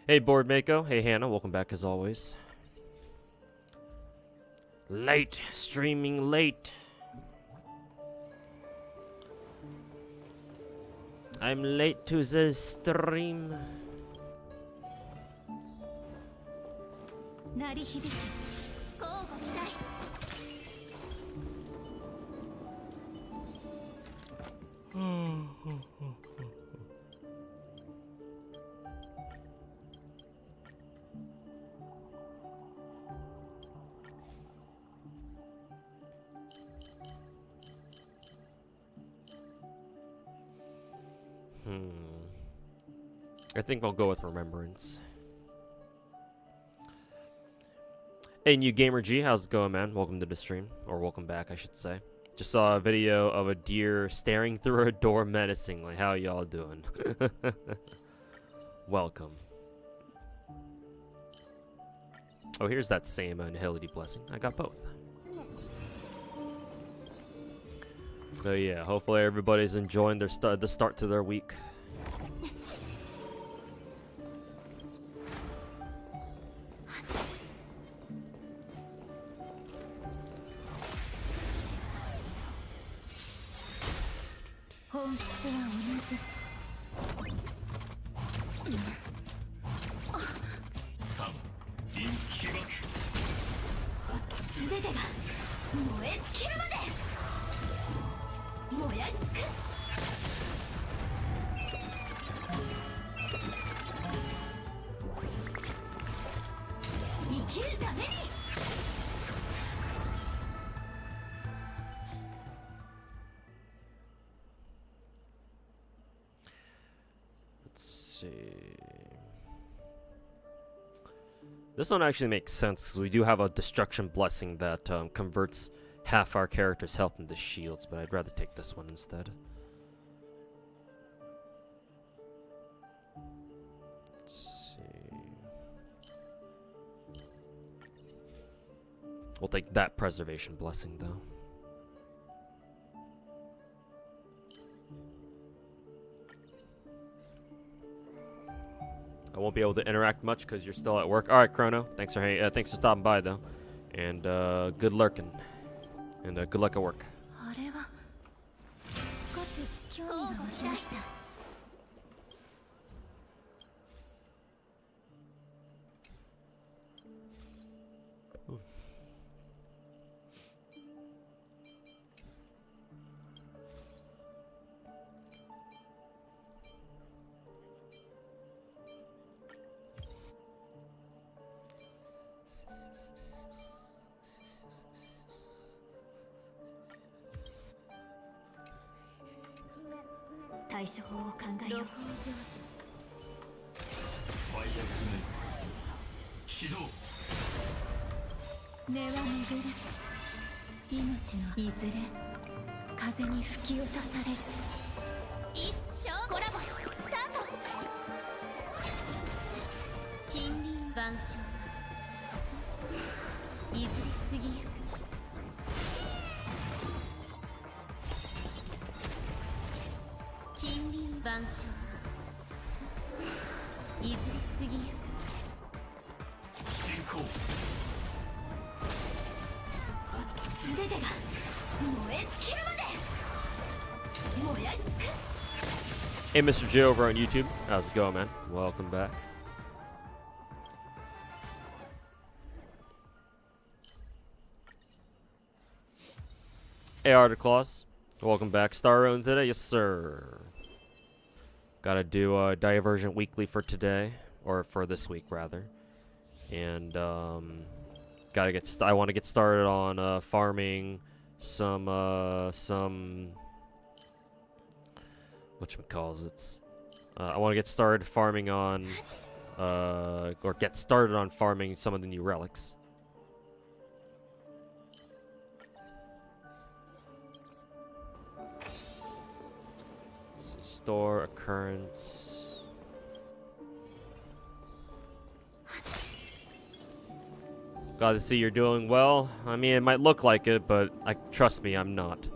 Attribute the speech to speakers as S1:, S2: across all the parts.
S1: Hey, Board Mako. Hey, Hannah. Welcome back as always. Late. Streaming late. I'm late to the stream. I think I'll go with Remembrance. Hey, New Gamer G, how's it going, man? Welcome to the stream. Or welcome back, I should say. Just saw a video of a deer staring through a door menacingly. How y'all doing? Welcome. Oh, here's that same Nihility Blessing. I got both. So yeah, hopefully everybody's enjoying their the start to their week. This one actually makes sense because we do have a destruction blessing that converts half our character's health into shields, but I'd rather take this one instead. Let's see. We'll take that preservation blessing though. I won't be able to interact much because you're still at work. All right, Chrono. Thanks for stopping by though, and good lurking, and good luck at work. Hey, Mr. J over on YouTube. How's it going, man? Welcome back. Hey, Articlaws. Welcome back. Star Road today? Yes, sir. Gotta do a Divergent Weekly for today. Or for this week, rather. And, gotta get... I want to get started on, farming some... whatchamacalls, I want to get started farming on or get started on farming some of the new relics. So store occurrence. Glad to see you're doing well. I mean, it might look like it, but trust me, I'm not.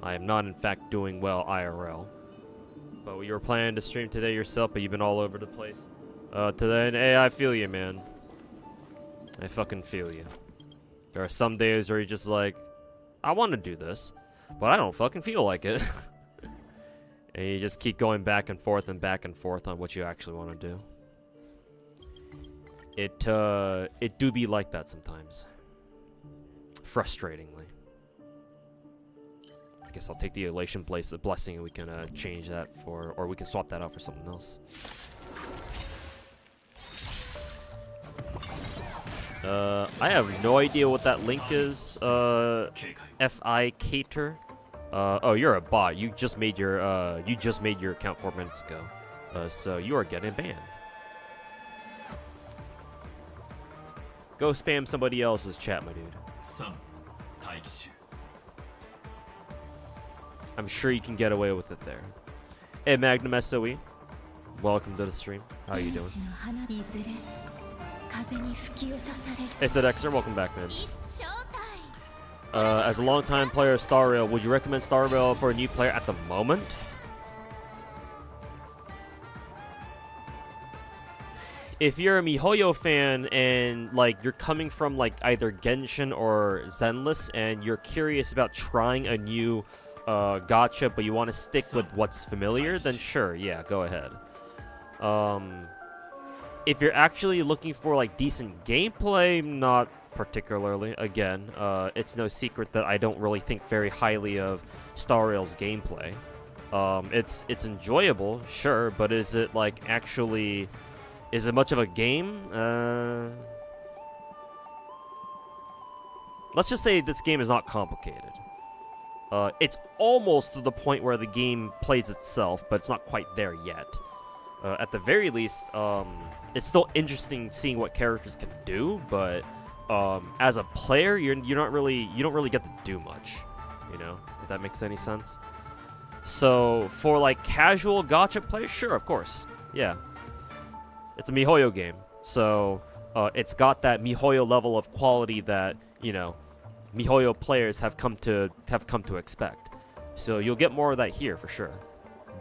S1: I am not, in fact, doing well IRL. But you were planning to stream today yourself, but you've been all over the place today. And hey, I feel you, man. I fucking feel you. There are some days where you're just like, I want to do this, but I don't fucking feel like it. And you just keep going back and forth on what you actually want to do. It do be like that sometimes. Frustratingly. I guess I'll take the elation blessing and we can change that for, or we can swap that out for something else. I have no idea what that link is. FI Cater. Oh, you're a bot. You just made your account 4 minutes ago. So you are getting banned. Go spam somebody else's chat, my dude. I'm sure you can get away with it there. Hey, Magnum SOE. Welcome to the stream. How you doing? Hey, Sedexer. Welcome back, man. As a longtime player of Star Rail, would you recommend Star Rail for a new player at the moment? If you're a Mihoyo fan and like you're coming from like either Genshin or Zenless and you're curious about trying a new gacha but you want to stick with what's familiar, then sure, yeah, go ahead. If you're actually looking for like decent gameplay, not particularly. Again, it's no secret that I don't really think very highly of Star Rail's gameplay. It's enjoyable, sure, but is it like actually... Is it much of a game? Let's just say this game is not complicated. It's almost to the point where the game plays itself, but it's not quite there yet. At the very least, it's still interesting seeing what characters can do, but as a player, you don't really get to do much. You know, if that makes any sense. So for like casual gacha play, sure, of course, yeah. It's a Mihoyo game, so it's got that Mihoyo level of quality that, you know, Mihoyo players have come to expect. So you'll get more of that here for sure.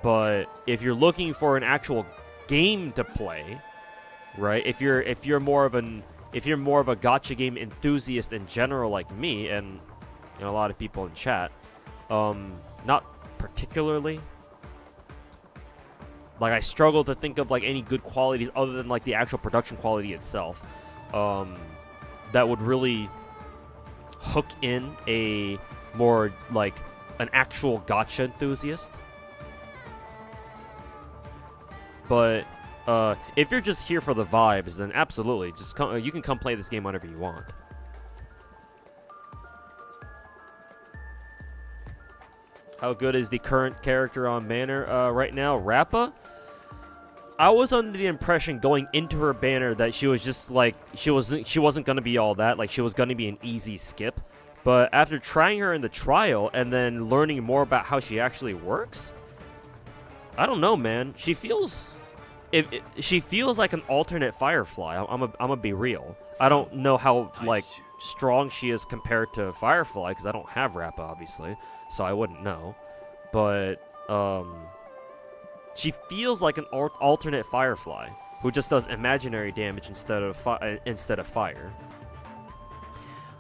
S1: But if you're looking for an actual game to play, right? If you're more of a gacha game enthusiast in general like me and you know, a lot of people in chat, not particularly. Like, I struggle to think of, like, any good qualities other than, like, the actual production quality itself that would really hook in a more, like, an actual gacha enthusiast. But if you're just here for the vibes, then absolutely, just you can come play this game whenever you want. How good is the current character on banner right now? Rappa? I was under the impression going into her banner that she was just like she wasn't gonna be all that, like she was gonna be an easy skip. But after trying her in the trial and then learning more about how she actually works, I don't know, man. She feels she feels like an alternate Firefly. I'm gonna be real. I don't know how like strong she is compared to Firefly because I don't have Rappa obviously, so I wouldn't know. But she feels like an alternate Firefly who just does imaginary damage instead of fire.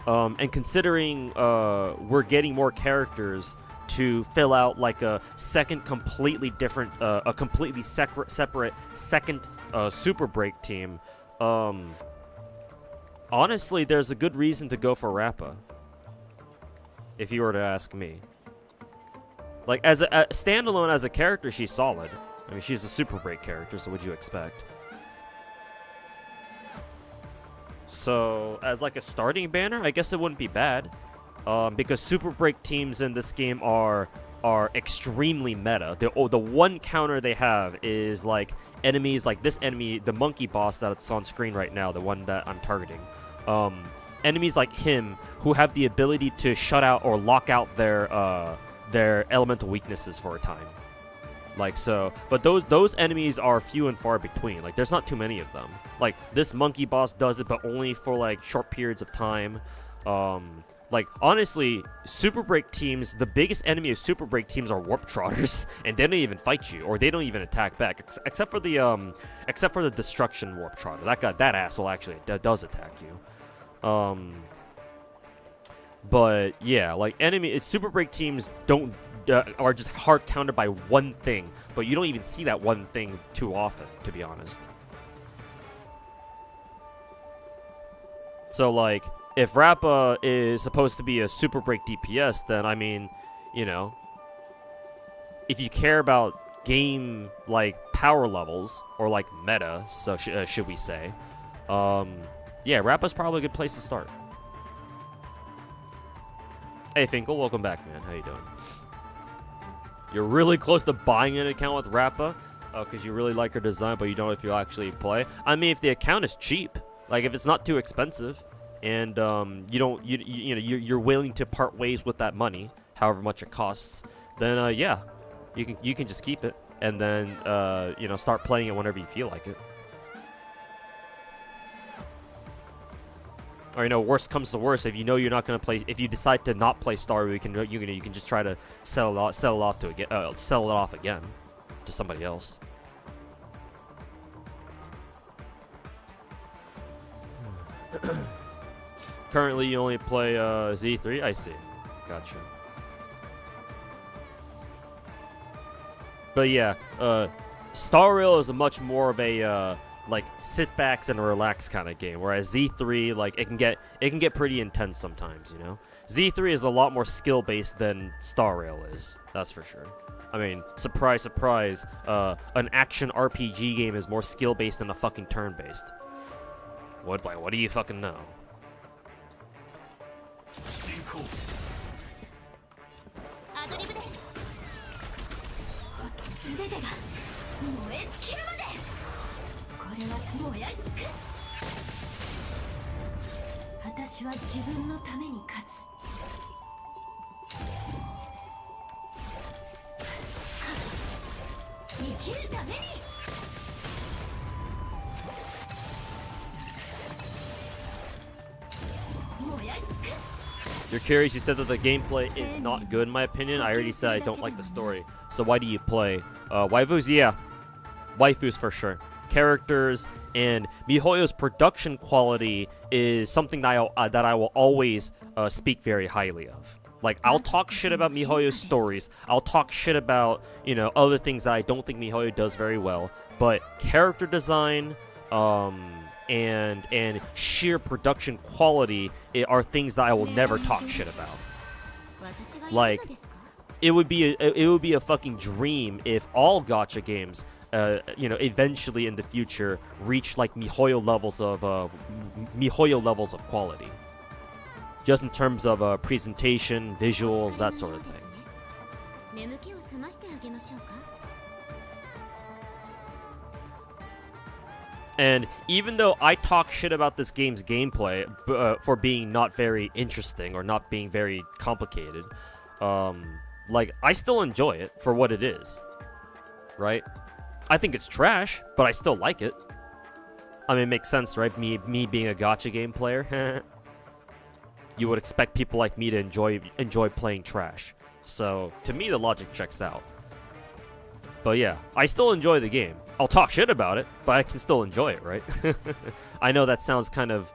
S1: And considering we're getting more characters to fill out like a second completely different, a completely separate second Super Break team, honestly, there's a good reason to go for Rappa, if you were to ask me. Like, as a standalone as a character, she's solid. I mean, she's a Super Break character, so what'd you expect? So, as like a starting banner, I guess it wouldn't be bad. Because Super Break teams in this game are extremely meta. The one counter they have is like enemies like this enemy, the monkey boss that's on screen right now, the one that I'm targeting. Enemies like him who have the ability to shut out or lock out their elemental weaknesses for a time. Like so, but those enemies are few and far between. Like there's not too many of them. Like this monkey boss does it, but only for like short periods of time. Like honestly, Super Break teams, the biggest enemy of Super Break teams are Warp Trotters, and they don't even fight you, or they don't even attack back, except for the Destruction Warp Trotter. That asshole actually does attack you. But yeah, like Super Break teams don't. Are just hard countered by one thing, but you don't even see that one thing too often, to be honest. So, like, if Rappa is supposed to be a Super Break DPS, then, I mean, you know, if you care about game, like, power levels, or, like, meta, so should we say, yeah, Rappa's probably a good place to start. Hey, Finkel, welcome back, man. How you doing? You're really close to buying an account with Rappa because you really like her design, but you don't know if you'll actually play. I mean, if the account is cheap, like if it's not too expensive, and you're willing to part ways with that money, however much it costs, then yeah, you can just keep it and then start playing it whenever you feel like it. Or worst comes to worst, if you know you're not gonna play, if you decide to not play Star, you can just try to sell it off again to somebody else. Currently, you only play Z3. I see. Gotcha. But yeah, Star Rail is a much more of a like sit backs and relax kind of game, whereas Z3, like it can get pretty intense sometimes, you know. Z3 is a lot more skill based than Star Rail is, that's for sure. I mean, surprise, surprise, an action RPG game is more skill based than a fucking turn based. What do you fucking know? You're curious, you said that the gameplay is not good in my opinion. I already said I don't like the story. So why do you play? Waifus, yeah. Waifus for sure. Characters and Mihoyo's production quality is something that I will always speak very highly of. Like, I'll talk shit about Mihoyo's stories. I'll talk shit about, other things that I don't think Mihoyo does very well. But character design, and sheer production quality are things that I will never talk shit about. Like, it would be a fucking dream if all gacha games, eventually in the future reach like Mihoyo levels of quality. Just in terms of presentation, visuals, that sort of thing. And even though I talk shit about this game's gameplay for being not very interesting or not being very complicated, like, I still enjoy it for what it is, right? I think it's trash, but I still like it. I mean, it makes sense, right? Me being a gacha game player, you would expect people like me to enjoy playing trash. So, to me, the logic checks out. But yeah, I still enjoy the game. I'll talk shit about it, but I can still enjoy it, right? I know that sounds kind of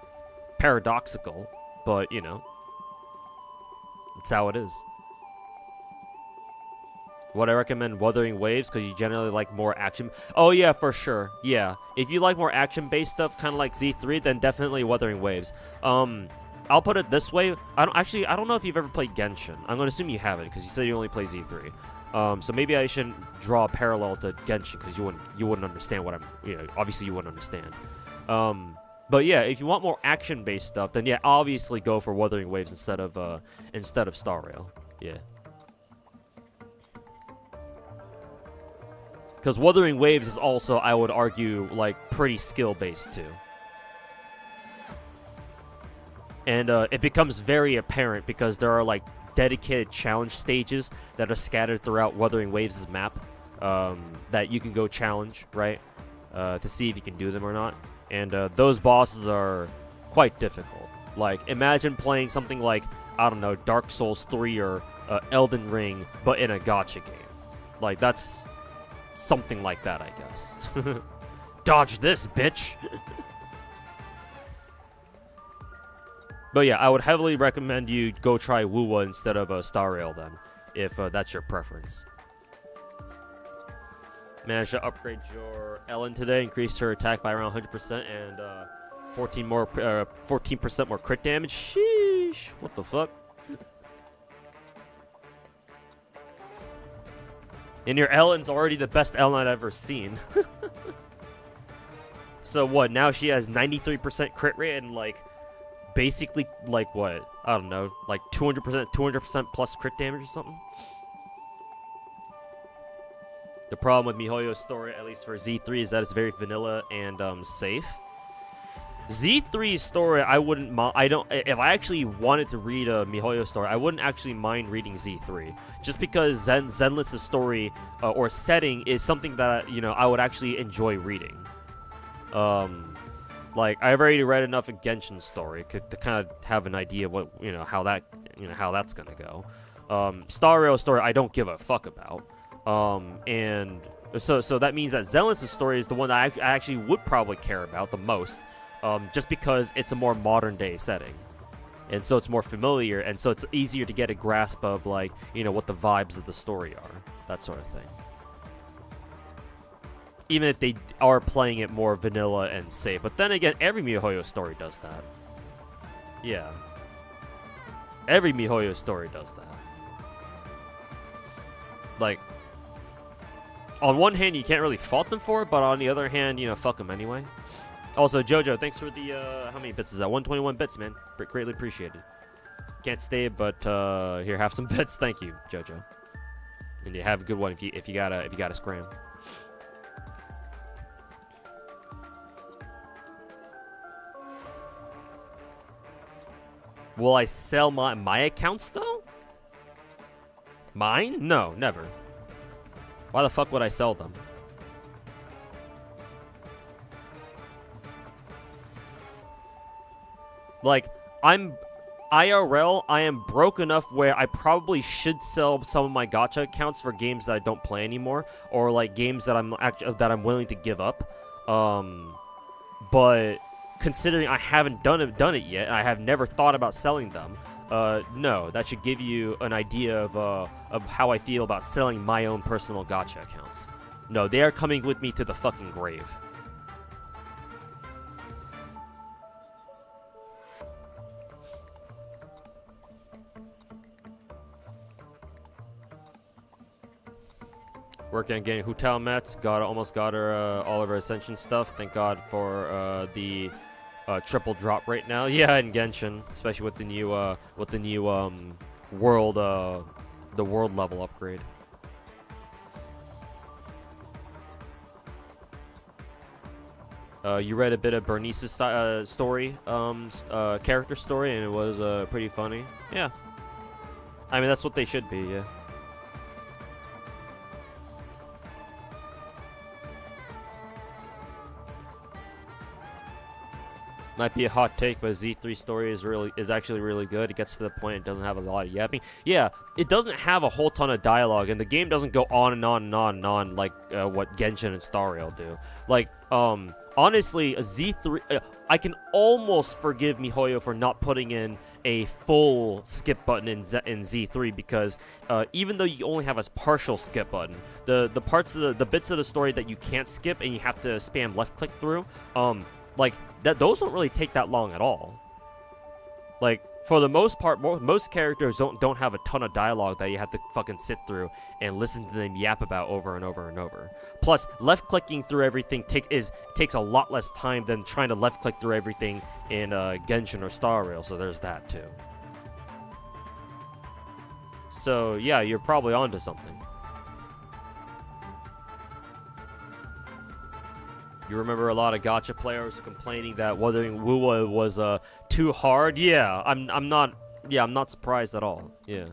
S1: paradoxical, but, it's how it is. Would I recommend Wuthering Waves? Because you generally like more action. Oh, yeah, for sure. Yeah. If you like more action-based stuff, kind of like Z3, then definitely Wuthering Waves. I'll put it this way. I don't know if you've ever played Genshin. I'm going to assume you haven't, because you said you only play Z3. So maybe I shouldn't draw a parallel to Genshin, because you wouldn't understand what I'm, obviously you wouldn't understand. But yeah, if you want more action-based stuff, then yeah, obviously go for Wuthering Waves instead of Star Rail. Yeah. Because Wuthering Waves is also, I would argue, like, pretty skill-based, too. And it becomes very apparent because there are, like, dedicated challenge stages that are scattered throughout Wuthering Waves' map that you can go challenge, right? To see if you can do them or not. And those bosses are quite difficult. Like, imagine playing something like, I don't know, Dark Souls 3 or Elden Ring, but in a gacha game. Like, that's something like that, I guess. Dodge this, bitch! But yeah, I would heavily recommend you go try Wuwa instead of Star Rail then, if that's your preference. Managed to upgrade your Ellen today, increased her attack by around 100% and 14% more crit damage. Sheesh, what the fuck? And your Ellen's already the best Ellen I've ever seen. So what, now she has 93% crit rate and like, basically like what? I don't know, like 200% plus crit damage or something? The problem with Mihoyo's story, at least for Z3, is that it's very vanilla and safe. Z3's story, I wouldn't mind. If I actually wanted to read a Mihoyo story, I wouldn't actually mind reading Z3, just because Zenless' story or setting is something that I would actually enjoy reading. Like I've already read enough of Genshin's story to kind of have an idea of what how that's gonna go. Star Rail's story, I don't give a fuck about. And so that means that Zenless' story is the one that I actually would probably care about the most. Just because it's a more modern day setting, and so it's more familiar, and so it's easier to get a grasp of like what the vibes of the story are, that sort of thing. Even if they are playing it more vanilla and safe, but then again, every Mihoyo story does that. Yeah, every Mihoyo story does that. Like, on one hand, you can't really fault them for it, but on the other hand, fuck them anyway. Also, Jojo, thanks for the, how many bits is that? 121 bits, man. Greatly appreciated. Can't stay, but, here, have some bits. Thank you, Jojo. And you have a good one if you gotta scram. Will I sell my accounts, though? Mine? No, never. Why the fuck would I sell them? Like, IRL, I am broke enough where I probably should sell some of my gacha accounts for games that I don't play anymore, or like games that I'm willing to give up. But considering I haven't done it yet, and I have never thought about selling them. No, that should give you an idea of how I feel about selling my own personal gacha accounts. No, they are coming with me to the fucking grave. Working on getting Hotel Mets. Almost got her all of her Ascension stuff. Thank God for the triple drop right now. Yeah, in Genshin, especially with the new world level upgrade. You read a bit of Bernice's story, character story, and it was pretty funny. Yeah, I mean that's what they should be. Yeah. Might be a hot take, but Z3 story is actually really good. It gets to the point. It doesn't have a lot of yapping. Yeah, it doesn't have a whole ton of dialogue, and the game doesn't go on and on and on and on like what Genshin and Star Rail do. Like, honestly, Z3, I can almost forgive Mihoyo for not putting in a full skip button in Z3 because even though you only have a partial skip button, the parts of the bits of the story that you can't skip and you have to spam left click through, like those don't really take that long at all. Like for the most part, most characters don't have a ton of dialogue that you have to fucking sit through and listen to them yap about over and over and over. Plus, left clicking through everything takes a lot less time than trying to left click through everything in Genshin or Star Rail. So there's that too. So yeah, you're probably onto something. You remember a lot of gacha players complaining that Wuthering Waves was too hard? Yeah, I'm not surprised at all. Yeah.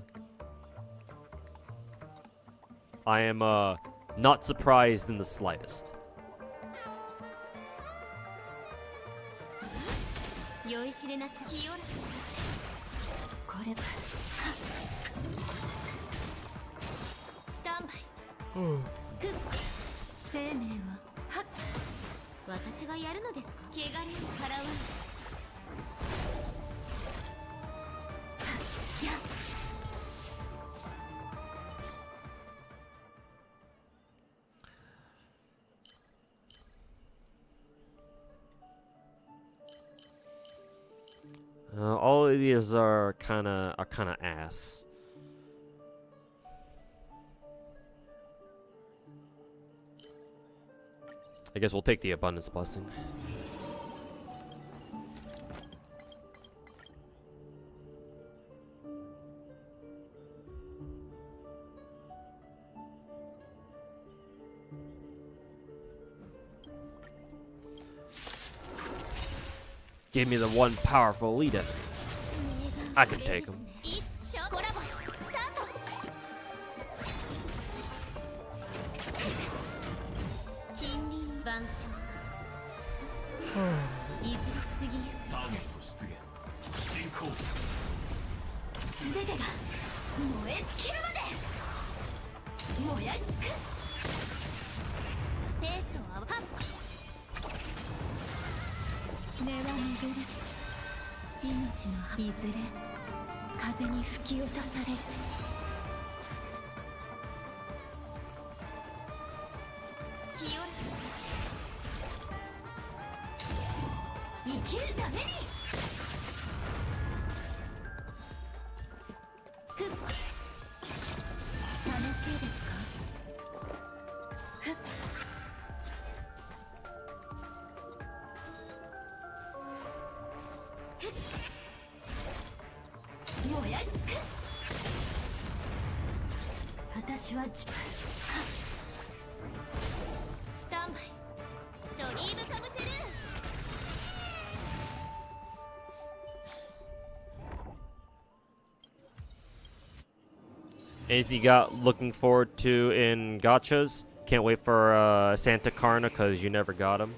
S1: I am not surprised in the slightest. All of these are kind of ass. I guess we'll take the abundance blessing. Give me the one powerful lead enemy. I can take him. Anything you got looking forward to in gachas? Can't wait for Santa Carna because you never got him.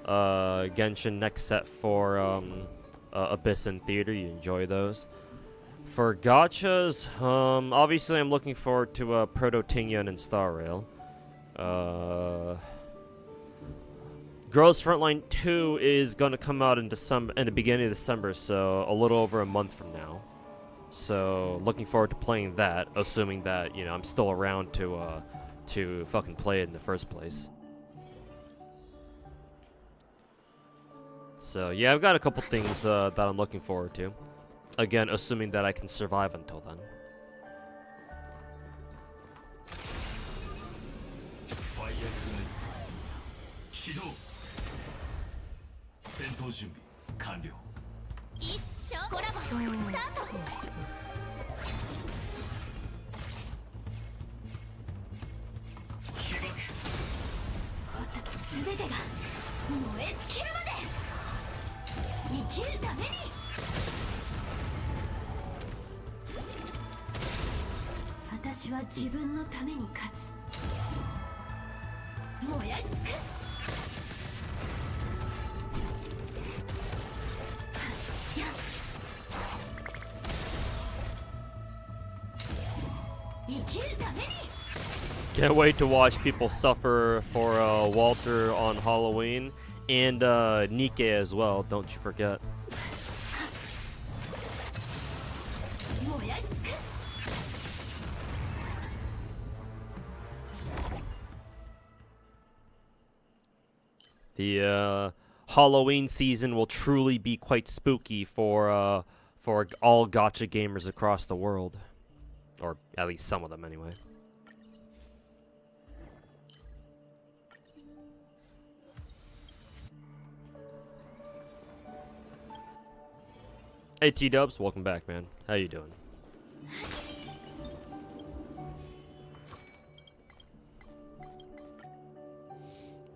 S1: Genshin next set for Abyss and Theater. You enjoy those. For gachas, obviously I'm looking forward to Proto Tingyan and Star Rail. Girls Frontline 2 is gonna come out in December, in the beginning of December, so a little over a month from now. So looking forward to playing that, assuming that I'm still around to fucking play it in the first place. So yeah, I've got a couple things that I'm looking forward to. Again, assuming that I can survive until then. Can't wait to watch people suffer for Walter on Halloween, and NIKKE as well, don't you forget. The Halloween season will truly be quite spooky for all gacha gamers across the world. Or at least some of them, anyway. Hey T-Dubs, welcome back, man. How you doing?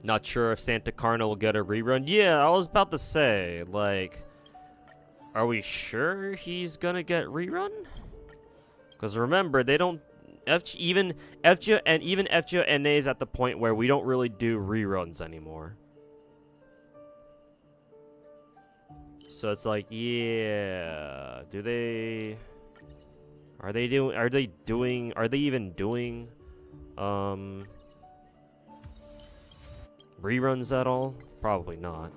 S1: Not sure if Santa Carna will get a rerun. Yeah, I was about to say, like, are we sure he's gonna get rerun? Because remember, they don't even FGO NA is at the point where we don't really do reruns anymore. So it's like, yeah, are they even doing reruns at all? Probably not.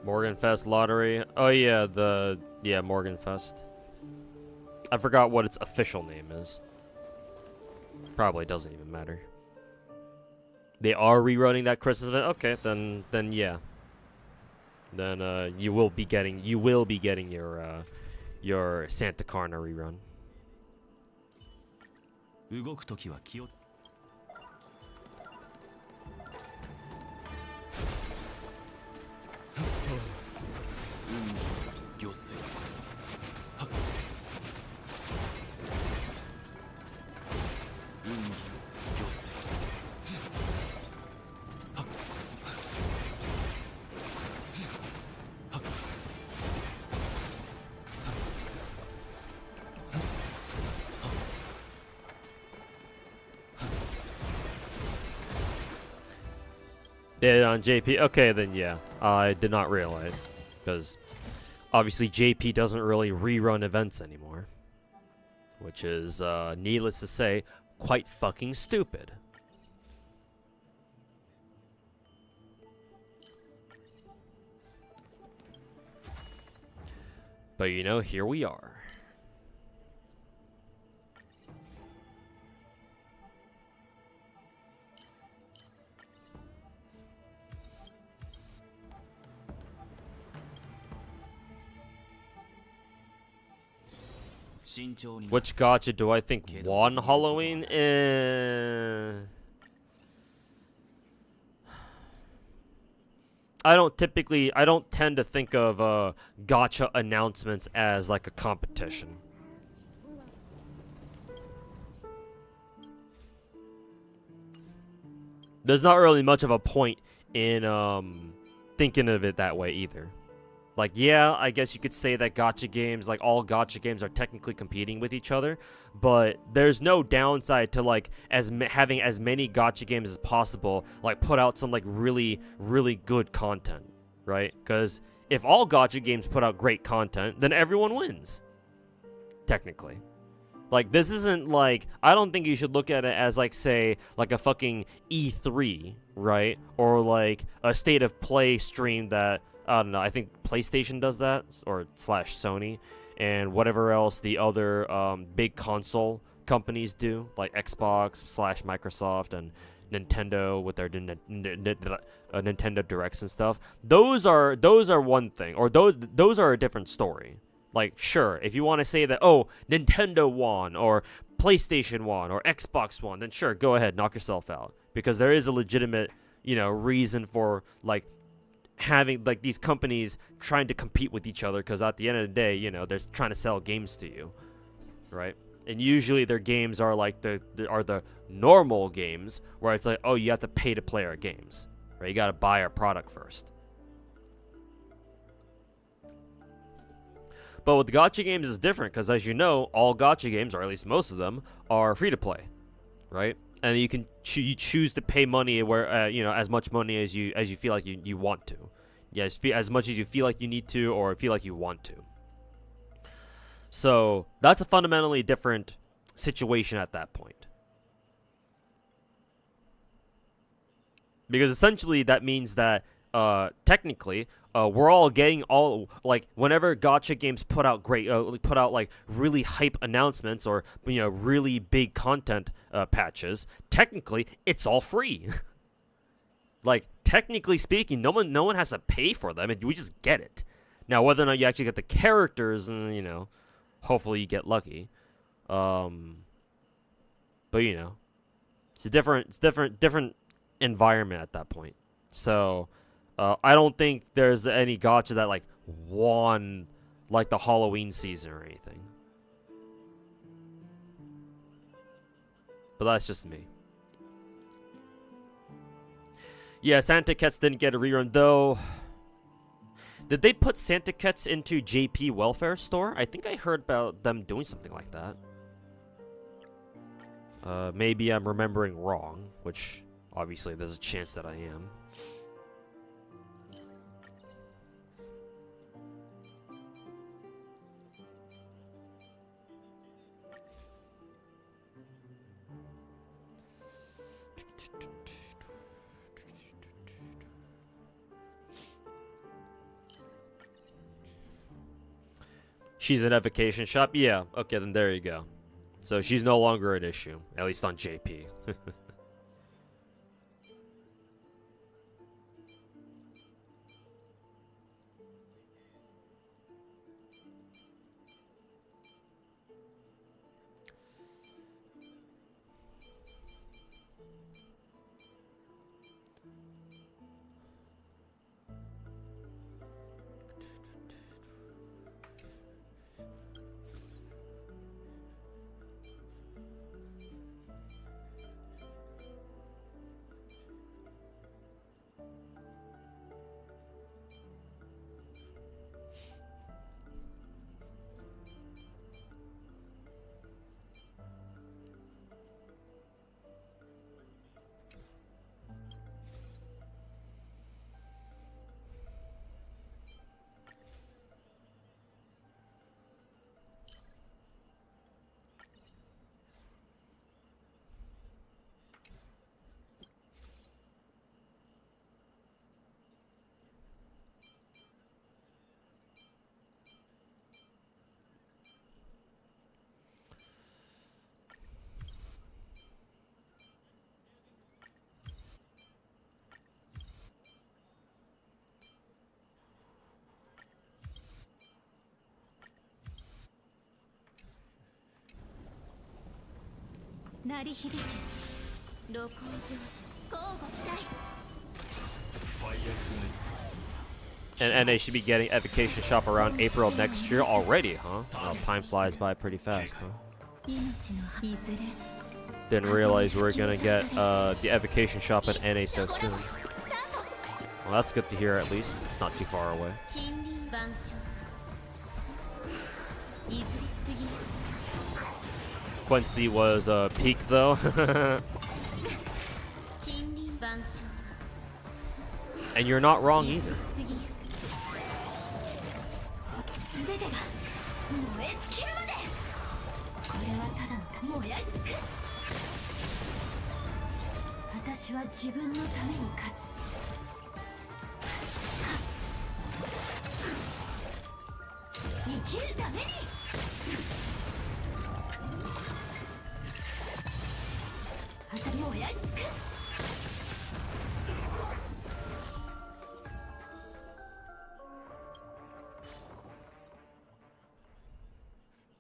S1: Morganfest lottery. Oh yeah, Morganfest. I forgot what its official name is. Probably doesn't even matter. They are rerunning that Christmas event. Okay, then yeah. Then you will be getting your Santa Carna rerun.
S2: 動くときは気をつ
S1: Did it on JP? Okay, then yeah. I did not realize. Because obviously JP doesn't really rerun events anymore. Which is, needless to say, quite fucking stupid. But you know, here we are. Which gacha do I think won Halloween? I don't tend to think of gacha announcements as like a competition. There's not really much of a point in thinking of it that way either. Like, yeah, I guess you could say that gacha games, like all gacha games, are technically competing with each other, but there's no downside to like having as many gacha games as possible, like put out some like really, really good content, right? Because if all gacha games put out great content, then everyone wins, technically. Like, this isn't like, I don't think you should look at it as like, say, like a fucking E3, right? Or like a state of play stream that, I don't know, I think PlayStation does that, or slash Sony, and whatever else the other big console companies do, like Xbox slash Microsoft and Nintendo with their Nintendo Directs and stuff. Those are one thing, or those are a different story. Like, sure, if you want to say that, oh, Nintendo won, or PlayStation won, or Xbox won, then sure, go ahead, knock yourself out, because there is a legitimate, you know, reason for like having like these companies trying to compete with each other, because at the end of the day, you know, they're trying to sell games to you, right? And usually their games are like the normal games where it's like, oh, you have to pay to play our games, right? You got to buy our product first. But with the gacha games is different, because as you know, all gacha games, or at least most of them, are free to play, right? And you can you choose to pay money where you know, as much money as you feel like you want to. Yes, as much as you feel like you need to, or feel like you want to. So that's a fundamentally different situation at that point. Because essentially that means that technically we're all getting all, like, whenever gacha games put out like really hype announcements, or, you know, really big content patches, technically it's all free. Like, technically speaking, no one has to pay for them, and we just get it. Now, whether or not you actually get the characters, and, you know, hopefully you get lucky. But you know, it's a different environment at that point. So I don't think there's any gacha that like won like the Halloween season or anything. But that's just me. Yeah, Santa Cats didn't get a rerun though. Did they put Santa Cats into JP Welfare Store? I think I heard about them doing something like that. Maybe I'm remembering wrong, which obviously there's a chance that I am. She's an evocation shop? Yeah, okay, then there you go. So she's no longer an issue, at least on JP. And NA should be getting Evocation Shop around April of next year already, huh? Well, time flies by pretty fast, huh? Didn't realize we were gonna get the Evocation Shop at NA so soon. Well, that's good to hear at least. It's not too far away. Quincy was peak though. And you're not wrong either.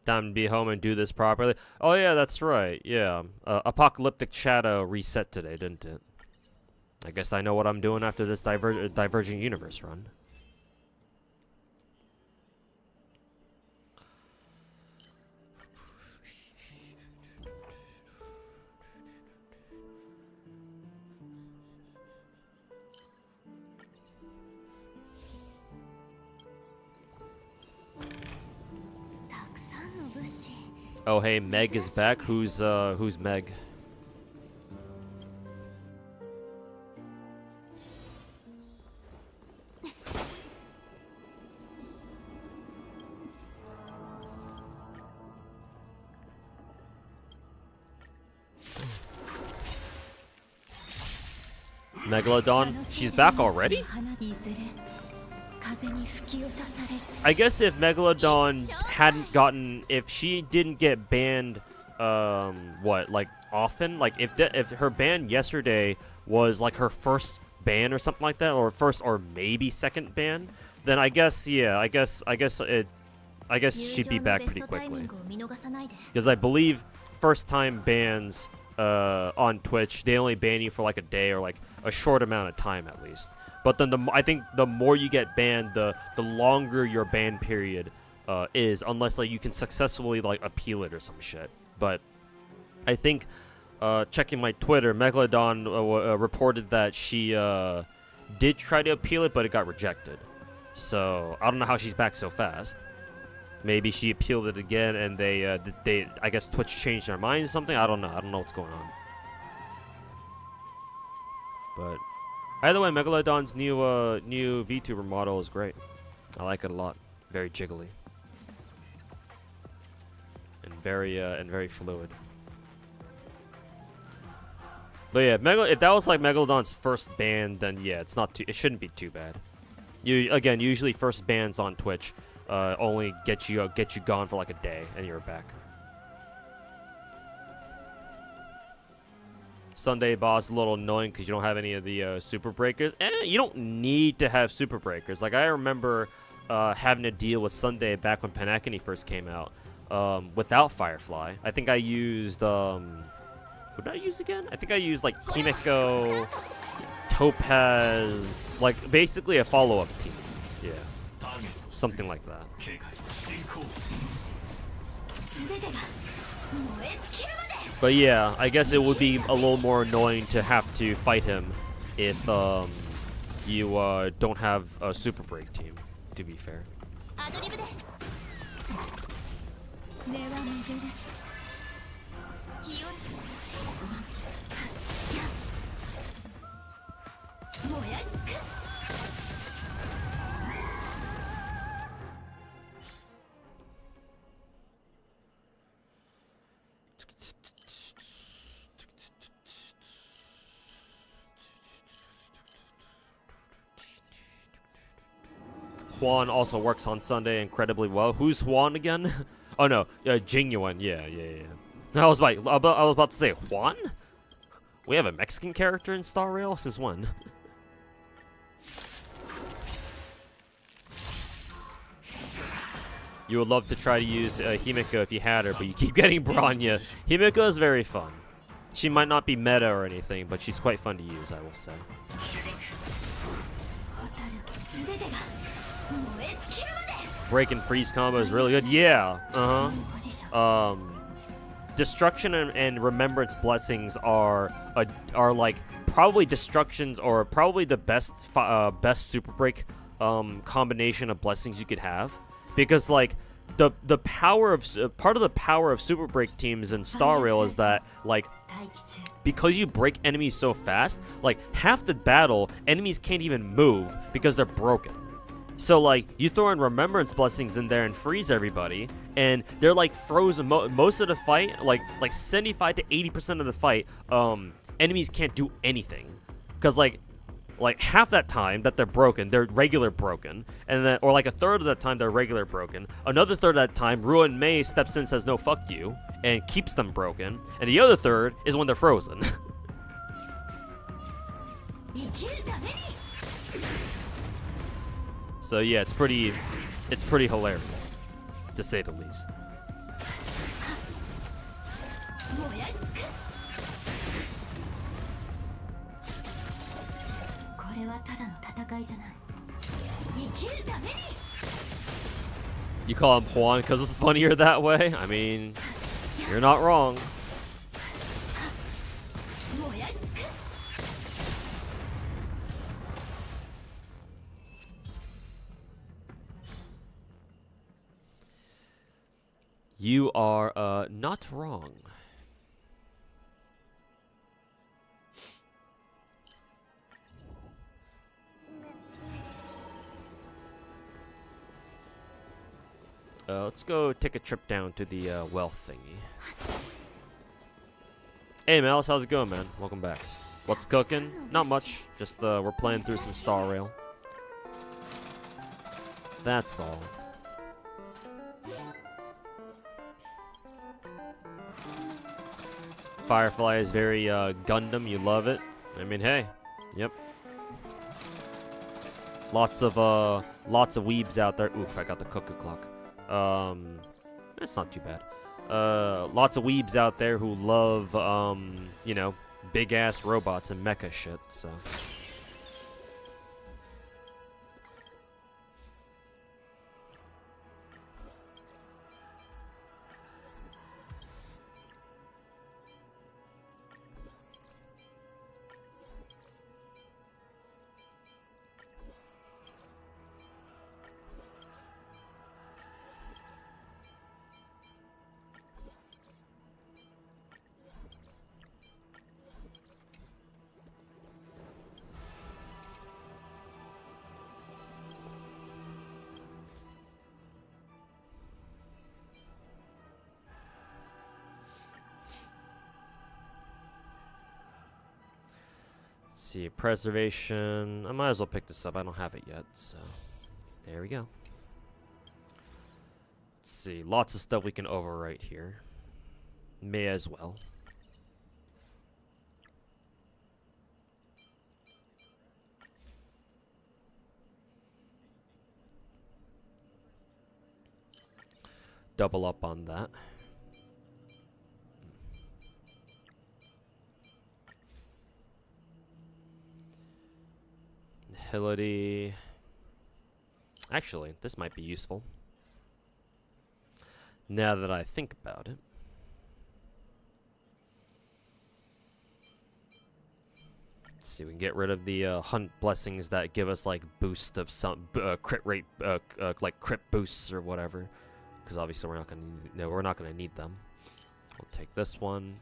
S1: Time to be home and do this properly. Oh yeah, that's right. Yeah, Apocalyptic Shadow reset today, didn't it? I guess I know what I'm doing after this Diverging Universe run. Oh hey, Meg is back. Who's Meg? Megalodon? She's back already? I guess if Megalodon hadn't gotten, if she didn't get banned, what, like often, like if her ban yesterday was like her first ban or something like that, or first or maybe second ban, then I guess yeah, I guess she'd be back pretty quickly. Because I believe first time bans on Twitch, they only ban you for like a day or like a short amount of time at least. But then I think the more you get banned, the longer your ban period is, unless like you can successfully like appeal it or some shit. But I think checking my Twitter, Megalodon reported that she did try to appeal it, but it got rejected. So I don't know how she's back so fast. Maybe she appealed it again, and they I guess Twitch changed their minds or something. I don't know. I don't know what's going on. But either way, Megalodon's new VTuber model is great. I like it a lot. Very jiggly and very fluid. But yeah, if that was like Megalodon's first ban, then yeah, it shouldn't be too bad. Usually first bans on Twitch only get you gone for like a day and you're back. Sunday boss a little annoying because you don't have any of the super breakers. You don't need to have super breakers. Like I remember having to deal with Sunday back when Panakini first came out without Firefly. I think I used what did I use again? I think I used like Himeko, Topaz, like basically a follow-up team. Yeah, something like that. But yeah, I guess it would be a little more annoying to have to fight him if you don't have a super break team, to be fair. Juan also works on Sunday incredibly well. Who's Juan again? Oh no, Genuine. Yeah. I was about to say Juan. We have a Mexican character in Star Rail since when? You would love to try to use Himeko if you had her, but you keep getting Bronya. Himeko is very fun. She might not be meta or anything, but she's quite fun to use, I will say. Break and freeze combo is really good. Yeah. Destruction and remembrance blessings are like probably destructions or probably the best super break combination of blessings you could have, because like the power of part of the power of super break teams in Star Rail is that like because you break enemies so fast, like half the battle enemies can't even move because they're broken. So like you throw in remembrance blessings in there and freeze everybody, and they're like frozen most of the fight, like 75 to 80% of the fight. Enemies can't do anything because like half that time that they're broken, they're regular broken, and then or like a third of that time they're regular broken. Another third of that time, Ruin Mei steps in, says no fuck you, and keeps them broken, and the other third is when they're frozen. So yeah, it's pretty hilarious, to say the least. You call him Juan because it's funnier that way? I mean, you're not wrong. You are not wrong. Let's go take a trip down to the wealth thingy. Hey Malice, how's it going, man? Welcome back. What's cooking? Not much. Just we're playing through some Star Rail. That's all. Firefly is very Gundam. You love it. I mean, hey, yep. Lots of weebs out there. Oof, I got the cuckoo clock. That's not too bad. Lots of weebs out there who love you know, big ass robots and mecha shit. So see, preservation. I might as well pick this up. I don't have it yet, so there we go. Let's see, lots of stuff we can overwrite here. May as well. Double up on that. Nihility. Actually, this might be useful. Now that I think about it. Let's see, we can get rid of the hunt blessings that give us like boost of some crit rate, like crit boosts or whatever. Because obviously we're not gonna need them. We'll take this one.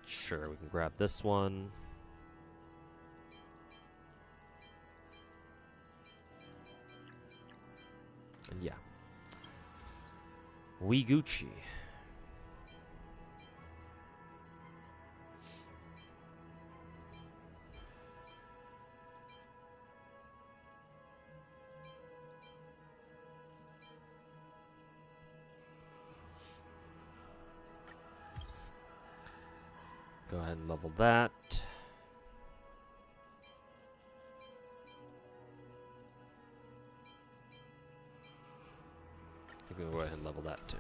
S1: Sure, we can grab this one. And yeah. We Gucci. Go ahead and level that. You can go ahead and level that too.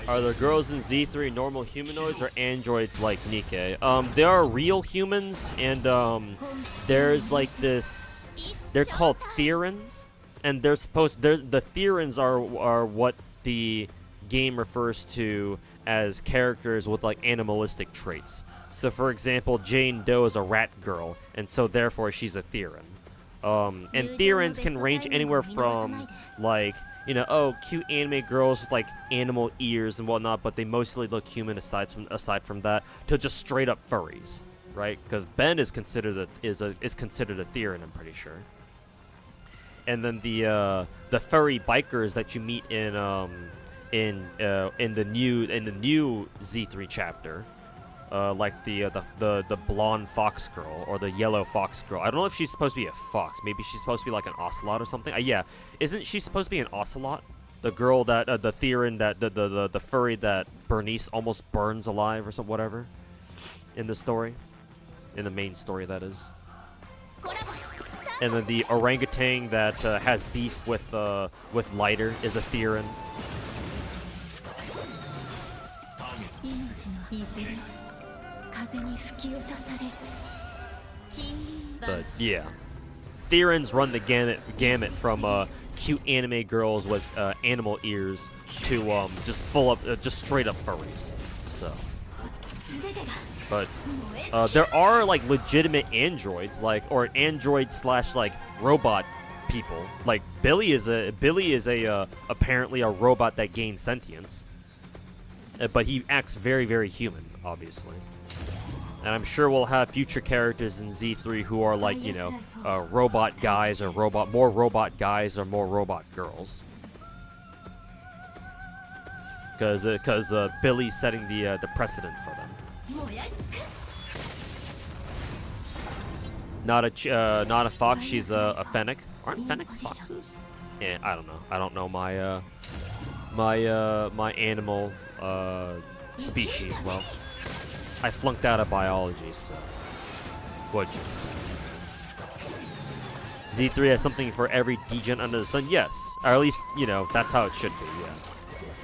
S1: Are there girls in Z3 normal humanoids or androids like NIKKE? There are real humans, and there's like this. They're called Therans, and they're the Therans are what the game refers to as characters with like animalistic traits. So, for example, Jane Doe is a rat girl, and so therefore she's a Theran. And Therans can range anywhere from like, you know, oh, cute anime girls with like animal ears and whatnot, but they mostly look human aside from that, to just straight up furries, right? Because Ben is considered a Theran, I'm pretty sure. And then the furry bikers that you meet in the new Z3 chapter, like the blonde fox girl or the yellow fox girl. I don't know if she's supposed to be a fox. Maybe she's supposed to be like an ocelot or something. Yeah, isn't she supposed to be an ocelot? The girl that the Theran that the furry that Bernice almost burns alive or some whatever in the story, in the main story that is. And then the orangutan that has beef with Lighter is a Theran. But yeah, Therans run the gamut from cute anime girls with animal ears to just straight up furries. So, but there are like legitimate androids, or android / like robot people. Like Billy is apparently a robot that gains sentience, but he acts very, very human, obviously. And I'm sure we'll have future characters in Z3 who are like, you know, robot guys or more robot guys or more robot girls. Because Billy's setting the precedent for them. Not a fox. She's a fennec. Aren't fennecs foxes? Yeah, I don't know. I don't know my my animal species well. I flunked out of biology, so what'd you expect? Z3 has something for every degen under the sun. Yes, or at least, you know, that's how it should be. Yeah.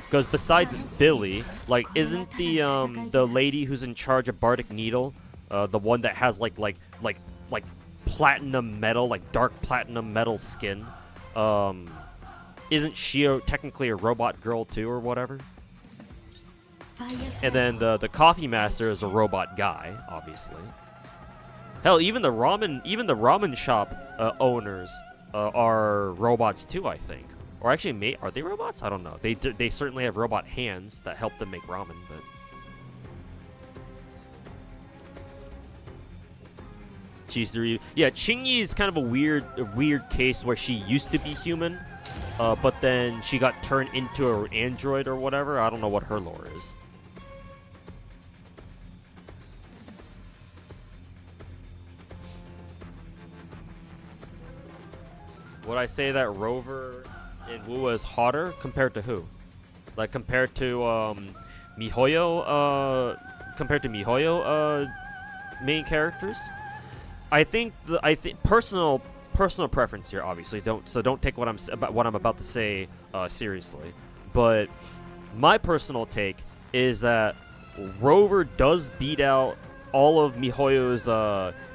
S1: Because besides Billy, like, isn't the lady who's in charge of Bardic Needle, the one that has like platinum metal, like dark platinum metal skin? Isn't she technically a robot girl too, or whatever? And then the coffee master is a robot guy, obviously. Hell, even the ramen shop owners are robots too, I think. Or actually, are they robots? I don't know. They certainly have robot hands that help them make ramen, but. Yeah, Chingy is kind of a weird case where she used to be human, but then she got turned into an android or whatever. I don't know what her lore is. Would I say that Rover in Wuwa is hotter compared to who? Like compared to Mihoyo? Compared to Mihoyo main characters? I think personal preference here. Obviously, don't take what I'm about to say seriously. But my personal take is that Rover does beat out all of Mihoyo's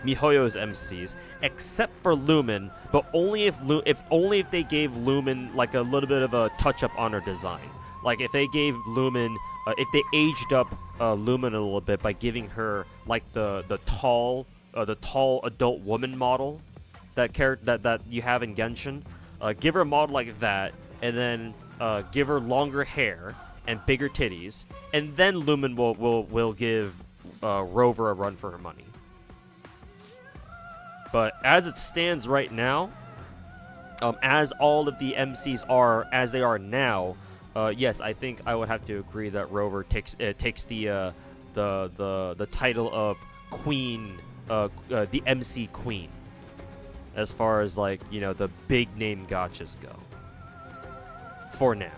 S1: MCs except for Lumen, but only if they gave Lumen like a little bit of a touch up on her design. Like if they gave Lumen, if they aged up Lumen a little bit by giving her like the tall adult woman model that you have in Genshin. Give her a model like that, and then give her longer hair and bigger titties, and then Lumen will give Rover a run for her money. But as it stands right now, as all of the MCs are as they are now, yes, I think I would have to agree that Rover takes the title of Queen. The MC Queen, as far as like the big name gachas go. For now,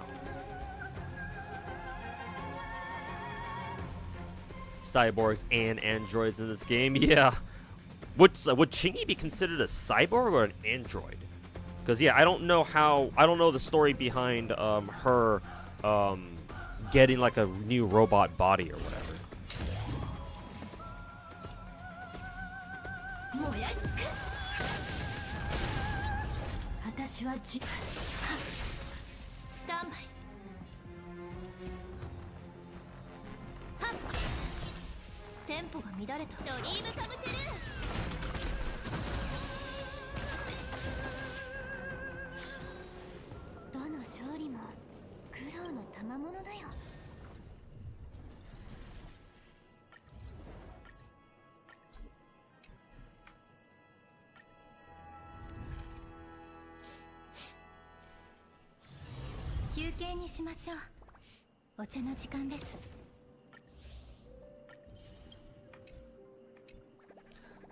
S1: cyborgs and androids in this game, yeah. Would Chingy be considered a cyborg or an android? Because yeah, I don't know the story behind her getting like a new robot body or whatever.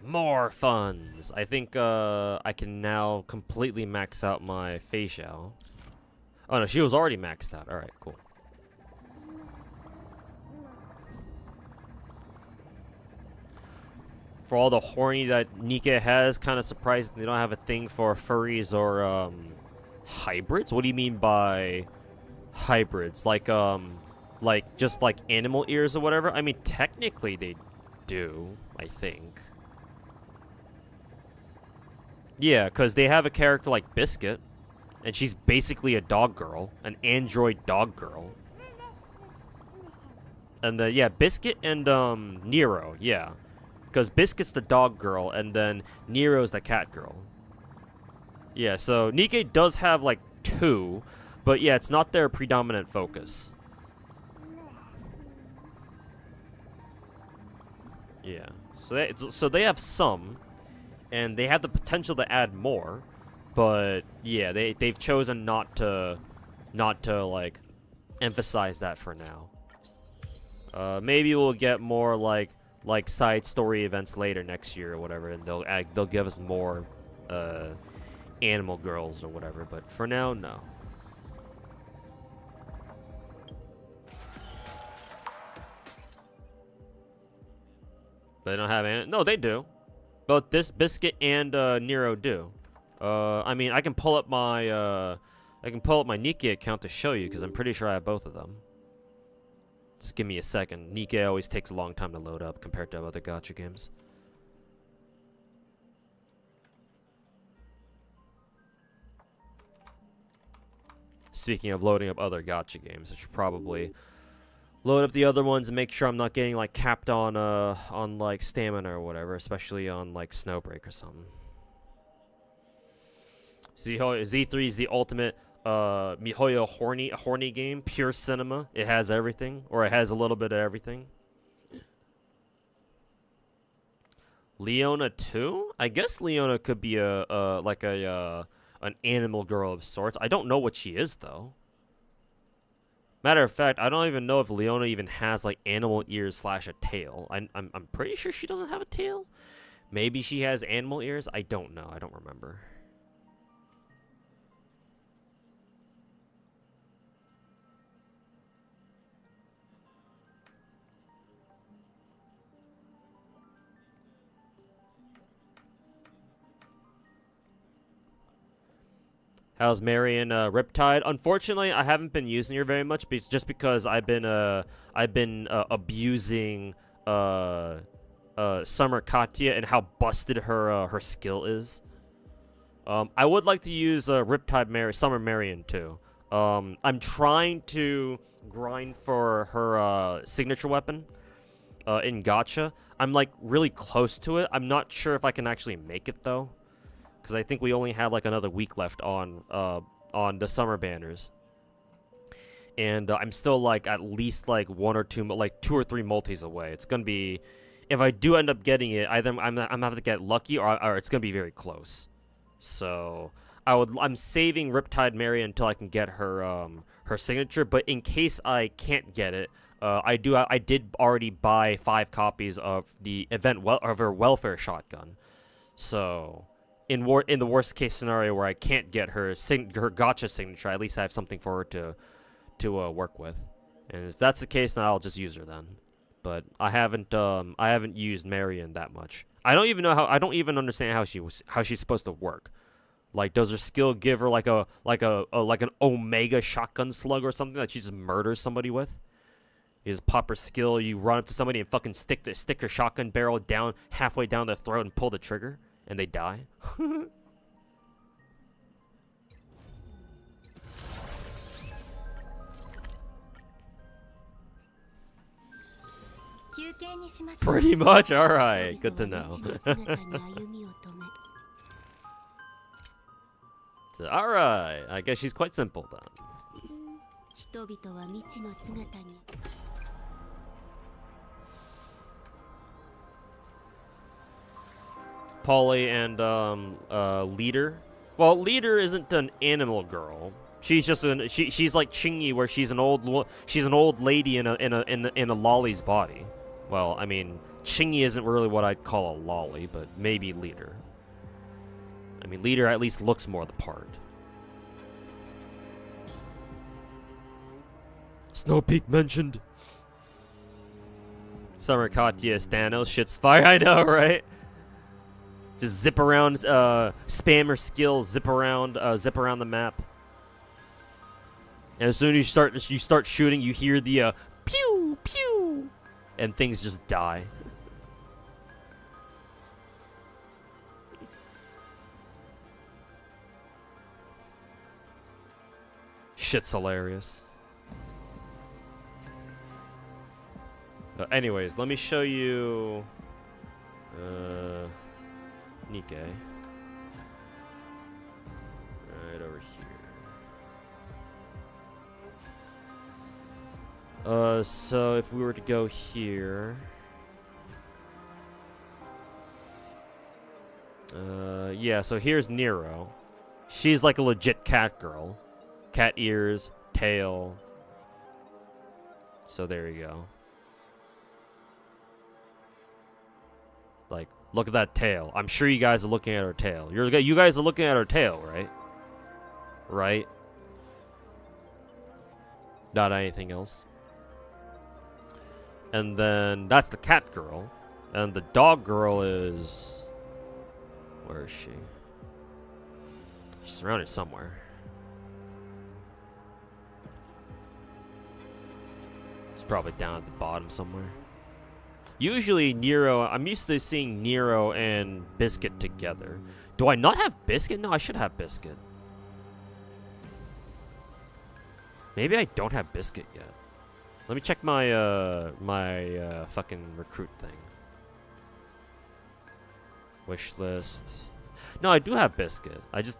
S1: More funds. I think I can now completely max out my Fei Xiao. Oh no, she was already maxed out. Alright, cool. For all the horny that NIKKE has, kind of surprised they don't have a thing for furries or hybrids. What do you mean by hybrids? Like just like animal ears or whatever? I mean, technically they do, I think. Yeah, because they have a character like Biscuit, and she's basically a dog girl, an android dog girl. And yeah, Biscuit and Nero, yeah. Because Biscuit's the dog girl, and then Nero's the cat girl. Yeah, so NIKKE does have like two, but yeah, it's not their predominant focus. Yeah, so they have some, and they have the potential to add more, but yeah, they've chosen not to like emphasize that for now. Maybe we'll get more like side story events later next year or whatever, and they'll give us more animal girls or whatever, but for now, no. They don't have no, they do. Both this Biscuit and Nero do. I mean, I can pull up my NIKKE account to show you because I'm pretty sure I have both of them. Just give me a second. NIKKE always takes a long time to load up compared to other gacha games. Speaking of loading up other gacha games, I should probably Load up the other ones and make sure I'm not getting like capped on like stamina or whatever, especially on like Snowbreak or something. Z3 is the ultimate Mihoyo horny game, pure cinema. It has everything, or it has a little bit of everything. Leona 2? I guess Leona could be an animal girl of sorts. I don't know what she is though. Matter of fact, I don't even know if Leona even has like animal ears / a tail. I'm pretty sure she doesn't have a tail. Maybe she has animal ears. I don't know. I don't remember. How's Marion Riptide? Unfortunately, I haven't been using her very much, just because I've been abusing Summer Katya and how busted her skill is. I would like to use Riptide Summer Marion too. I'm trying to grind for her signature weapon in gacha. I'm like really close to it. I'm not sure if I can actually make it though, because I think we only have like another week left on the summer banners, and I'm still like at least like 2 or 3 multis away. It's gonna be, if I do end up getting it, either I'm gonna have to get lucky or it's gonna be very close. So I'm saving Riptide Mary until I can get her her signature. But in case I can't get it, I did already buy 5 copies of the of her welfare shotgun. So in the worst case scenario where I can't get her gacha signature, at least I have something for her to work with. And if that's the case, then I'll just use her then. But I haven't used Marion that much. I don't even understand how she's supposed to work. Like, does her skill give her like an Omega shotgun slug or something that she just murders somebody with? You just pop her skill, you run up to somebody and fucking stick her shotgun barrel down halfway down their throat and pull the trigger, and they die. Pretty much. All right, good to know. All right, I guess she's quite simple then. Polly and Leader. Well, Leader isn't an animal girl. She's just she's like Chingy, where she's an old lady in a lolly's body. Well, I mean, Chingy isn't really what I'd call a lolly, but maybe Leader. I mean, Leader at least looks more the part. Snow Peak mentioned. Summer Katya Thanos shit's fire. I know, right? Just zip around, spam her skills, zip around the map. And as soon as you start shooting, you hear the pew pew, and things just die. Shit's hilarious. Anyways, let me show you NIKKE. Right over here. So if we were to go here, yeah, so here's Nero. She's like a legit cat girl. Cat ears, tail. So there you go. Like, look at that tail. I'm sure you guys are looking at her tail. You guys are looking at her tail, right? Right? Not anything else. And then that's the cat girl. And the dog girl is... Where is she? She's around here somewhere. She's probably down at the bottom somewhere. Usually Nero, I'm used to seeing Nero and Biscuit together. Do I not have Biscuit? No, I should have Biscuit. Maybe I don't have Biscuit yet. Let me check my fucking recruit thing. Wish list. No, I do have Biscuit. I just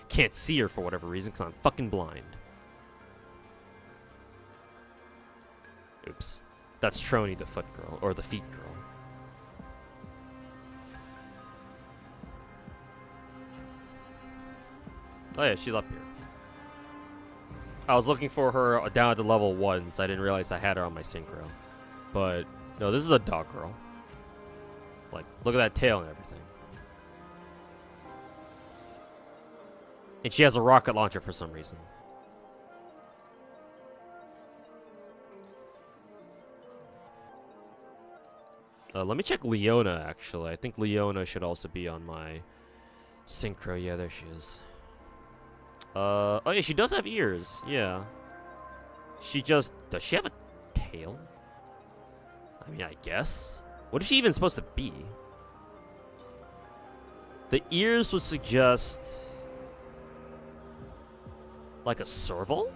S1: can't see her for whatever reason because I'm fucking blind. Oops. That's Trony, the foot girl, or the feet girl. Oh yeah, she's up here. I was looking for her down at the level 1, so I didn't realize I had her on my synchro. But, no, this is a dog girl. Like, look at that tail and everything. And she has a rocket launcher for some reason. Let me check Leona, actually. I think Leona should also be on my synchro. Yeah, there she is. Oh yeah, she does have ears. Yeah. She just... Does she have a tail? I mean, I guess. What is she even supposed to be? The ears would suggest... Like a serval?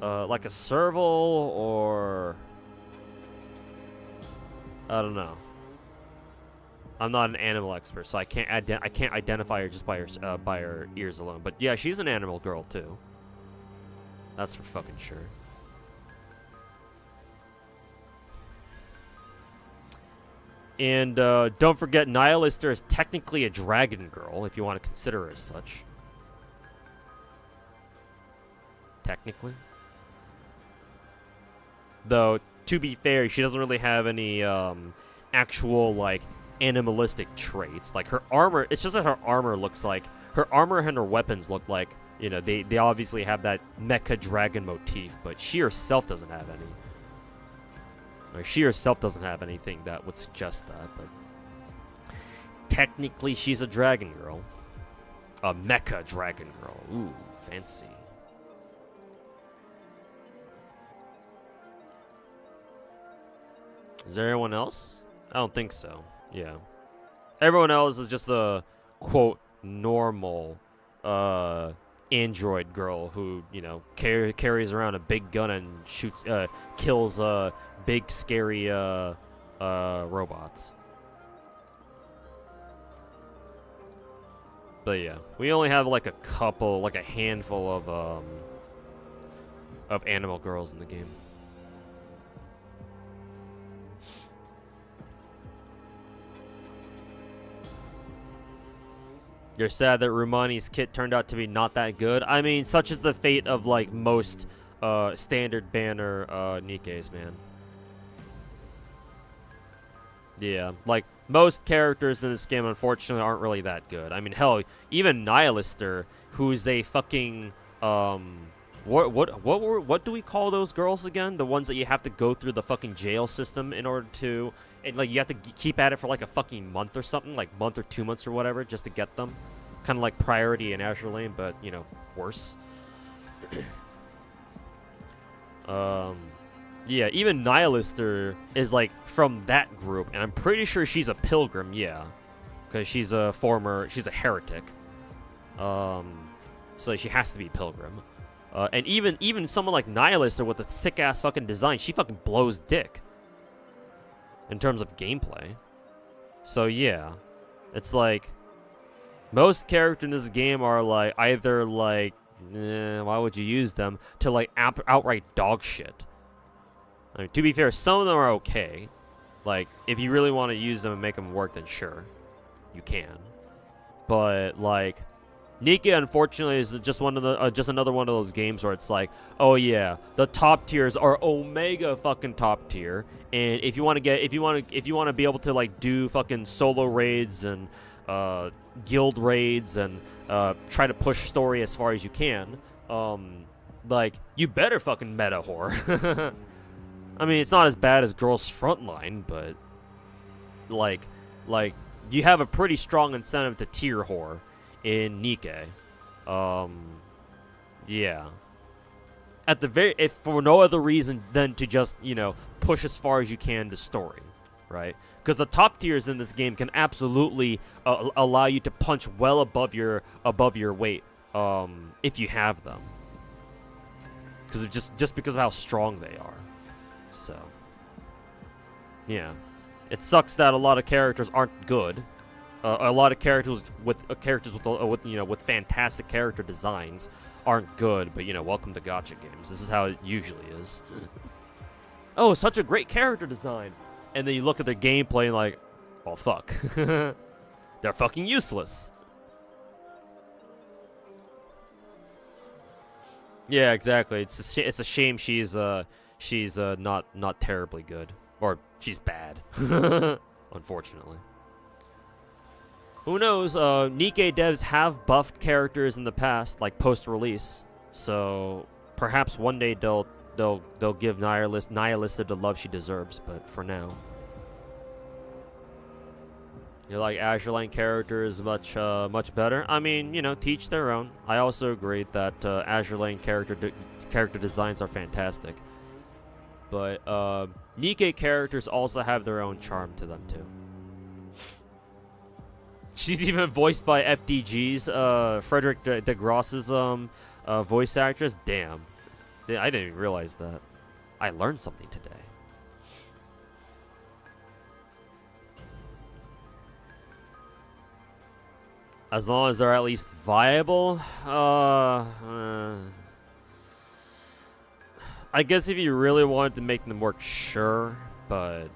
S1: Like a serval or... I don't know. I'm not an animal expert, so I can't identify her just by her ears alone. But yeah, she's an animal girl too. That's for fucking sure. And don't forget, Nihilister is technically a dragon girl, if you want to consider her as such. Technically. Though, to be fair, she doesn't really have any actual, like, animalistic traits. Like, her armor, it's just that her armor looks like, her armor and her weapons look like, you know, they obviously have that mecha dragon motif, but she herself doesn't have any. Or she herself doesn't have anything that would suggest that, but technically she's a dragon girl. A mecha dragon girl. Ooh, fancy. Is there anyone else? I don't think so. Yeah. Everyone else is just a, quote, normal android girl who, you know, carries around a big gun and shoots, kills big, scary robots. But yeah, we only have like a couple, like a handful of animal girls in the game. You're sad that Rumani's kit turned out to be not that good. I mean, such is the fate of, like, most standard banner NIKKEs, man. Yeah, like, most characters in this game, unfortunately, aren't really that good. I mean, hell, even Nihilister, who's a fucking, what do we call those girls again? The ones that you have to go through the fucking jail system in order to... And, like, you have to keep at it for, like, a fucking month or something. Like, month or 2 months or whatever, just to get them. Kind of like Priority in Azure Lane, but, you know, worse. Yeah, even Nihilister is, like, from that group. And I'm pretty sure she's a pilgrim, yeah. Because she's a heretic. So she has to be pilgrim. And even someone like Nihilister with a sick-ass fucking design, she fucking blows dick. In terms of gameplay. So yeah, it's like most characters in this game are like either like why would you use them, to like outright dog shit. I mean, to be fair, some of them are okay. Like, if you really want to use them and make them work, then sure, you can. But like, NIKKE, unfortunately, is just one of the just another one of those games where it's like, oh yeah, the top tiers are omega fucking top tier, and if you want to be able to like do fucking solo raids and guild raids and try to push story as far as you can, like, you better fucking meta whore. I mean, it's not as bad as Girls Frontline, but like you have a pretty strong incentive to tier whore in NIKKE. Yeah. At the if for no other reason than to just, you know, push as far as you can the story, right? Because the top tiers in this game can absolutely allow you to punch well above your weight, if you have them. because of just because of how strong they are. So yeah, it sucks that a lot of characters aren't good. A lot of characters with with fantastic character designs aren't good, but welcome to gacha games. This is how it usually is. Oh, such a great character design, and then you look at their gameplay and like, well, fuck, they're fucking useless. Yeah, exactly. It's a shame she's not terribly good, or she's bad, unfortunately. Who knows? NIKKE devs have buffed characters in the past, like post-release. So perhaps one day they'll give Nihilista the love she deserves. But for now, like Azure Lane characters much better. I mean, teach their own. I also agree that Azure Lane character designs are fantastic. But NIKKE characters also have their own charm to them too. She's even voiced by FDG's Frederick DeGross's voice actress. Damn, I didn't even realize that. I learned something today. As long as they're at least viable. I guess if you really wanted to make them work, sure, but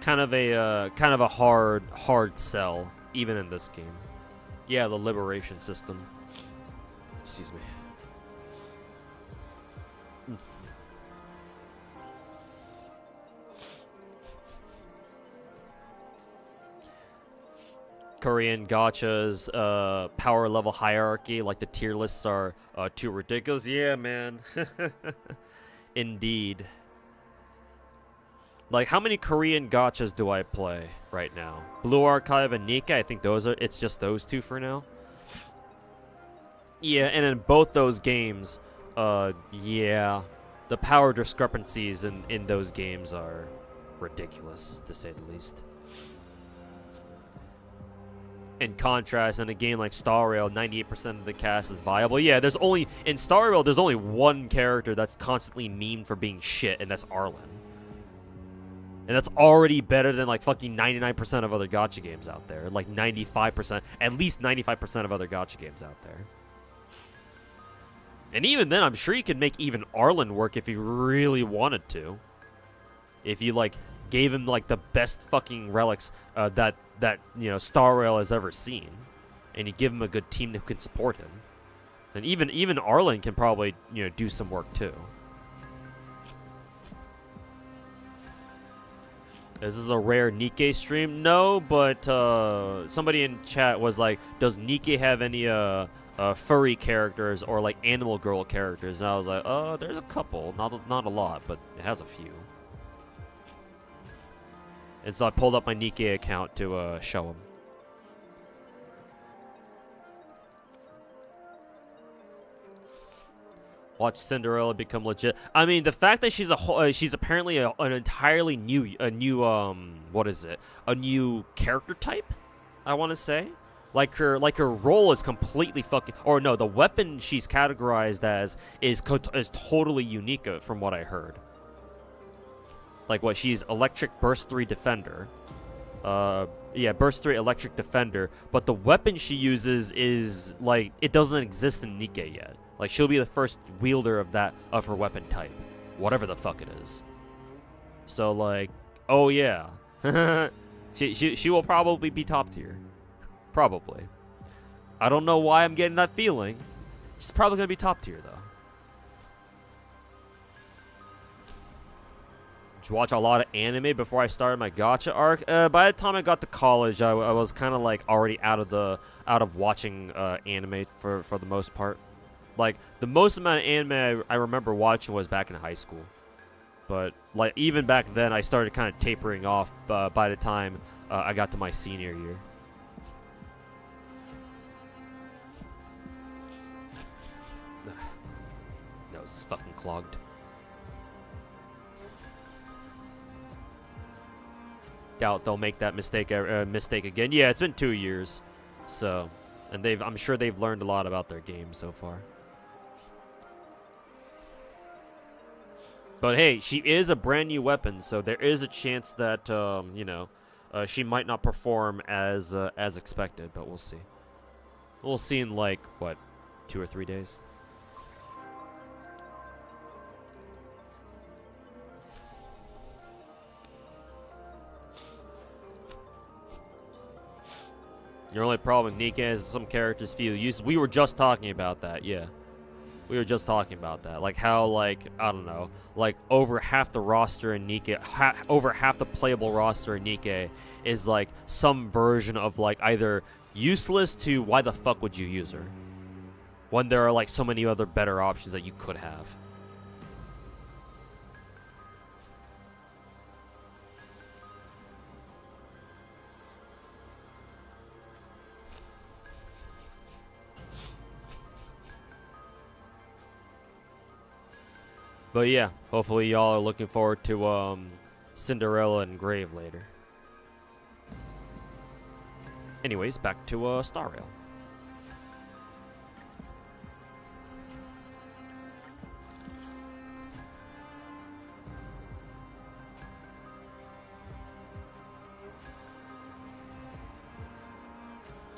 S1: kind of a hard sell even in this game. Yeah, the liberation system. Excuse me. Korean gachas, power level hierarchy, like the tier lists are too ridiculous. Yeah, man. Indeed. Like, how many Korean gachas do I play right now? Blue Archive and NIKKE, I think it's just those two for now. Yeah, and in both those games, yeah, the power discrepancies in those games are ridiculous, to say the least. In contrast, in a game like Star Rail, 98% of the cast is viable. Yeah, in Star Rail, there's only one character that's constantly memed for being shit, and that's Arlen. And that's already better than like fucking 99% of other gacha games out there. Like 95%, at least 95% of other gacha games out there. And even then, I'm sure you could make even Arlen work if you really wanted to. If you like gave him like the best fucking relics that Star Rail has ever seen, and you give him a good team that can support him, then even Arlen can probably do some work too. Is this a rare NIKKE stream? No, but somebody in chat was like, does NIKKE have any furry characters or like animal girl characters? And I was like, there's a couple, not a lot, but it has a few. And so I pulled up my NIKKE account to show them. Watch Cinderella become legit. I mean, the fact that she's apparently an entirely new a new character type, I want to say. Like her role is completely fucking, or no, the weapon she's categorized as is totally unique from what I heard. Like what, she's Electric Burst 3 Defender. Yeah, Burst 3 Electric Defender, but the weapon she uses is like, it doesn't exist in NIKKE yet. Like, she'll be the first wielder of her weapon type, whatever the fuck it is. So like, oh yeah, she will probably be top tier, probably. I don't know why I'm getting that feeling. She's probably gonna be top tier though. Did you watch a lot of anime before I started my gacha arc? By the time I got to college, I was kind of like already out of watching anime for the most part. Like, the most amount of anime I remember watching was back in high school. But, like, even back then, I started kind of tapering off by the time I got to my senior year. No, it's fucking clogged. Doubt they'll make that mistake again. Yeah, it's been 2 years. So, and I'm sure they've learned a lot about their game so far. But hey, she is a brand new weapon, so there is a chance that you know, she might not perform as expected. But we'll see. We'll see in like what, 2 or 3 days. Your only problem with NIKKE is some characters feel useless. We were just talking about that, yeah. We were just talking about that. Like how, like, I don't know, like over half the roster in NIKKE, over half the playable roster in NIKKE is like some version of like either useless to why the fuck would you use her? When there are like so many other better options that you could have. But yeah, hopefully y'all are looking forward to Cinderella and Grave later. Anyways, back to Star Rail.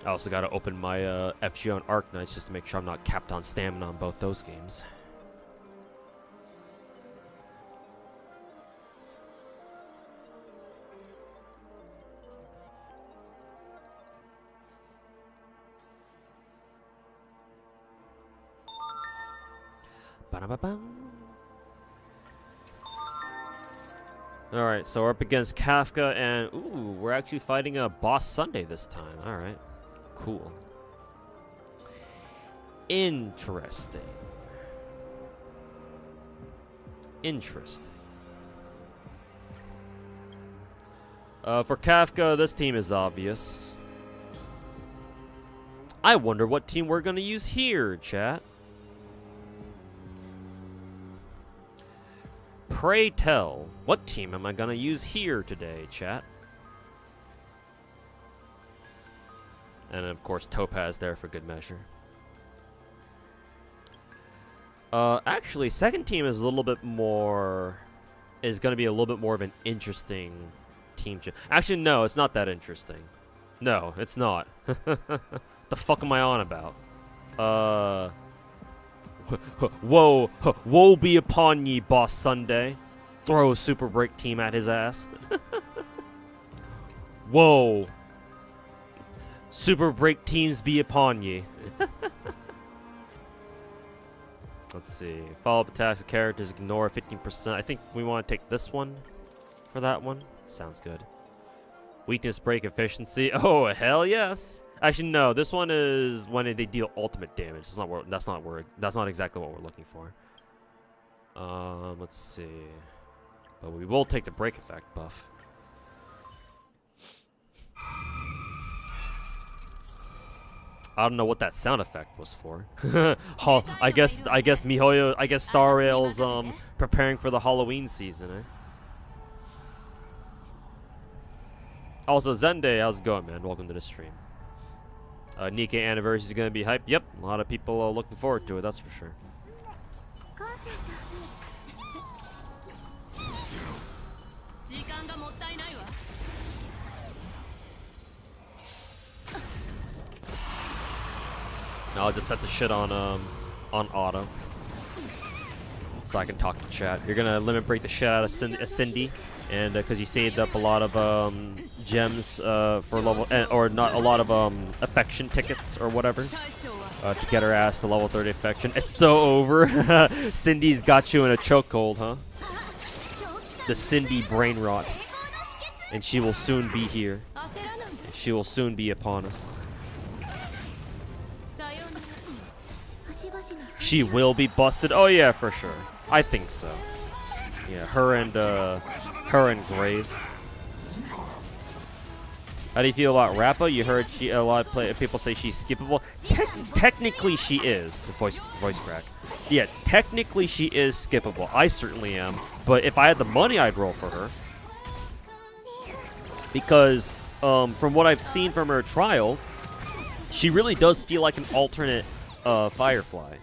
S1: I also gotta open my FG on Arknights just to make sure I'm not capped on stamina on both those games. Alright, so we're up against Kafka, and ooh, we're actually fighting a boss Sunday this time. Alright, cool. Interesting. Interesting. For Kafka, this team is obvious. I wonder what team we're gonna use here, chat. Pray tell, what team am I gonna use here today, chat? And of course, Topaz there for good measure. Actually, second team is a little bit more... is gonna be a little bit more of an interesting team. Actually, no, it's not that interesting. No, it's not. The fuck am I on about? Woe be upon ye, Boss Sunday. Throw a super break team at his ass. Whoa. Super break teams be upon ye. Let's see. Follow-up attacks of characters ignore 15%. I think we want to take this one for that one. Sounds good. Weakness break efficiency. Oh, hell yes. Actually, no. This one is when they deal ultimate damage. It's not. That's not exactly what we're looking for. Let's see. But we will take the break effect buff. I don't know what that sound effect was for. I guess Mihoyo. I guess Star Rail's preparing for the Halloween season. Eh? Also, Zende, how's it going, man? Welcome to the stream. NIKKE anniversary is gonna be hype. Yep, a lot of people are looking forward to it. That's for sure. I'll just set the shit on auto, so I can talk to chat. You're gonna limit break the shit out of Cindy, and because you saved up a lot of gems for level, or not a lot of affection tickets or whatever, to get her ass to level 30 affection. It's so over. Cindy's got you in a chokehold, huh? The Cindy brain rot, and she will soon be here. She will soon be upon us. She will be busted. Oh yeah, for sure. I think so. Yeah, her and Grave. How do you feel about Rappa? You heard a lot of people say she's skippable. Technically, she is. Voice crack. Yeah, technically she is skippable. I certainly am. But if I had the money, I'd roll for her. Because from what I've seen from her trial, she really does feel like an alternate Firefly.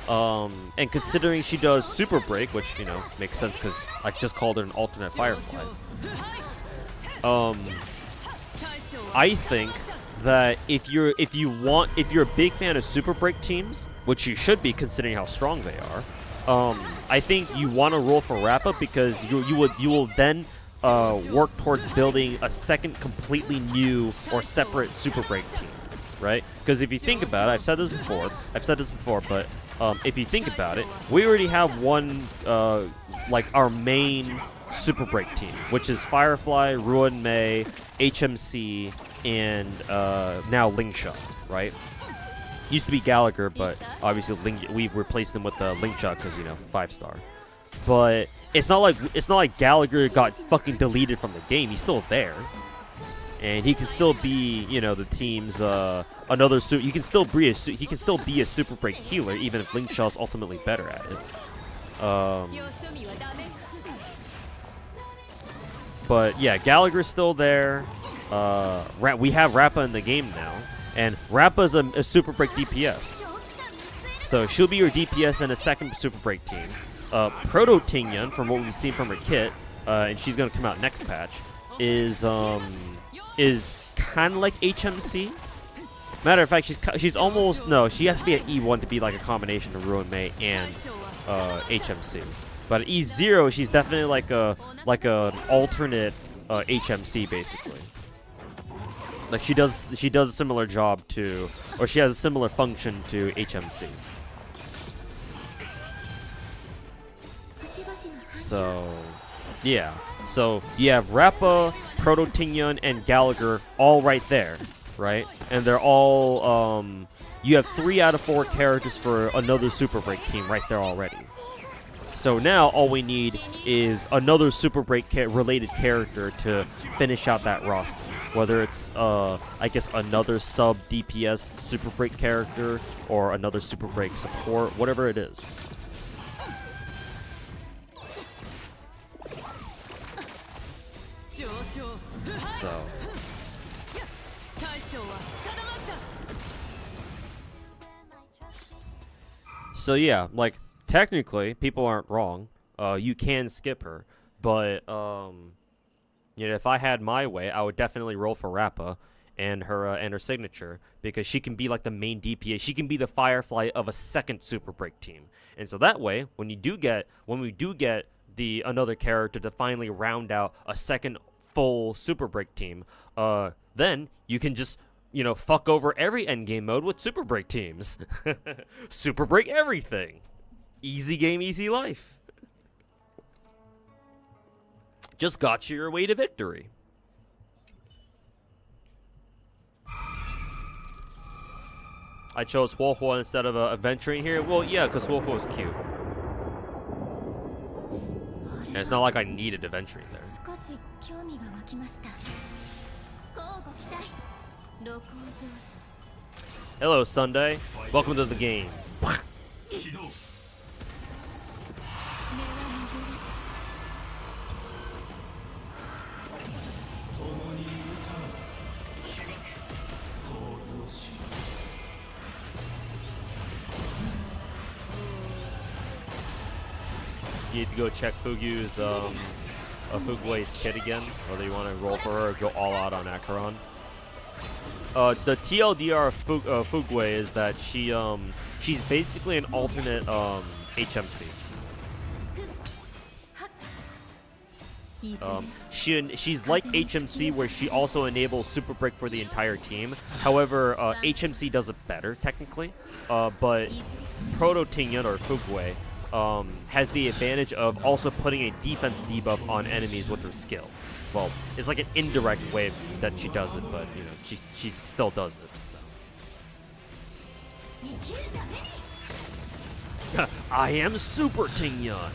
S1: And considering she does Super Break, which, you know, makes sense because I just called her an alternate Firefly. I think that if you're a big fan of Super Break teams, which you should be considering how strong they are, I think you want to roll for Rappa because you will then work towards building a second completely new or separate Super Break team, right? Because if you think about it, I've said this before, but if you think about it, we already have one, like our main Super Break team, which is Firefly, Ruin Mei, HMC, and now Lingsha, right? Used to be Gallagher, but obviously we've replaced him with Lingsha because, you know, 5-star. But it's not like Gallagher got fucking deleted from the game. He's still there, and he can still be, you know, the team's another. He can still be a Super Break healer, even if Lingsha's ultimately better at it. But yeah, Gallagher's still there. We have Rappa in the game now, and Rappa's a Super Break DPS. So she'll be your DPS in a second Super Break team. Proto Tingyan, from what we've seen from her kit, and she's gonna come out next patch, is kind of like HMC. Matter of fact, she's almost, no, she has to be at E1 to be like a combination of Ruin Mei and HMC. But at E0, she's definitely like an alternate HMC basically. Like she does a similar job to, or she has a similar function to HMC. So, yeah. So you have Rappa, Proto Tingyan, and Gallagher all right there, right? And they're all, you have 3 out of 4 characters for another Super Break team right there already. So now all we need is another Super Break related character to finish out that roster. Whether it's, I guess, another sub DPS Super Break character or another Super Break support, whatever it is. So yeah, like, technically, people aren't wrong. You can skip her, but you know, if I had my way, I would definitely roll for Rappa and her signature, because she can be like the main DPS. She can be the Firefly of a second Super Break team, and so that way, when we do get the another character to finally round out a second full Super Break team, then you can just, you know, fuck over every endgame mode with Super Break teams. Super Break everything. Easy game, easy life. Just got you your way to victory. I chose Huohuo instead of adventuring here. Well, yeah, because Huohuo is cute. And it's not like I needed adventuring there. Hello, Sunday. Welcome to the game. You need to go check Fugue's kit again, or do you want to roll for her or go all out on Acheron? The TLDR of Fugue is that she's basically an alternate HMC. She's like HMC, where she also enables Super Break for the entire team. However, HMC does it better technically, but Proto Tingyan or Fugue has the advantage of also putting a defense debuff on enemies with her skill. Well, it's like an indirect way that she does it, but you know, she still does it. So. I am Super Tingyan.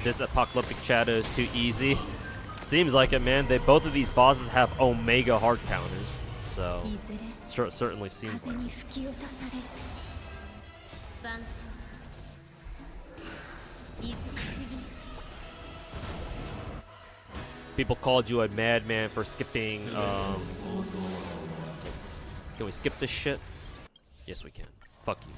S1: This Apocalyptic Shadow is too easy. Seems like it, man. Both of these bosses have Omega hard counters, so so it certainly seems like it. People called you a madman for skipping. Can we skip this shit? Yes, we can. Fuck you.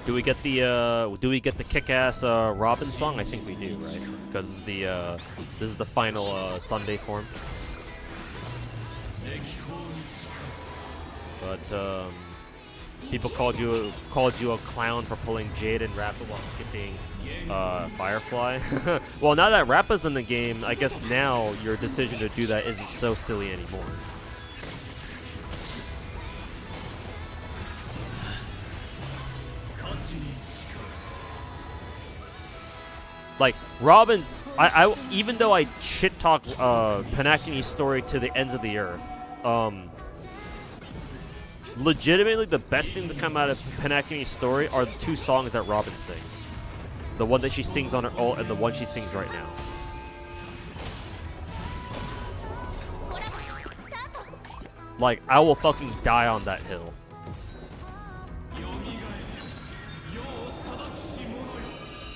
S1: Do we get the kick-ass Robin song? I think we do, right? Because this is the final Sunday form. But people called you a clown for pulling Jade and Rappa while skipping Firefly. Well, now that Rappa's in the game, I guess now your decision to do that isn't so silly anymore. Like Robin's, I even though I shit talk Panactini's story to the ends of the earth, legitimately the best thing to come out of Panactini's story are the two songs that Robin sings, the one that she sings on her ult and the one she sings right now. Like I will fucking die on that hill.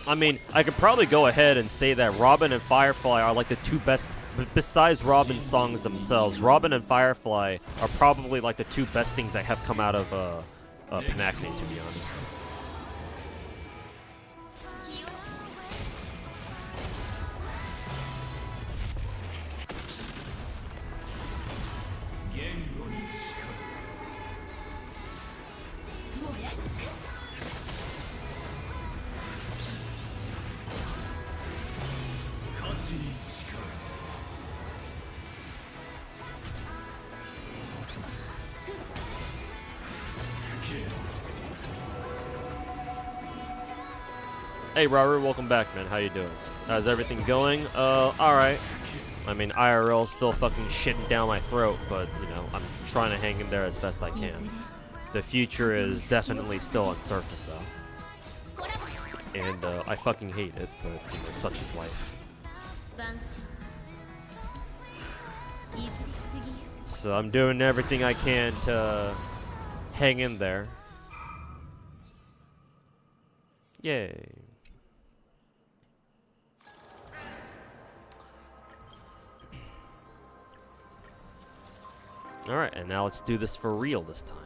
S1: I mean, I could probably go ahead and say that Robin and Firefly are like the two best, besides Robin's songs themselves, Robin and Firefly are probably like the two best things that have come out of Panactini, to be honest. Hey Robert, welcome back, man. How you doing? How's everything going? Alright. I mean, IRL's still fucking shitting down my throat, but, you know, I'm trying to hang in there as best I can. The future is definitely still uncertain, though. And, I fucking hate it, but, you know, such is life. So I'm doing everything I can to hang in there. Yay. Alright, and now let's do this for real this time.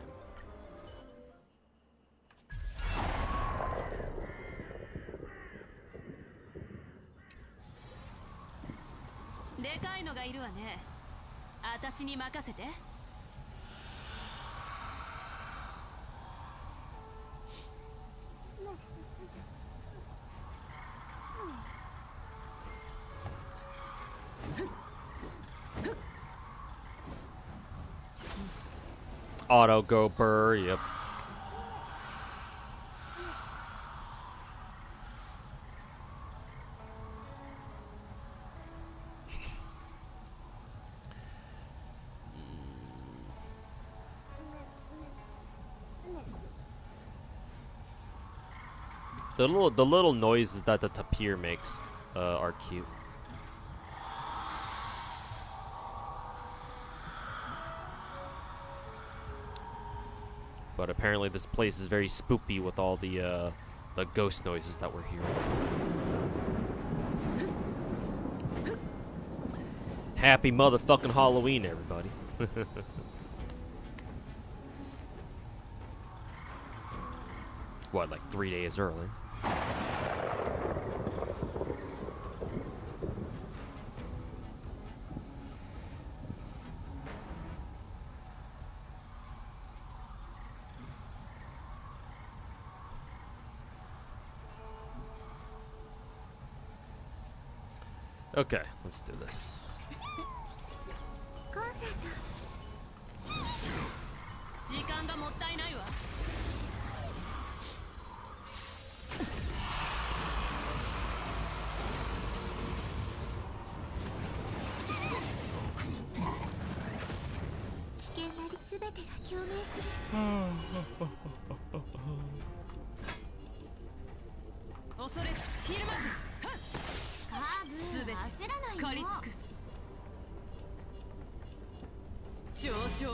S1: Auto go burr, yep. The little noises that the tapir makes are cute. But apparently this place is very spoopy with all the ghost noises that we're hearing. Happy motherfucking Halloween, everybody. What, like 3 days early? Okay, let's do this. see.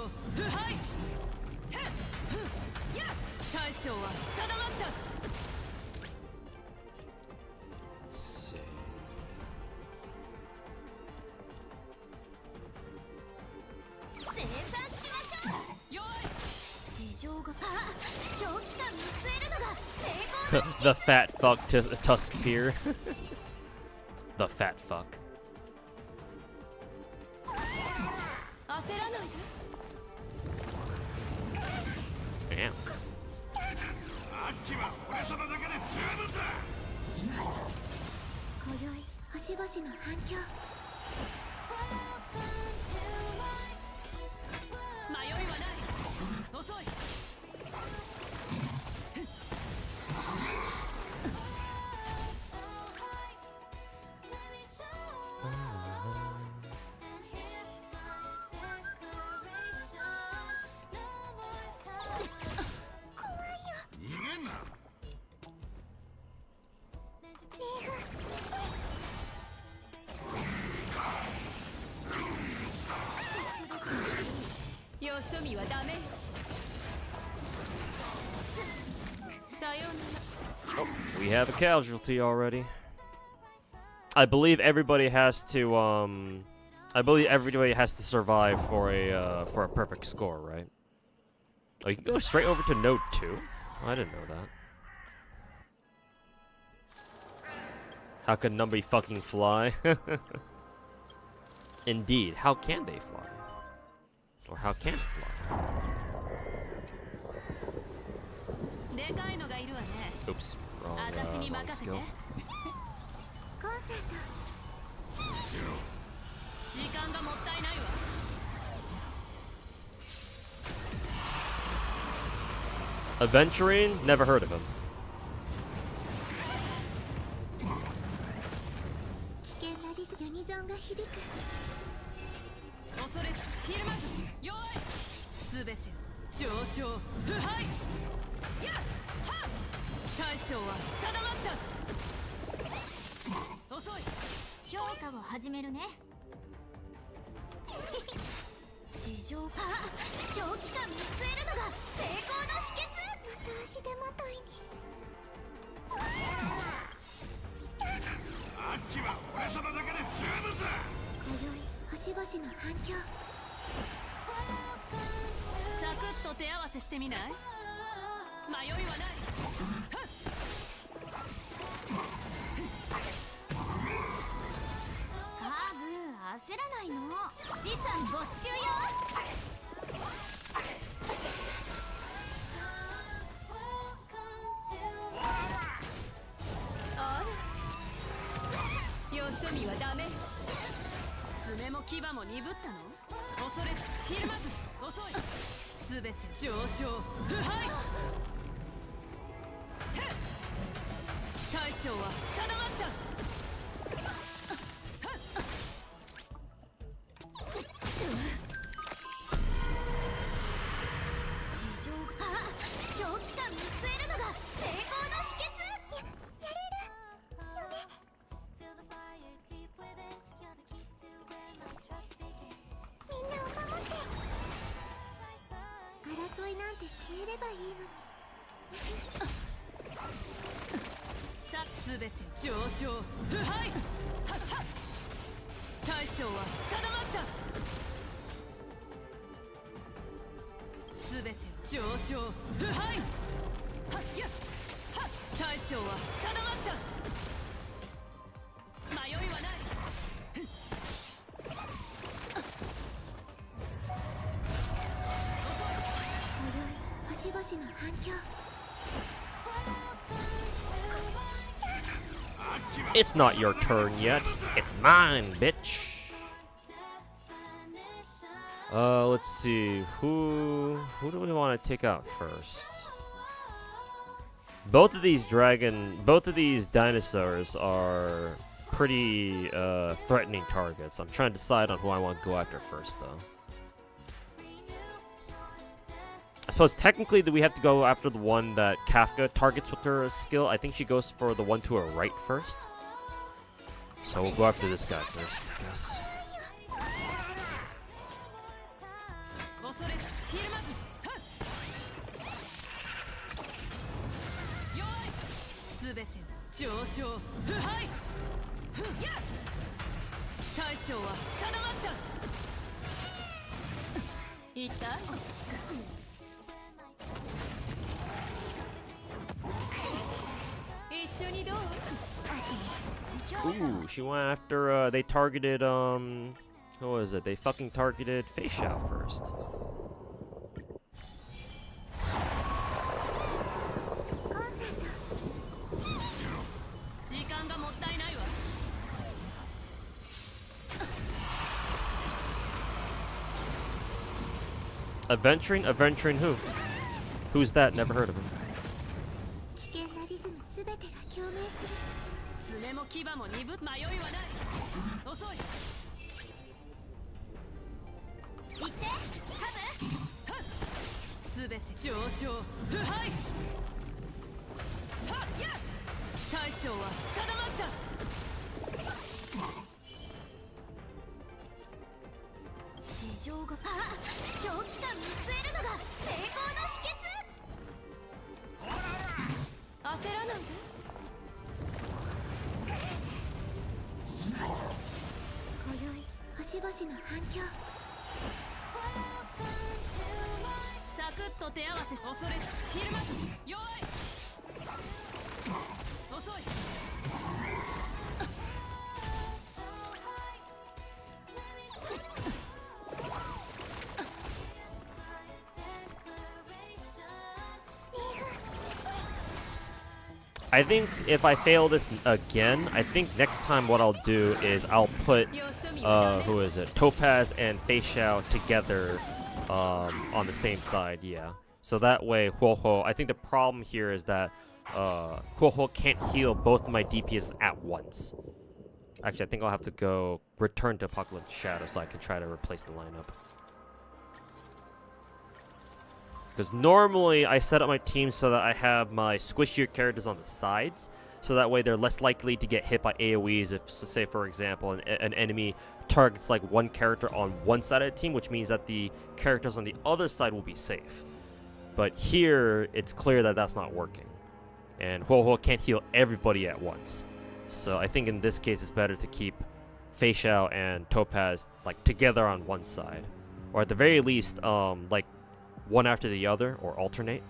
S1: The fat fuck tusk here. The fat fuck. Damn. Oh, we have a casualty already. I believe everybody has to survive for a perfect score, right? Oh, you can go straight over to node 2? I didn't know that. How can nobody fucking fly? Indeed, how can they fly? Or how can it fly? Oops, wrong skill. Aventurine? Never heard of him. It's not your turn yet. It's mine, bitch. Let's see. Who do we want to take out first? Both of these dinosaurs are pretty threatening targets. I'm trying to decide on who I want to go after first, though. I suppose technically that we have to go after the one that Kafka targets with her skill. I think she goes for the one to her right first. So we'll go after this guy first, I guess. Ooh, she went after, they targeted, what was it? They fucking targeted Face Shao first. Adventuring? Adventuring who? Who's that? Never heard of him. I think if I fail this again, I think next time what I'll do is I'll put, who is it? Topaz and Fei Xiao together on the same side, yeah. So that way, Huohuo, I think the problem here is that Huohuo can't heal both of my DPS at once. Actually, I think I'll have to go return to Apocalyptic Shadow so I can try to replace the lineup. Because normally I set up my team so that I have my squishier characters on the sides, so that way they're less likely to get hit by AoEs if, so say for example, an enemy targets like one character on one side of the team, which means that the characters on the other side will be safe. But here, it's clear that that's not working. And Huohuo can't heal everybody at once. So I think in this case it's better to keep Fei Xiao and Topaz like together on one side. Or at the very least, like one after the other, or alternate.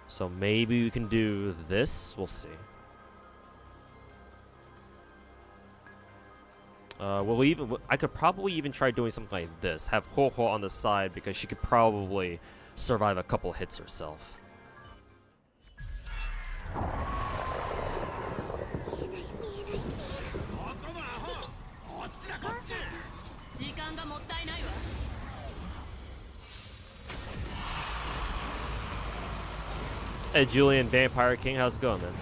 S1: So maybe we can do this. We'll see. I could probably even try doing something like this. Have Huohuo on the side because she could probably survive a couple hits herself. Hey Julian, Vampire King, how's it going, man?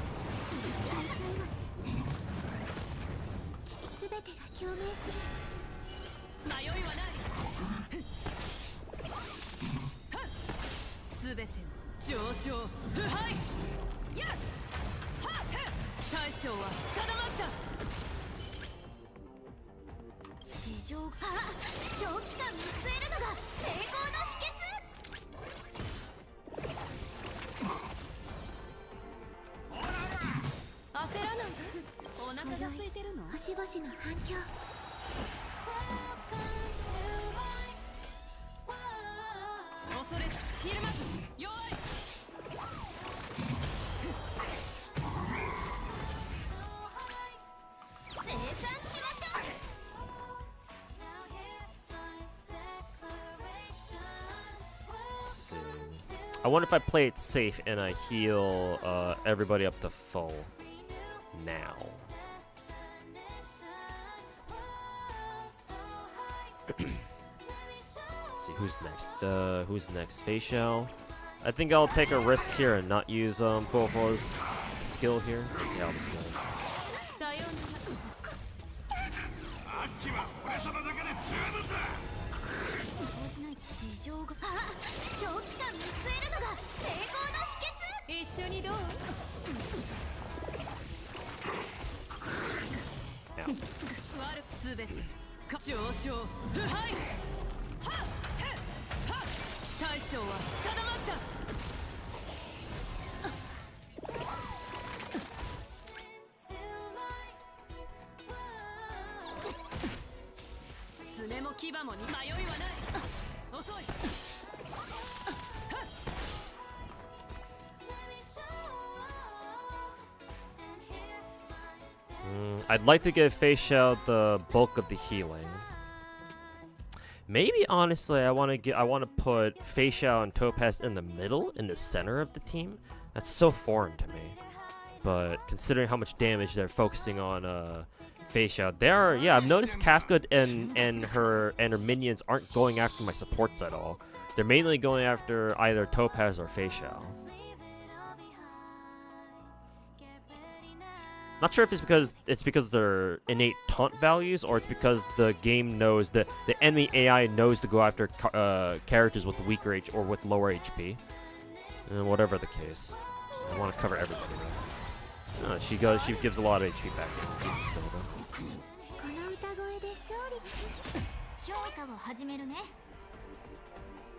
S1: I wonder if I play it safe and I heal everybody up to full now. Let's see, who's next? Who's next? Fei Xiao. I think I'll take a risk here and not use Huohuo's skill here. Let's see how this goes. I'd like to give Facial the bulk of the healing. Maybe honestly, I want to put Facial and Topaz in the middle, in the center of the team. That's so foreign to me. But considering how much damage they're focusing on Facial, yeah, I've noticed Kafka and her minions aren't going after my supports at all. They're mainly going after either Topaz or Facial. Not sure if it's because they're innate taunt values, or it's because the game knows that the enemy AI knows to go after characters with weaker H or with lower HP. And whatever the case, I want to cover everybody though. She gives a lot of HP back in still though.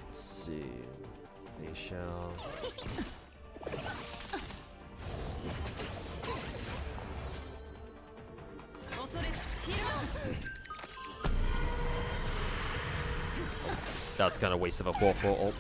S1: Let's see, Facial. That's kind of a waste of a Boko ult.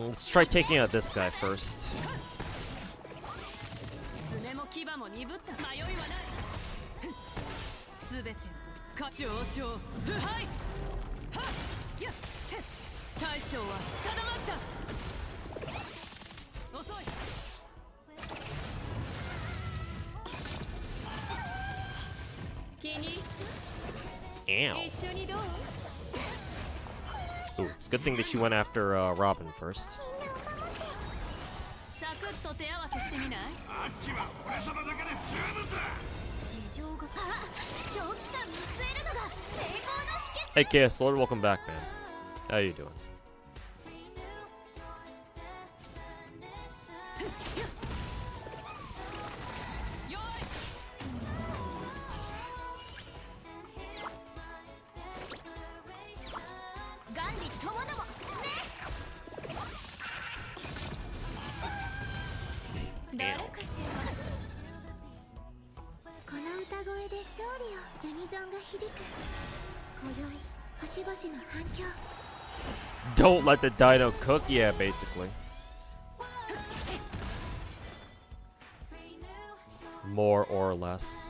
S1: Let's try taking out this guy first. Ow. Ooh, it's a good thing that she went after Robin first. Hey KS Lord, welcome back, man. How you doing? Don't let the dino cook, yeah, basically. More or less.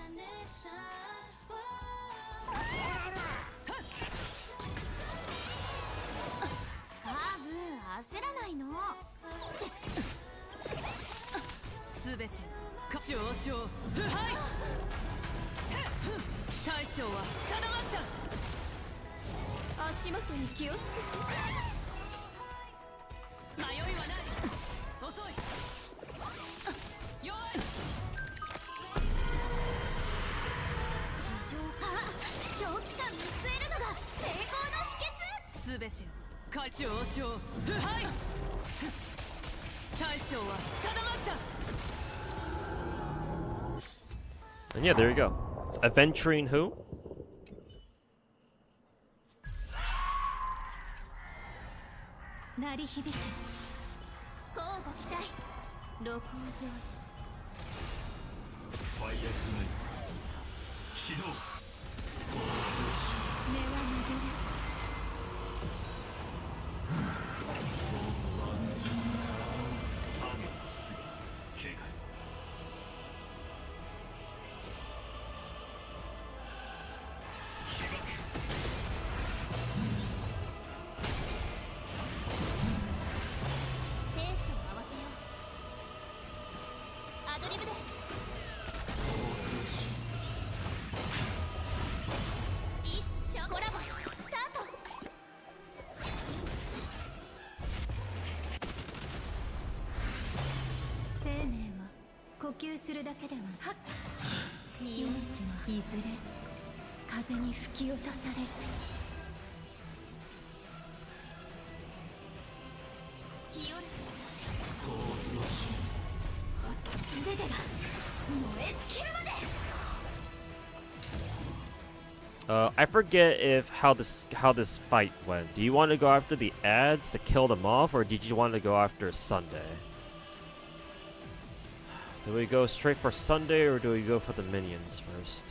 S1: And yeah, there you go. Aventurine who?
S3: 及するだけでははっ命はいずれ風に吹き落とされる。清ら全てが燃え尽きるまで。
S1: I forget if how this fight went. Do you want to go after the ads to kill them off, or did you want to go after Sunday? Do we go straight for Sunday, or do we go for the minions first?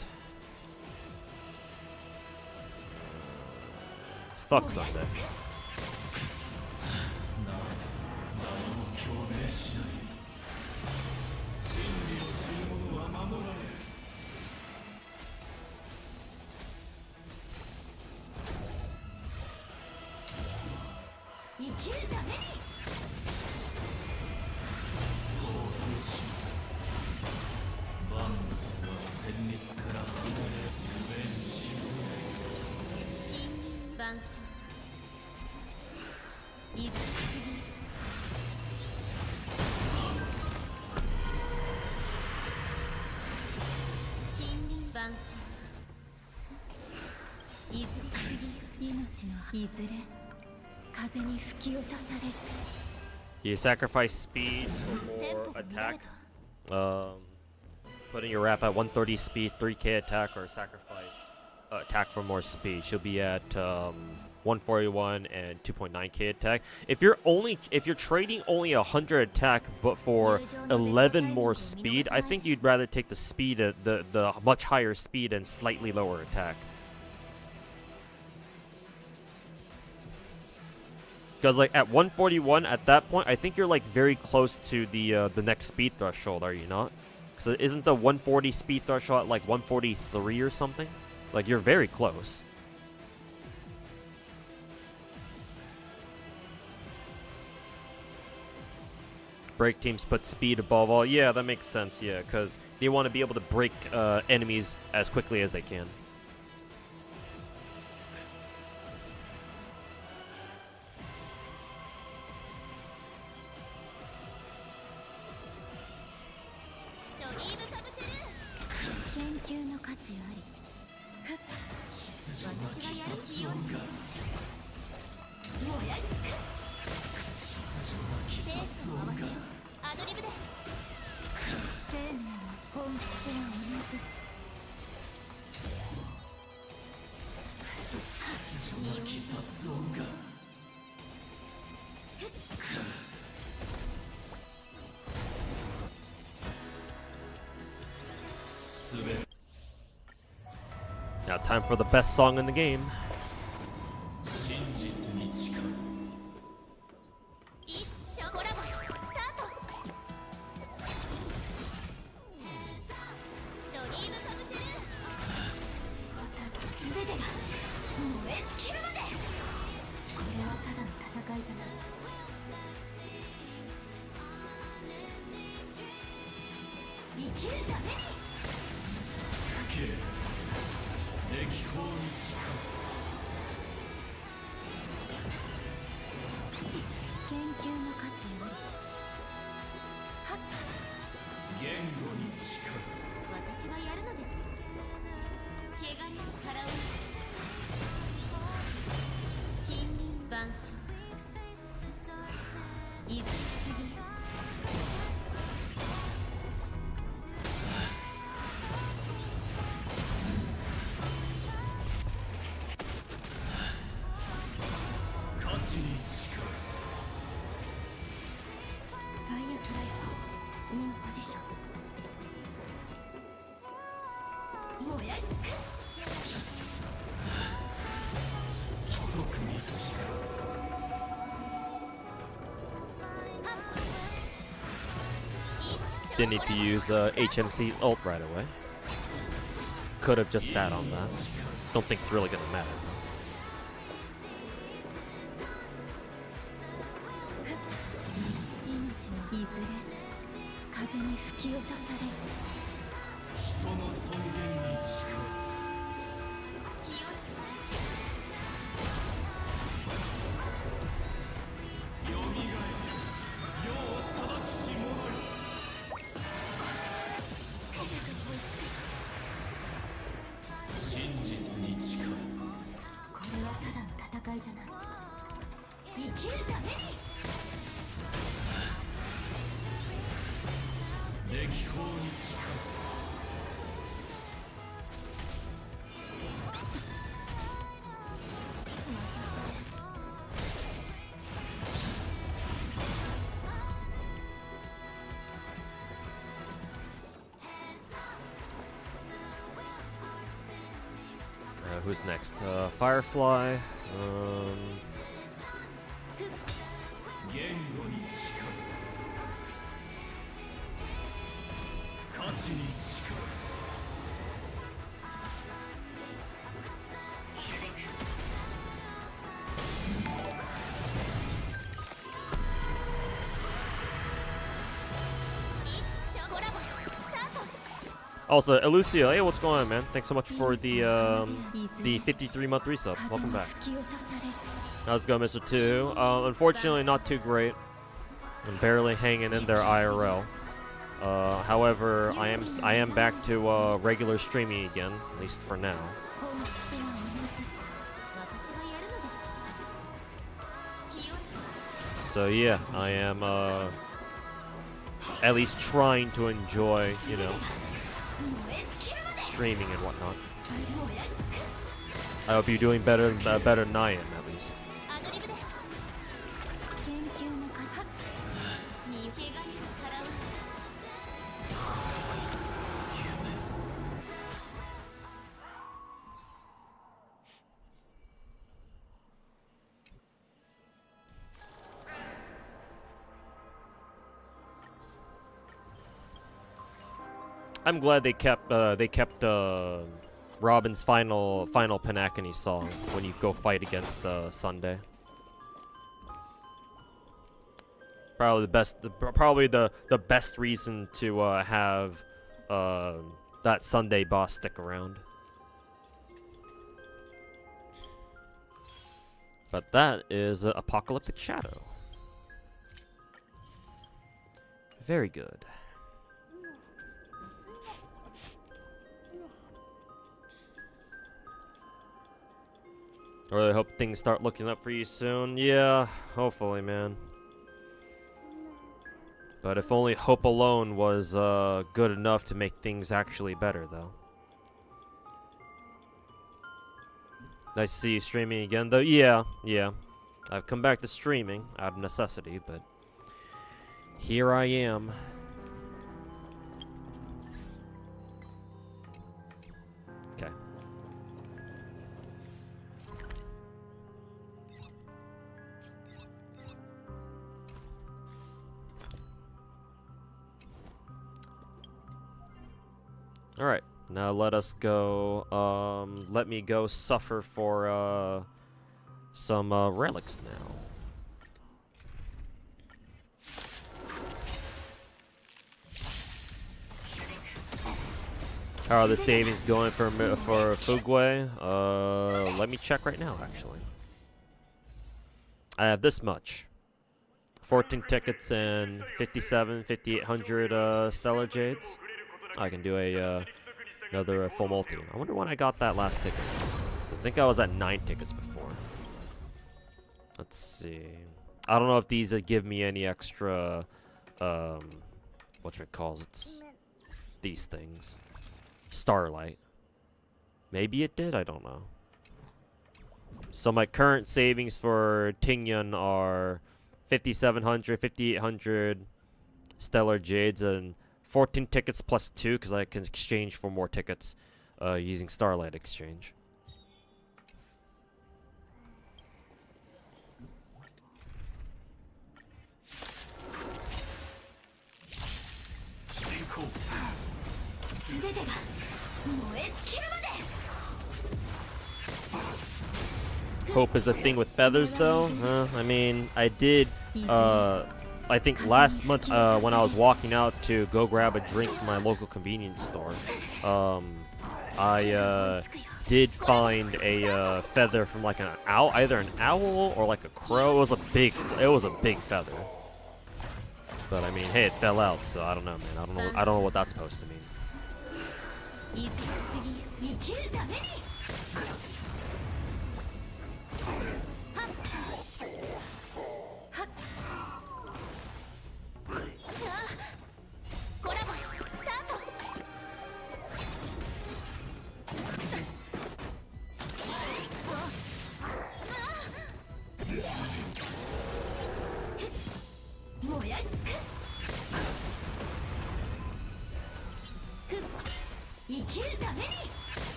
S1: Fuck Sunday. You sacrifice speed for more attack. Putting your Rappa at 130 speed, 3k attack, or sacrifice attack for more speed. She'll be at 141 and 2.9k attack. If you're trading only 100 attack but for 11 more speed, I think you'd rather take the speed, the much higher speed and slightly lower attack. Because like at 141, at that point, I think you're like very close to the next speed threshold, are you not? Because isn't the 140 speed threshold at like 143 or something? Like you're very close. Break teams put speed above all. Yeah, that makes sense. Yeah, because they want to be able to break enemies as quickly as they can. Now time for the best song in the game. Didn't need to use HMC ult right away. Could have just sat on that. Don't think it's really gonna matter. who's next? Firefly. Also, Elucia, hey, what's going on, man? Thanks so much for the 53-month resub. Welcome back. How's it going, Mr. 2? Unfortunately, not too great. I'm barely hanging in there IRL. However, I am back to regular streaming again, at least for now. So yeah, I am at least trying to enjoy, you know, streaming and whatnot. I hope you're doing better than I am, at least. I'm glad they kept Robin's final Panakani song when you go fight against Sunday. Probably the best reason to have that Sunday boss stick around. But that is Apocalyptic Shadow. Very good. I really hope things start looking up for you soon. Yeah, hopefully, man. But if only hope alone was good enough to make things actually better, though. Nice to see you streaming again, though. Yeah. I've come back to streaming out of necessity, but here I am. Okay. Alright, now let us go, let me go suffer for, some, relics now. How are the savings going for Fugwe? Let me check right now, actually. I have this much. 14 tickets and 5,800, Stellar Jades. I can do another full multi. I wonder when I got that last ticket. I think I was at 9 tickets before. Let's see. I don't know if these give me any extra, whatchamacallits, these things. Starlight. Maybe it did, I don't know. So my current savings for Tingyun are 5,700, 5,800 Stellar Jades, and 14 tickets plus 2, because I can exchange for more tickets using Starlight Exchange. Hope is a thing with feathers, though. I mean, I did, I think last month when I was walking out to go grab a drink from my local convenience store, I did find a feather from like an owl, either an owl or like a crow. It was a big feather. But I mean, hey, it fell out, so I don't know, man. I don't know what that's supposed to mean.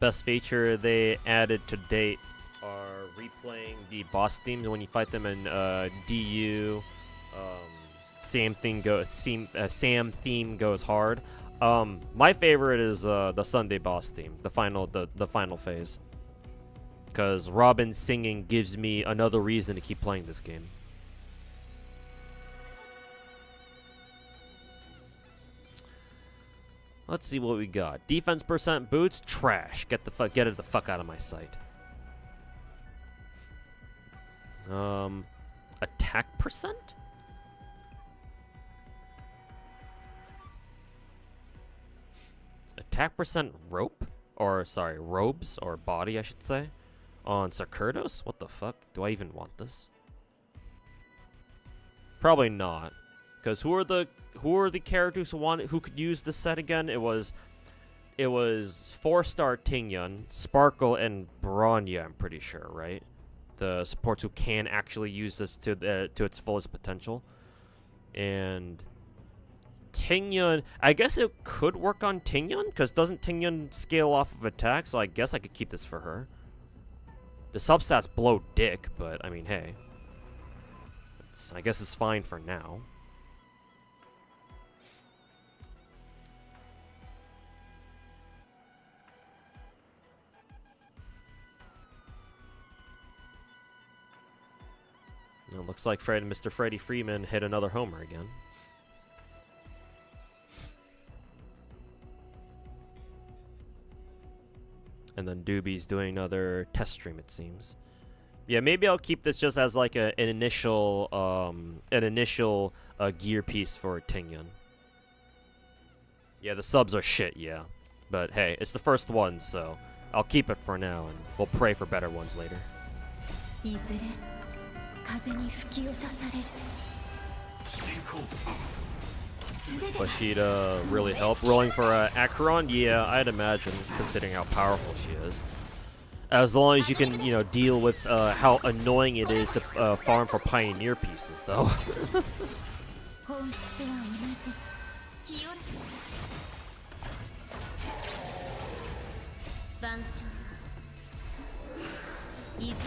S1: Best feature they added to date are replaying the boss themes when you fight them in DU. Sam theme goes hard. My favorite is the Sunday boss theme, the final phase. Because Robin singing gives me another reason to keep playing this game. Let's see what we got. Defense percent boots, trash. Get it the fuck out of my sight. Attack percent? Attack percent rope? Or, sorry, robes, or body, I should say. On Sakurdos? What the fuck? Do I even want this? Probably not. Because who are the characters who could use this set again? It was 4-star Tingyun, Sparkle, and Bronya, I'm pretty sure, right? The supports who can actually use this to its fullest potential. And Tingyun, I guess it could work on Tingyun, because doesn't Tingyun scale off of attack? So I guess I could keep this for her. The substats blow dick, but I mean, hey. I guess it's fine for now. It looks like Mr. Freddie Freeman hit another homer again. And then Doobie's doing another test stream, it seems. Yeah, maybe I'll keep this just as like an initial gear piece for Tingyun. Yeah, the subs are shit, yeah. But hey, it's the first one, so I'll keep it for now, and we'll pray for better ones later. Bashida really help rolling for Acheron? Yeah, I'd imagine, considering how powerful she is. As long as you can, you know, deal with how annoying it is to farm for Pioneer pieces, though.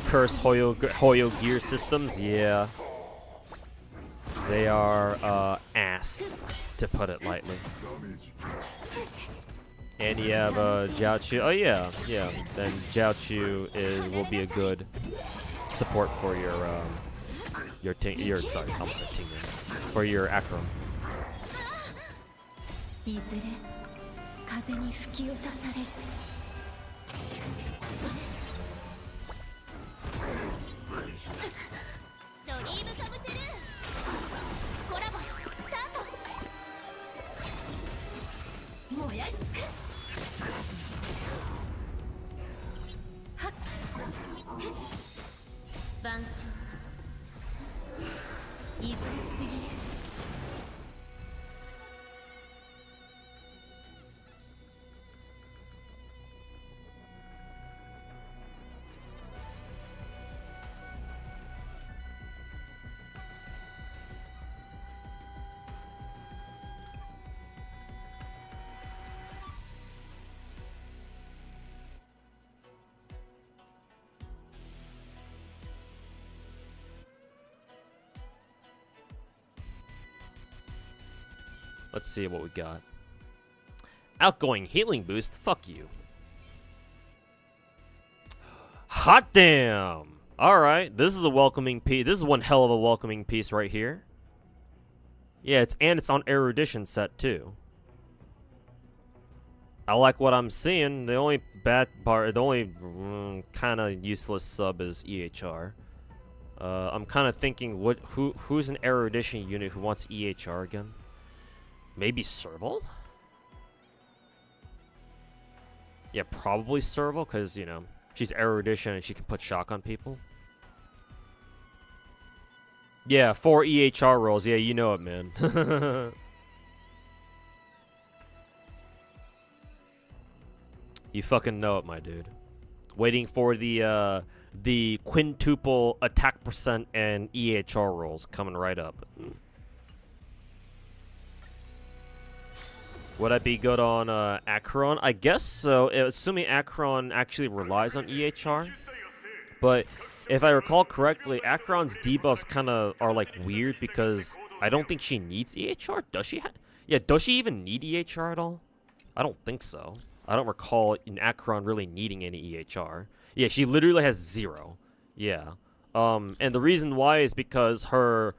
S1: Cursed Hoyo gear systems? Yeah. They are ass, to put it lightly. And you have Jiaochu. Oh yeah, yeah. Then Jiaochu will be a good support for your sorry, I almost said Tingyun. For your Akron. Let's see what we got. Outgoing healing boost? Fuck you. Hot damn! Alright, this is a welcoming piece. This is one hell of a welcoming piece right here. Yeah, it's on erudition set too. I like what I'm seeing. The only bad part, the only kind of useless sub is EHR. I'm kind of thinking, who's an erudition unit who wants EHR again? Maybe Serval? Yeah, probably Serval, because, you know, she's erudition and she can put shock on people. Yeah, 4 EHR rolls. Yeah, you know it, man. You fucking know it, my dude. Waiting for the quintuple attack percent and EHR rolls coming right up. Would I be good on Acheron? I guess so, assuming Acheron actually relies on EHR. But if I recall correctly, Acheron's debuffs kind of are like weird because I don't think she needs EHR. Does she? Yeah, does she even need EHR at all? I don't think so. I don't recall in Acheron really needing any EHR. Yeah, she literally has 0. Yeah. And the reason why is because her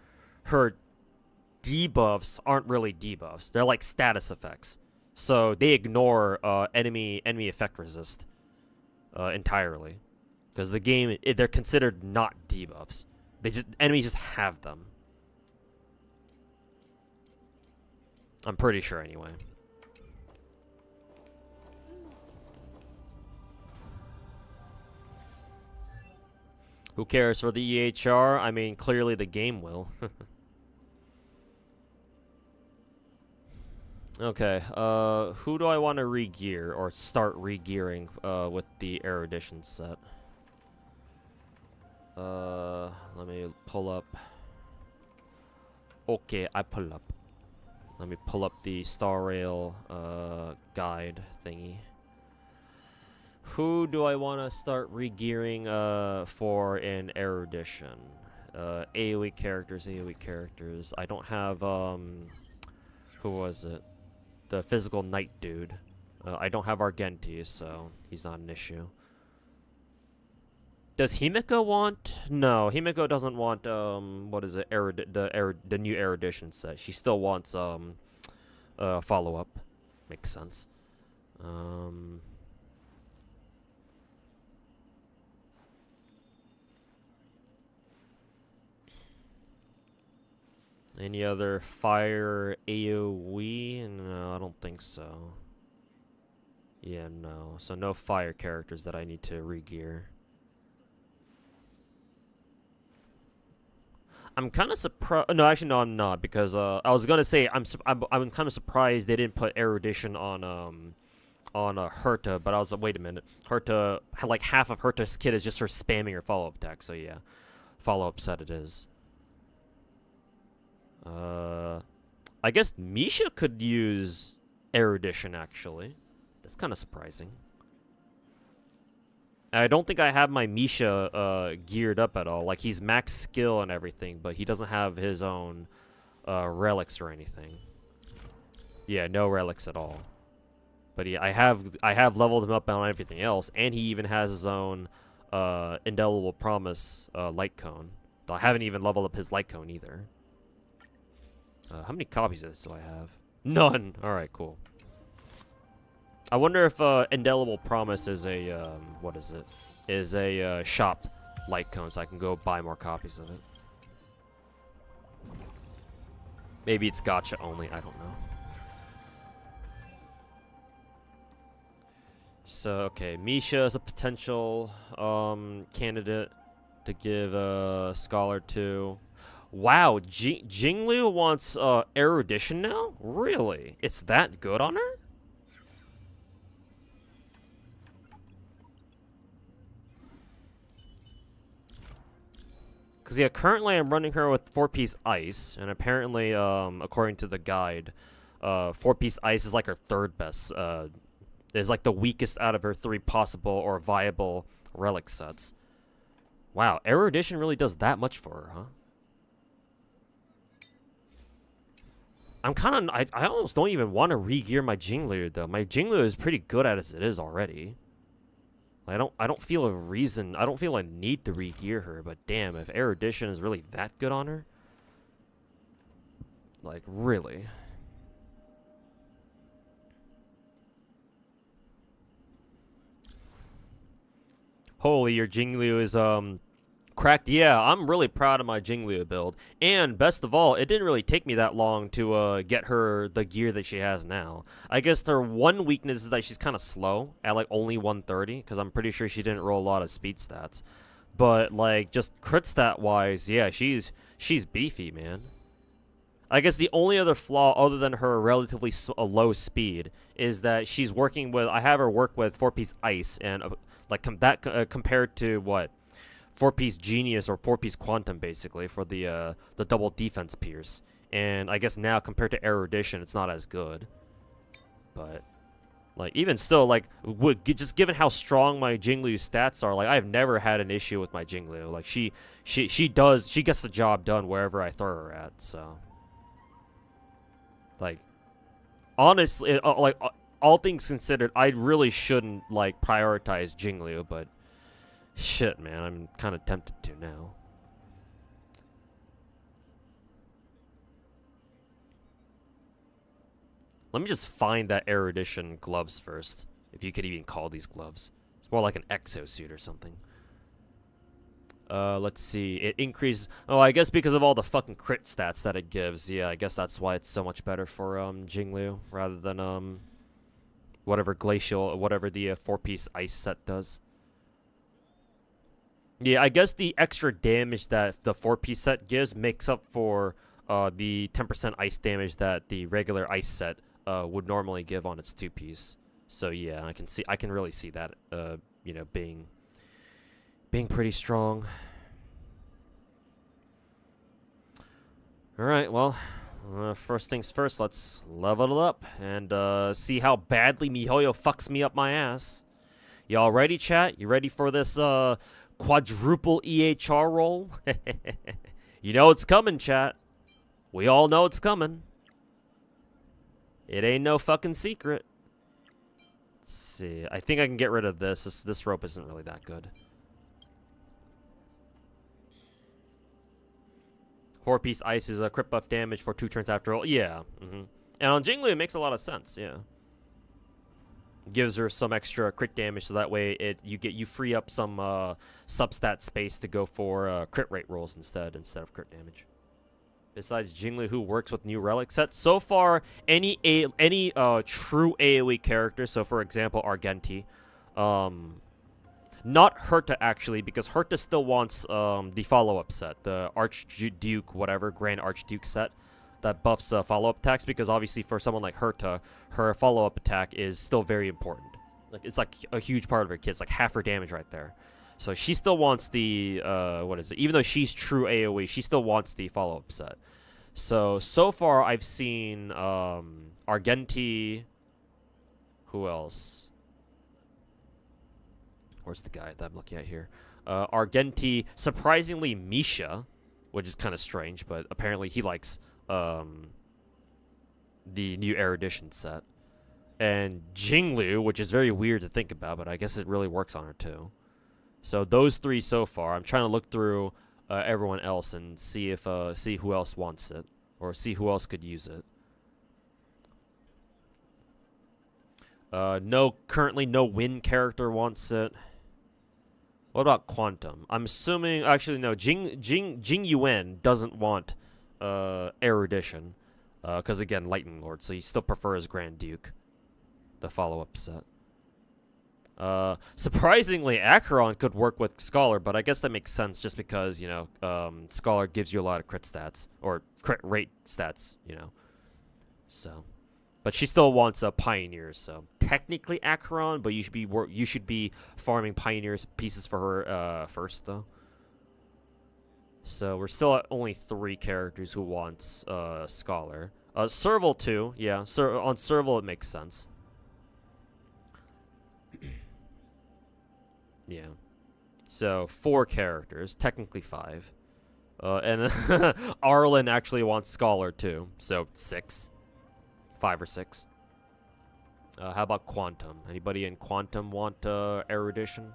S1: debuffs aren't really debuffs. They're like status effects. So they ignore enemy effect resist entirely. Because the game, they're considered not debuffs. Enemies just have them. I'm pretty sure anyway. Who cares for the EHR? I mean, clearly the game will. Okay, who do I want to re-gear or start re-gearing with the erudition set? Let me pull up. Okay, I pull up. Let me pull up the Star Rail guide thingy. Who do I want to start re-gearing for an erudition? AoE characters. I don't have who was it? The physical knight dude. I don't have Argenti, so he's not an issue. Does Himiko want? No, Himiko doesn't want what is it? The new erudition set. She still wants follow up. Makes sense. Any other fire AoE? No, I don't think so. Yeah, no. So no fire characters that I need to re-gear. I'm kind of surprised. No, actually, no, I'm not, because I was gonna say I'm kind of surprised they didn't put erudition on Herta, but I was like, wait a minute, Herta, like half of Herta's kit is just her spamming her follow-up attack. So yeah, follow-up set it is. I guess Misha could use erudition actually. That's kind of surprising. I don't think I have my Misha geared up at all. Like, he's max skill and everything, but he doesn't have his own relics or anything. Yeah, no relics at all. But yeah, I have leveled him up on everything else, and he even has his own indelible promise light cone. I haven't even leveled up his light cone either. How many copies of this do I have? None. All right, cool. I wonder if Indelible Promise is a, what is it? Is a shop light cone, so I can go buy more copies of it. Maybe it's gacha only, I don't know. So, okay, Misha is a potential candidate to give a scholar to. Wow, Jinglu wants erudition now? Really? It's that good on her? Because, yeah, currently I'm running her with 4-piece ice, and apparently, according to the guide, 4-piece ice is like her third best, is like the weakest out of her 3 possible or viable relic sets. Wow, erudition really does that much for her, huh? I'm kind of, I almost don't even want to re-gear my Jinglu, though. My Jinglu is pretty good at as it is already. I don't feel a reason, I don't feel a need to re-gear her, but damn, if erudition is really that good on her? Like, really? Holy, your Jinglu is, cracked. Yeah, I'm really proud of my Jinglu build. And best of all, it didn't really take me that long to get her the gear that she has now. I guess her one weakness is that she's kind of slow at like only 130, because I'm pretty sure she didn't roll a lot of speed stats. But like just crit stat wise, yeah, she's beefy, man. I guess the only other flaw other than her relatively low speed is that she's working with, I have her work with 4-piece ice, and like compared to what? 4-piece genius or 4-piece quantum basically for the double defense pierce, and I guess now compared to erudition it's not as good. But like even still, like just given how strong my Jingliu's stats are, like I've never had an issue with my Jingliu. Like she gets the job done wherever I throw her at. So like honestly, all things considered, I really shouldn't like prioritize Jingliu, but shit, man, I'm kind of tempted to now. Let me just find that erudition gloves first, if you could even call these gloves. It's more like an exosuit or something. Let's see. It increases... Oh, I guess because of all the fucking crit stats that it gives. Yeah, I guess that's why it's so much better for, Jingliu, rather than, whatever glacial... Whatever the 4-piece ice set does. Yeah, I guess the extra damage that the 4-piece set gives makes up for, the 10% ice damage that the regular ice set would normally give on its 2-piece. So yeah, I can really see that you know, being pretty strong. All right, well, first things first, let's level it up and see how badly Mihoyo fucks me up my ass. Y'all ready, chat? You ready for this quadruple EHR roll? You know it's coming, chat. We all know it's coming. It ain't no fucking secret. Let's see. I think I can get rid of this. This rope isn't really that good. 4-piece ice is a crit buff damage for 2 turns after all. Yeah. And on Jingliu, it makes a lot of sense. Yeah. Gives her some extra crit damage, so that way you free up some substat space to go for crit rate rolls instead of crit damage. Besides Jingliu, who works with new relic sets, so far any true AoE character, so for example Argenti, not Herta actually, because Herta still wants the follow-up set, the Archduke whatever, Grand Archduke set that buffs follow-up attacks, because obviously for someone like Herta, her follow-up attack is still very important. Like it's like a huge part of her kit. It's like half her damage right there. So she still wants the, what is it? Even though she's true AoE, she still wants the follow-up set. So far I've seen, Argenti, who else? Where's the guy that I'm looking at here? Argenti, surprisingly Misha, which is kind of strange, but apparently he likes, the new erudition set. And Jingliu, which is very weird to think about, but I guess it really works on her too. So those 3 so far. I'm trying to look through everyone else and see if see who else wants it, or see who else could use it. Currently no Win character wants it. What about Quantum? I'm assuming, actually no, Jing Yuan doesn't want erudition, because again, Lightning Lord, so he still prefers Grand Duke, the follow-up set. Surprisingly, Acheron could work with Scholar, but I guess that makes sense just because, you know, Scholar gives you a lot of crit stats, or crit rate stats, you know. So, but she still wants Pioneers, so technically Acheron, but you should be farming Pioneers pieces for her first, though. So we're still at only 3 characters who wants Scholar. Serval too, yeah. On Serval it makes sense. Yeah. So 4 characters, technically 5. And Arlen actually wants Scholar too, so 6. 5 or 6. How about Quantum? Anybody in Quantum want erudition?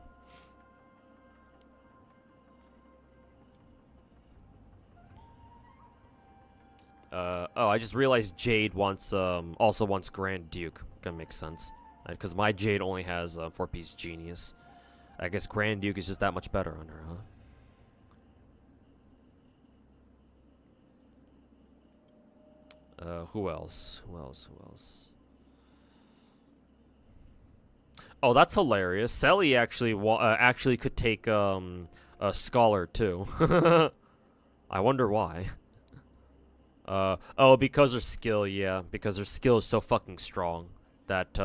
S1: Oh, I just realized Jade wants also wants Grand Duke. Gonna make sense, because my Jade only has 4-piece Genius. I guess Grand Duke is just that much better on her, huh? Who else? Who else? Oh, that's hilarious. Selly actually could take a Scholar too. I wonder why. Oh, because her skill, yeah. Because her skill is so fucking strong that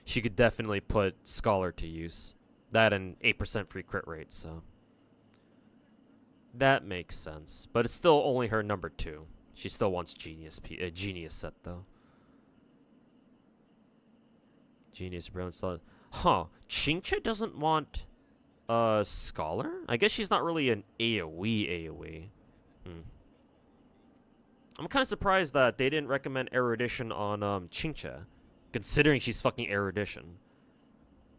S1: she could definitely put Scholar to use. That and 8% free crit rate, so that makes sense. But it's still only her number 2. She still wants Genius set though. Genius, brilliant, solid. Huh. Chingche doesn't want Scholar? I guess she's not really an AoE. Hmm. I'm kind of surprised that they didn't recommend Erudition on Chingche, considering she's fucking Erudition.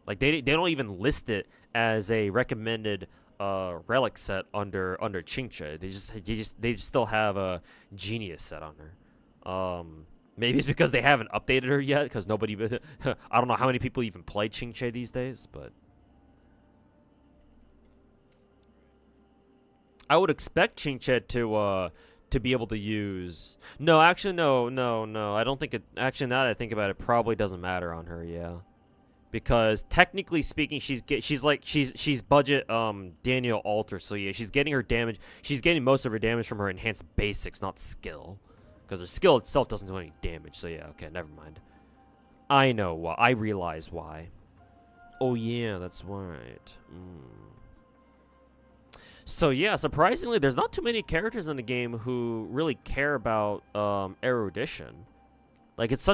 S1: Like they don't even list it as a recommended relic set under Chingche. They just still have a genius set on her. Maybe it's because they haven't updated her yet, because nobody I don't know how many people even play Chingche these days, but I would expect Chingche to be able to use. No, actually no. I don't think it actually, now that I think about it, probably doesn't matter on her, yeah. Because technically speaking, she's budget Daniel Alter, so yeah, she's getting her damage. She's getting most of her damage from her enhanced basics, not skill, because her skill itself doesn't do any damage. So yeah, okay, never mind. I know why. I realize why. Oh yeah, that's right. So yeah, surprisingly, there's not too many characters in the game who really care about erudition. Like, it's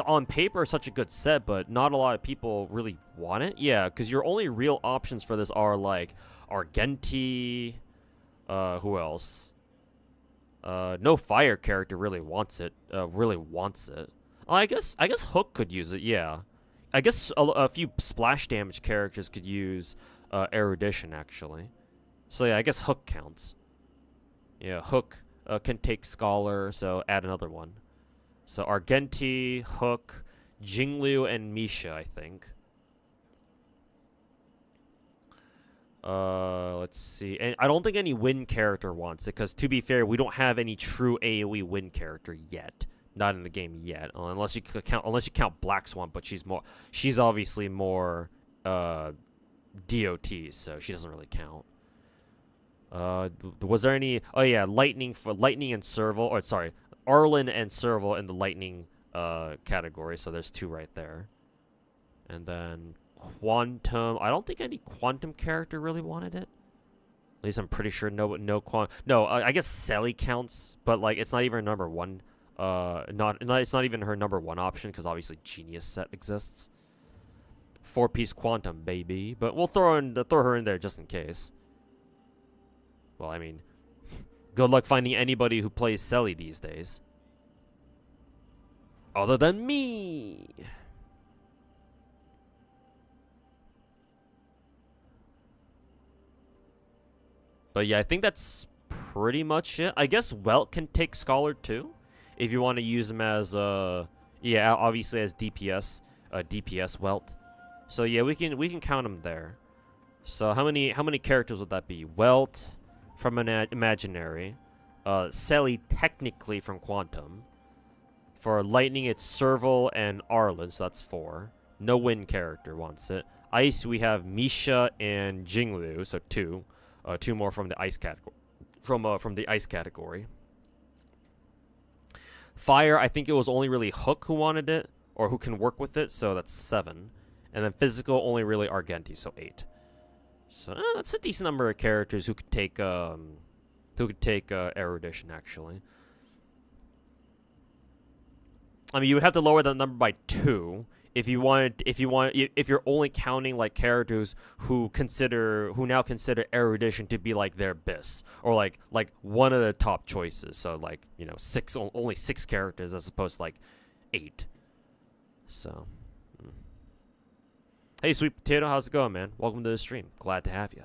S1: on paper such a good set, but not a lot of people really want it. Yeah, because your only real options for this are, like, Argenti, who else? No fire character really wants it, I guess Hook could use it, yeah. I guess a few splash damage characters could use erudition, actually. So yeah, I guess Hook counts. Yeah, Hook can take Scholar, so add another one. So Argenti, Hook, Jinglu, and Misha, I think. Let's see. And I don't think any Win character wants it, because to be fair, we don't have any true AoE Win character yet. Not in the game yet, unless you count Black Swan, but she's obviously more DOT, so she doesn't really count. Was there any? Oh yeah, Lightning and Serval, or sorry, Arlen and Serval in the Lightning category, so there's two right there. And then Quantum, I don't think any Quantum character really wanted it. At least I'm pretty sure no, I guess Sally counts, but like it's not even her number one. It's not even her number one option, because obviously Genius set exists. 4-piece Quantum, baby, but we'll throw her in there just in case. Well, I mean, good luck finding anybody who plays Selly these days. Other than me. But yeah, I think that's pretty much it. I guess Welt can take Scholar too, if you want to use him as yeah, obviously as DPS, DPS Welt. So yeah, we can count him there. So how many characters would that be? Welt from an Imaginary, Selly technically from Quantum. For Lightning, it's Serval and Arlen, so that's 4. No Win character wants it. Ice, we have Misha and Jinglu, so 2. 2 more from the Ice category. From the Ice category. Fire, I think it was only really Hook who wanted it, or who can work with it, so that's 7. And then Physical, only really Argenti, so 8. So that's a decent number of characters who could take erudition, actually. I mean, you would have to lower that number by 2 if you're only counting like characters who now consider erudition to be like their bis, or like one of the top choices. So like, you know, only 6 characters as opposed to like 8. So. Hey, Sweet Potato, how's it going, man? Welcome to the stream. Glad to have you.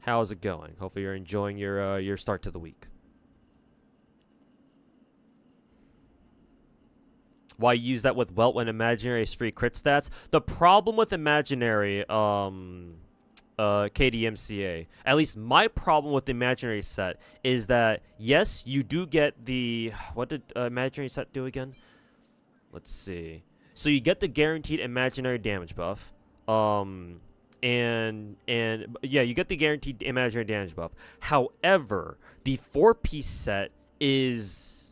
S1: How's it going? Hopefully you're enjoying your start to the week. Why use that with Welt when Imaginary is free crit stats? The problem with Imaginary, KDMCA, at least my problem with the Imaginary set, is that, yes, you do get the... What did Imaginary set do again? Let's see. So you get the guaranteed imaginary damage buff, and yeah, you get the guaranteed imaginary damage buff. However, the 4-piece set it's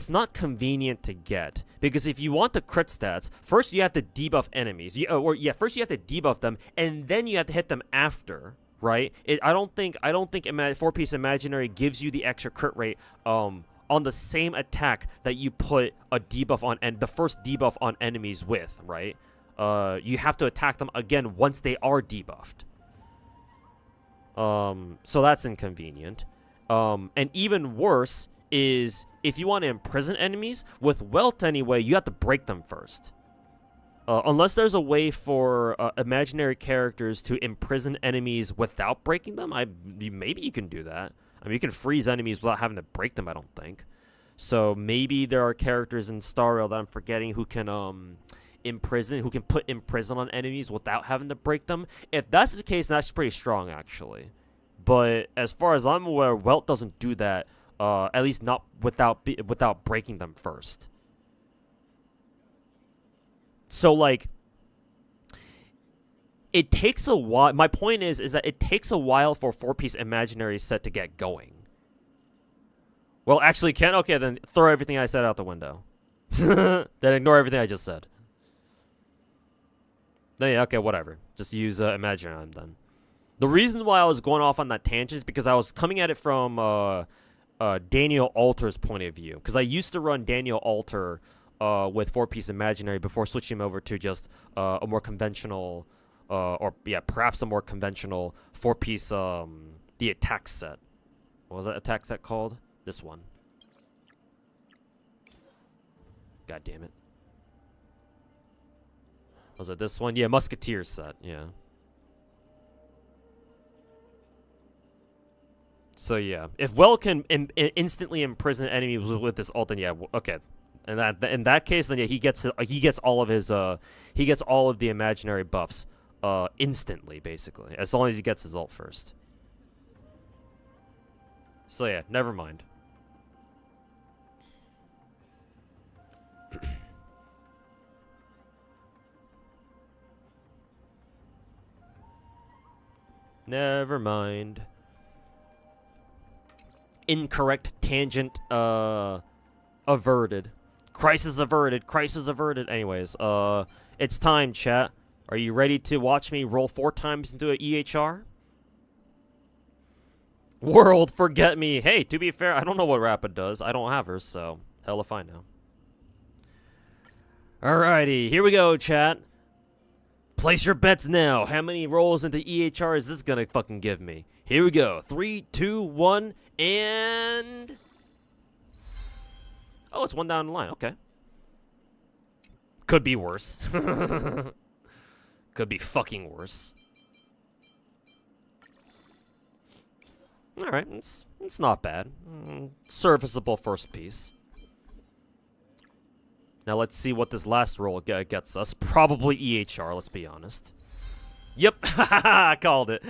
S1: not convenient to get, because if you want the crit stats, first you have to debuff enemies, first you have to debuff them, and then you have to hit them after, right? I don't think 4-piece imaginary gives you the extra crit rate on the same attack that you put a debuff on, and the first debuff on enemies with, right? You have to attack them again once they are debuffed. So that's inconvenient. And even worse is if you want to imprison enemies with Welt anyway, you have to break them first. Unless there's a way for imaginary characters to imprison enemies without breaking them, maybe you can do that. I mean, you can freeze enemies without having to break them, I don't think. So maybe there are characters in Star Rail that I'm forgetting who can who can put imprison on enemies without having to break them. If that's the case, that's pretty strong, actually. But as far as I'm aware, Welt doesn't do that. At least not without breaking them first. So like, it takes a while. My point is that it takes a while for a 4-piece imaginary set to get going. Well, actually, okay, then throw everything I said out the window. Then ignore everything I just said. Then yeah, okay, whatever. Just use imaginary then. The reason why I was going off on that tangent is because I was coming at it from Daniel Alter's point of view. Because I used to run Daniel Alter with 4-piece imaginary before switching him over to just a more conventional, perhaps a more conventional 4-piece the attack set. What was that attack set called? This one. God damn it. Was it this one? Yeah, Musketeer set. Yeah. So yeah, if Well can instantly imprison enemies with this ult, then yeah, okay. And in that case, then yeah, he gets all of his he gets all of the imaginary buffs instantly, basically, as long as he gets his ult first. So yeah, never mind. Never mind. Incorrect tangent averted. Crisis averted. Crisis averted. Anyways, it's time, chat. Are you ready to watch me roll 4 times into an EHR? World, forget me. Hey, to be fair, I don't know what Rappa does. I don't have her, so hell if I know. Alrighty, here we go, chat. Place your bets now. How many rolls into EHR is this gonna fucking give me? Here we go. 3, 2, 1, and... Oh, it's 1 down the line. Okay. Could be worse. Could be fucking worse. Alright, it's not bad. Serviceable first piece. Now let's see what this last roll gets us. Probably EHR, let's be honest. Yep, I called it.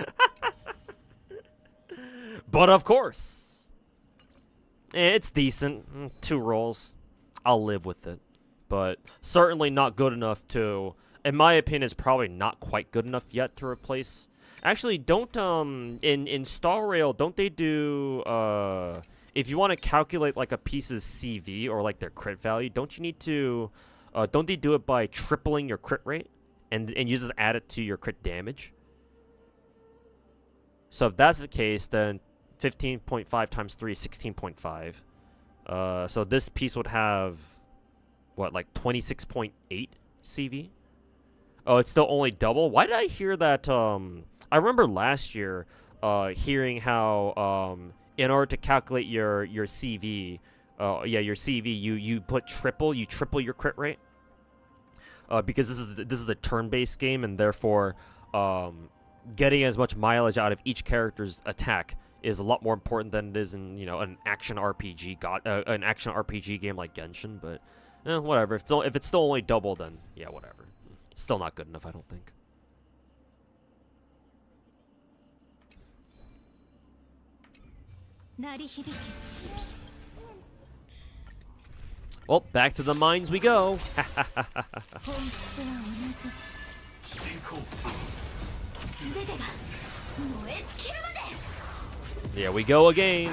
S1: But of course. It's decent. 2 rolls. I'll live with it. But certainly not good enough to... In my opinion, it's probably not quite good enough yet to replace... Actually, don't, in Star Rail, don't they do, if you want to calculate, like, a piece's CV, or, like, their crit value, don't you need to, don't they do it by tripling your crit rate? And you just add it to your crit damage? So if that's the case, then 15.5 times 3 is 16.5. So this piece would have, what, like 26.8 CV? Oh, it's still only double? Why did I hear that, I remember last year hearing how in order to calculate your CV, your CV, you triple your crit rate. Because this is a turn-based game, and therefore getting as much mileage out of each character's attack is a lot more important than it is in an action RPG game like Genshin. But whatever. If it's still only double, then yeah, whatever. Still not good enough, I don't think. Oops. Well, back to the mines we go. Yeah, we go again.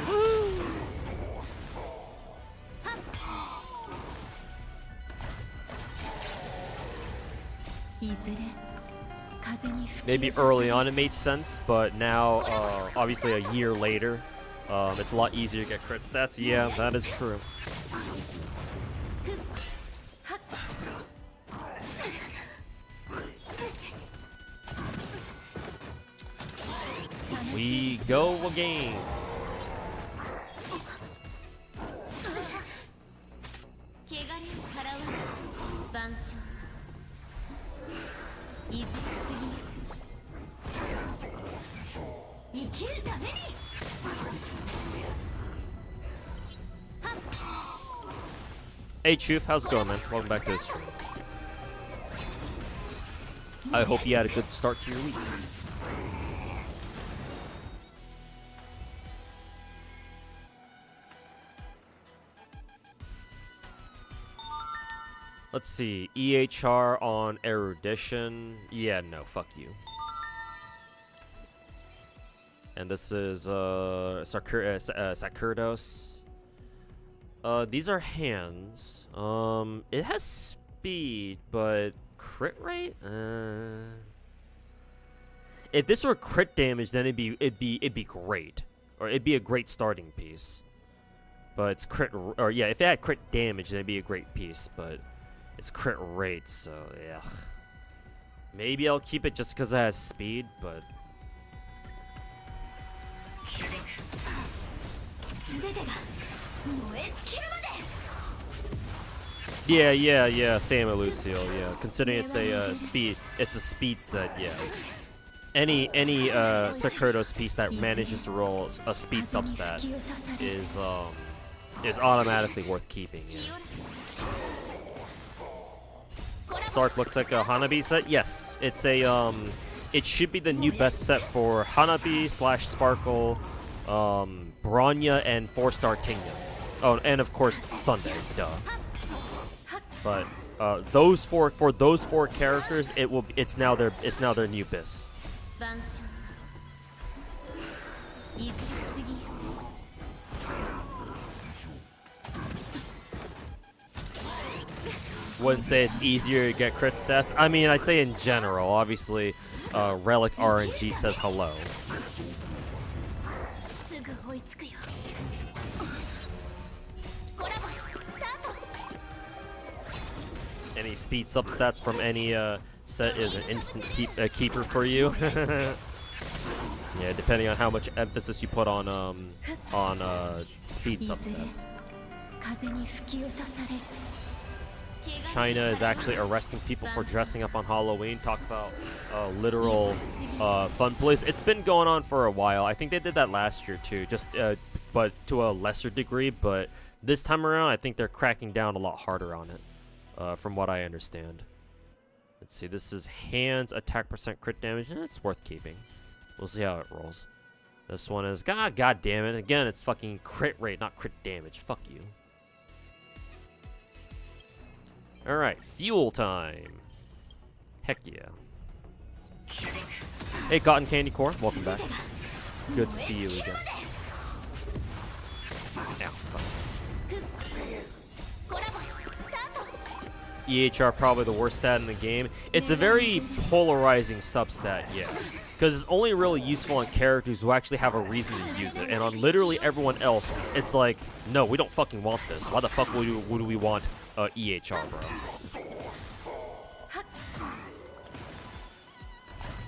S1: Maybe early on it made sense, but now, obviously a year later, It's a lot easier to get crit stats. Yeah, that is true. We go again. Hey Choof, how's it going, man? Welcome back to the stream. I hope you had a good start to your week. Let's see, EHR on erudition. Yeah, no, fuck you. And this is Sakurdos. These are hands. It has speed, but crit rate. If this were crit damage, then it'd be great, or it'd be a great starting piece. But it's crit, or yeah, if it had crit damage, then it'd be a great piece. But it's crit rate, so yeah. Maybe I'll keep it just because it has speed, but. Yeah, same with Lucio, yeah. Considering it's a speed set, yeah. Any Sakurdos piece that manages to roll a speed substat is automatically worth keeping, yeah. Sark looks like a Hanabi set. Yes, it's a it should be the new best set for Hanabi / Sparkle, Bronya, and 4-star Kingdom. Oh, and of course Sunday, duh. But those four characters, it's now their new bis. Wouldn't say it's easier to get crit stats. I mean, I say in general. Obviously, Relic RNG says hello. Any speed substats from any set is an instant keeper for you. Yeah, depending on how much emphasis you put on speed substats. China is actually arresting people for dressing up on Halloween. Talk about literal fun police. It's been going on for a while. I think they did that last year too, just but to a lesser degree. But this time around, I think they're cracking down a lot harder on it, from what I understand. Let's see. This is hands attack % crit damage. It's worth keeping. We'll see how it rolls. This one is God damn it! Again, it's fucking crit rate, not crit damage. Fuck you. Alright, fuel time. Heck yeah. Hey, Cotton Candy Core, welcome back. Good to see you again. Ow, fuck. EHR probably the worst stat in the game. It's a very polarizing substat, yeah. Because it's only really useful on characters who actually have a reason to use it. And on literally everyone else, it's like, no, we don't fucking want this. Why the fuck would we want EHR, bro?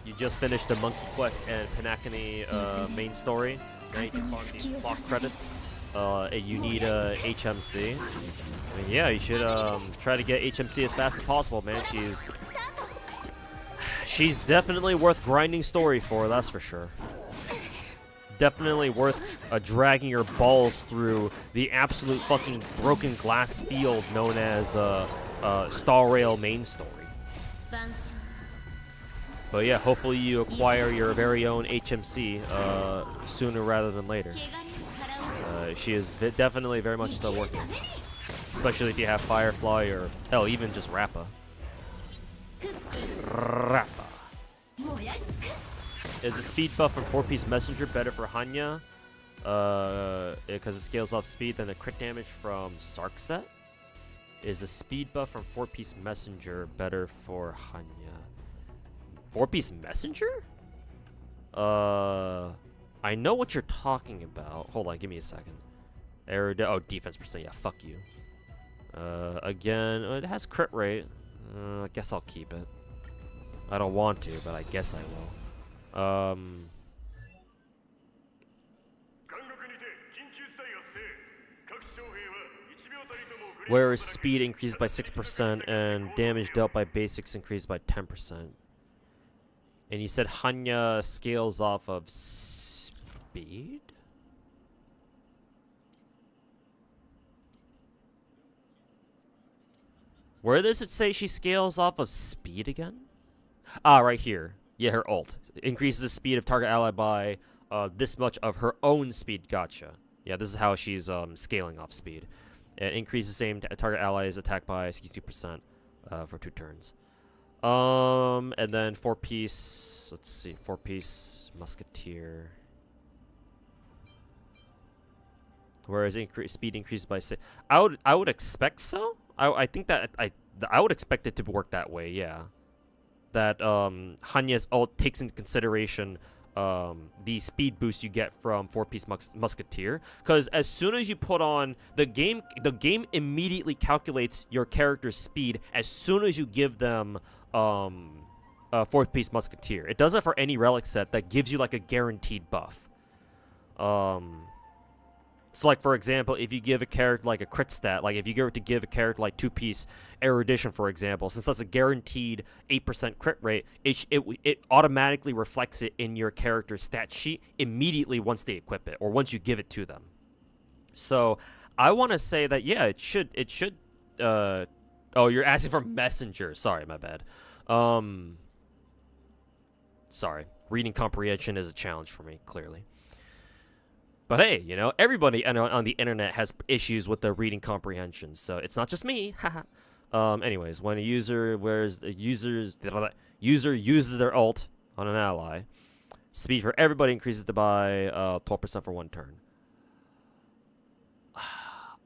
S1: You just finished the Monkey Quest and Pinakini main story. Now you can find these clock credits. You need HMC. I mean, yeah, you should try to get HMC as fast as possible, man. She's definitely worth grinding story for, that's for sure. Definitely worth dragging your balls through the absolute fucking broken glass field known as Star Rail main story. But yeah, hopefully you acquire your very own HMC sooner rather than later. She is definitely very much so worth it. Especially if you have Firefly or, hell, even just Rappa. Rappa. Is the speed buff from 4-piece messenger better for Hanya? Because it scales off speed than the crit damage from Sark set? Is the speed buff from 4-piece messenger better for Hanya? 4-piece messenger? I know what you're talking about. Hold on, give me a second. Oh, defense percent. Yeah, fuck you. Again, it has crit rate. I guess I'll keep it. I don't want to, but I guess I will. Whereas speed increases by 6% and damage dealt by basics increases by 10%. And you said Hanya scales off of speed? Where does it say she scales off of speed again? Ah, right here. Yeah, her ult. Increases the speed of target ally by this much of her own speed. Gotcha. Yeah, this is how she's scaling off speed. It increases the same target ally's attack by 62% for 2 turns. And then 4-piece. Let's see, 4-piece musketeer. Whereas speed increases by 6. I would expect so. I think that I would expect it to work that way. Yeah. That Hanya's ult takes into consideration the speed boost you get from 4-piece musketeer, because as soon as you put on the game immediately calculates your character's speed as soon as you give them a 4-piece musketeer. It does it for any relic set that gives you like a guaranteed buff. So, like, for example, if you give a character, like, a crit stat, like, if you were to give a character, like, 2-piece erudition, for example, since that's a guaranteed 8% crit rate, it automatically reflects it in your character's stat sheet immediately once they equip it, or once you give it to them. So, I want to say that, yeah, it should, oh, you're asking for messenger. Sorry, my bad. Sorry. Reading comprehension is a challenge for me, clearly. But hey, you know, everybody on the internet has issues with the reading comprehension, so it's not just me. Anyways, when a user uses their ult on an ally, speed for everybody increases by 12% for 1 turn.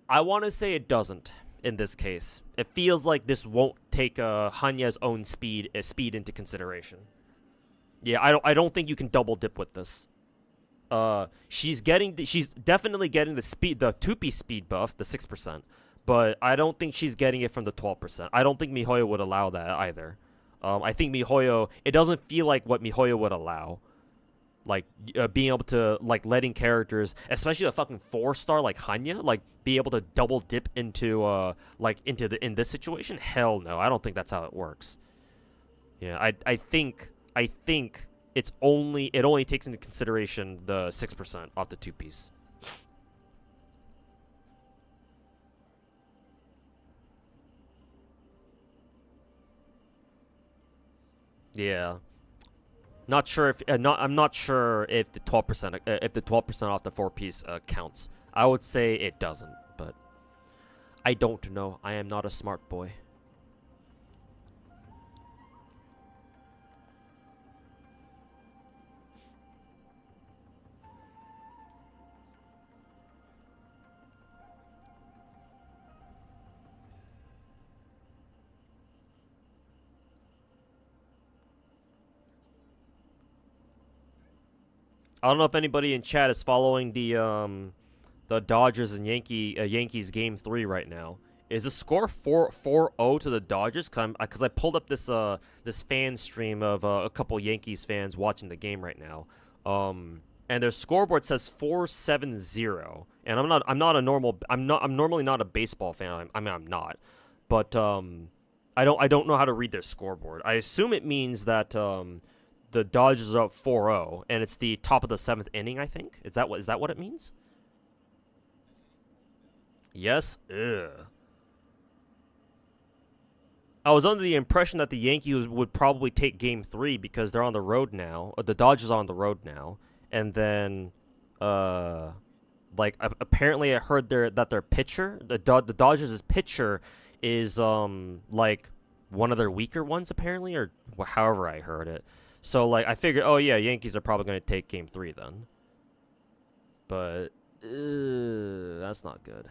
S1: I want to say it doesn't in this case. It feels like this won't take Hanya's own speed into consideration. Yeah, I don't think you can double dip with this. She's definitely getting the 2-piece speed buff, the 6%, but I don't think she's getting it from the 12%. I don't think Mihoyo would allow that either. I think Mihoyo, it doesn't feel like what Mihoyo would allow. Like, being able to, like, letting characters, especially a fucking 4-star like Hanya, like, be able to double dip into, in this situation? Hell no, I don't think that's how it works. Yeah, I think it only takes into consideration the 6% off the 2-piece. Yeah. Not sure if I'm not sure if the 12% off the 4-piece counts. I would say it doesn't, but I don't know. I am not a smart boy. I don't know if anybody in chat is following the Dodgers and Yankees game 3 right now. Is the score 4-0 to the Dodgers? Because I pulled up this this fan stream of a couple Yankees fans watching the game right now. And their scoreboard says 4-7-0. And I'm normally not a baseball fan. I'm not. But I don't know how to read their scoreboard. I assume it means that the Dodgers are up 4-0, and it's the top of the 7th inning, I think. Is that what it means? Yes? Ugh. I was under the impression that the Yankees would probably take Game 3 because they're on the road now. Or the Dodgers are on the road now. And then, apparently I heard that their pitcher, the Dodgers' pitcher is, like, one of their weaker ones, apparently, or however I heard it. So, like, I figured, oh, yeah, Yankees are probably going to take Game 3 then. But, that's not good.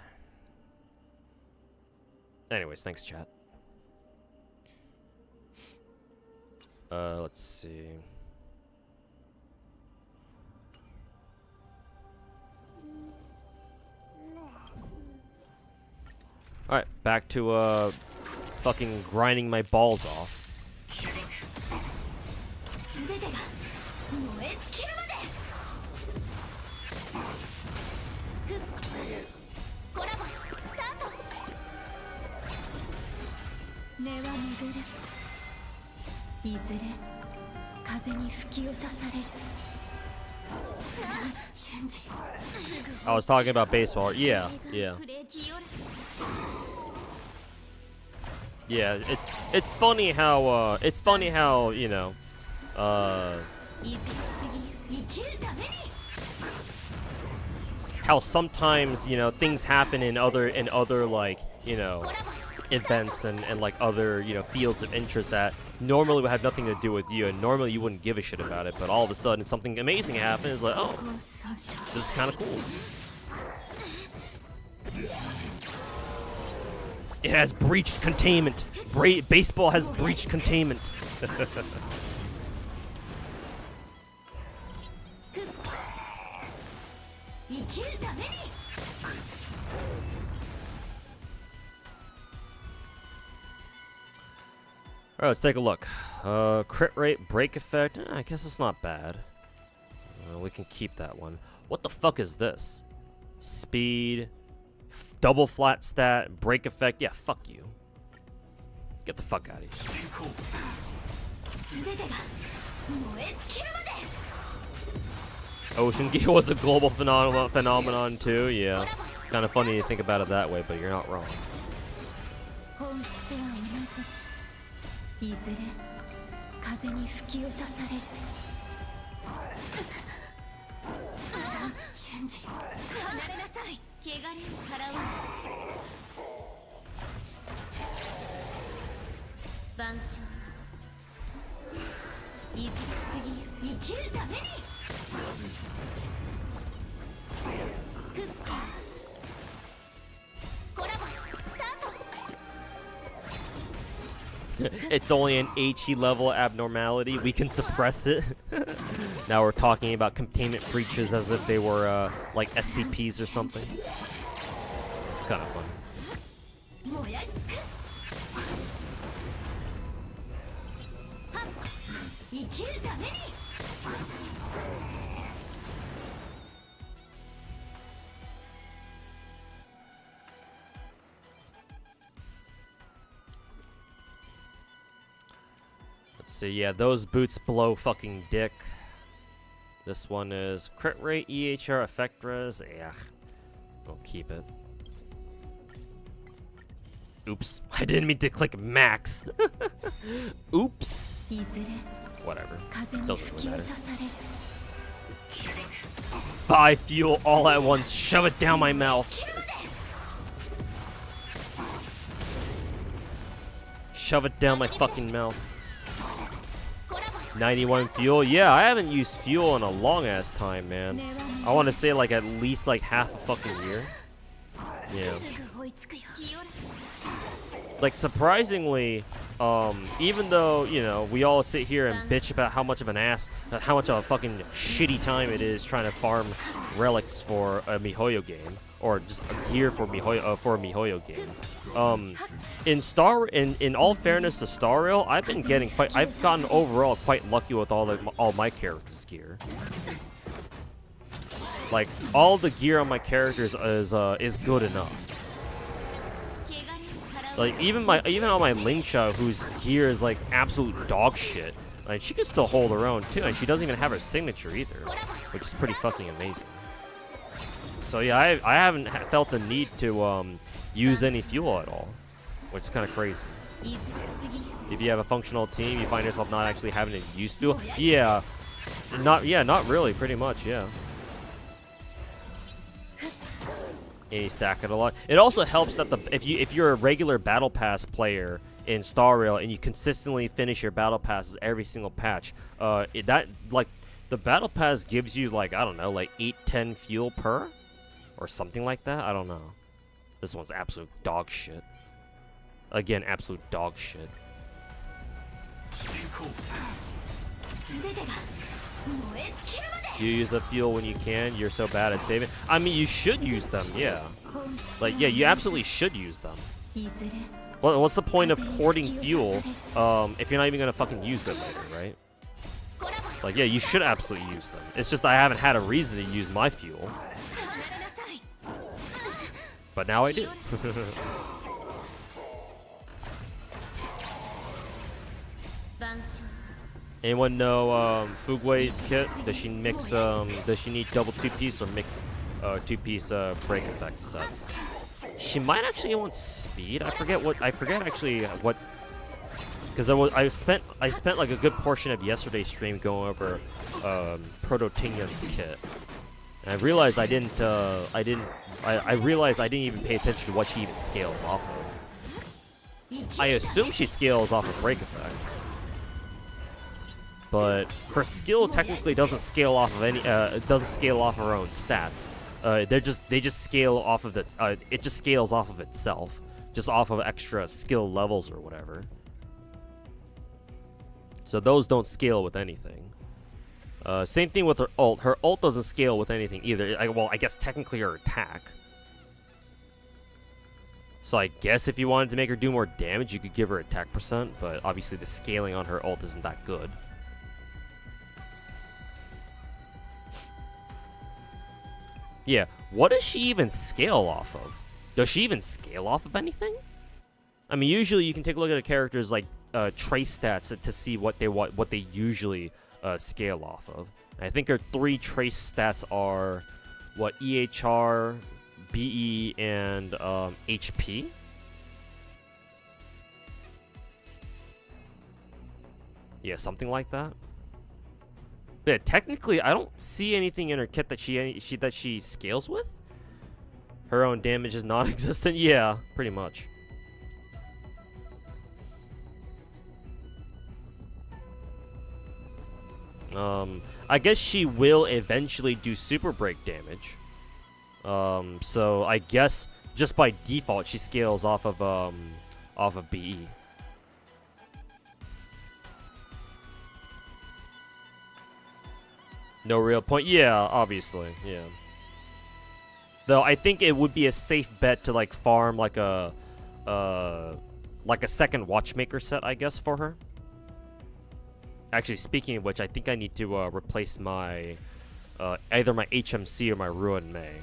S1: Anyways, thanks, chat. Let's see. Alright, back to fucking grinding my balls off.
S3: 全てが燃え尽きるまでコラボスタート根は巡るいずれ風に吹き落とされる
S1: I was talking about baseball. Yeah, yeah. Yeah, it's funny how you know how sometimes, you know, things happen in other like, you know, events and like other, you know, fields of interest that normally would have nothing to do with you, and normally you wouldn't give a shit about it, but all of a sudden something amazing happens. It's like, oh, this is kind of cool. It has breached containment. Baseball has breached containment. Alright, let's take a look. Crit rate, break effect. I guess it's not bad. We can keep that one. What the fuck is this? Speed, double flat stat, break effect. Yeah, fuck you. Get the fuck out of here. Ocean Gear was a global phenomenon too. Yeah, kind of funny to think about it that way, but you're not wrong.
S3: いずれ風に吹き落とされるチェンジ離れなさい汚れを払う万象いずれ次生きるためにコラボスタート
S1: It's only an HE level abnormality. We can suppress it. Now we're talking about containment breaches as if they were like SCPs or something. It's kind of fun. So yeah, those boots blow fucking dick. This one is crit rate, EHR, effect res. Yeah, I'll keep it. Oops, I didn't mean to click max. Oops. Whatever. Doesn't really matter. 5 fuel all at once. Shove it down my mouth. Shove it down my fucking mouth. 91 fuel. Yeah, I haven't used fuel in a long ass time, man. I want to say like at least like half a fucking year. Yeah. Like surprisingly, even though, you know, we all sit here and bitch about how much of a fucking shitty time it is trying to farm relics for a Mihoyo game, or just gear for a Mihoyo game. In all fairness to Star Rail, I've gotten overall quite lucky with all my characters' gear. Like all the gear on my characters is good enough. Like even on my Lingsha, whose gear is like absolute dog shit, like she can still hold her own too, and she doesn't even have her signature either, which is pretty fucking amazing. So yeah, I haven't felt the need to use any fuel at all, which is kind of crazy. If you have a functional team, you find yourself not actually having to use fuel. Yeah, not really. Pretty much, yeah. And you stack it a lot. It also helps that if you're a regular battle pass player in Star Rail and you consistently finish your battle passes every single patch, the battle pass gives you like, I don't know, like 8-10 fuel per, or something like that. I don't know. This one's absolute dog shit. Again, absolute dog shit. You use a fuel when you can. You're so bad at saving. I mean, you should use them, yeah. Like, yeah, you absolutely should use them. Well, what's the point of hoarding fuel if you're not even gonna fucking use them later, right? Like, yeah, you should absolutely use them. It's just I haven't had a reason to use my fuel. But now I do. Anyone know Fugway's kit? Does she mix does she need double two-piece or mix two-piece break effect sets? She might actually want speed. I forget actually what, because I spent like a good portion of yesterday's stream going over Proto Tingyun's kit. And I realized I didn't even pay attention to what she even scales off of. I assume she scales off of break effect. But her skill technically doesn't scale off of any doesn't scale off her own stats. They just scale off of the it just scales off of itself, just off of extra skill levels or whatever. So those don't scale with anything. Same thing with her ult. Her ult doesn't scale with anything either. Well, I guess technically her attack. So I guess if you wanted to make her do more damage, you could give her attack %, but obviously the scaling on her ult isn't that good. Yeah, what does she even scale off of? Does she even scale off of anything? I mean, usually you can take a look at a character's like trace stats to see what they usually scale off of. And I think her 3 trace stats are what, EHR, BE, and HP. Yeah, something like that. Yeah, technically, I don't see anything in her kit that she scales with. Her own damage is non-existent. Yeah, pretty much. I guess she will eventually do super break damage. So I guess just by default she scales off of BE. No real point. Yeah, obviously. Yeah. Though I think it would be a safe bet to like farm like a second watchmaker set, I guess, for her. Actually, speaking of which, I think I need to replace my either my HMC or my Ruin May.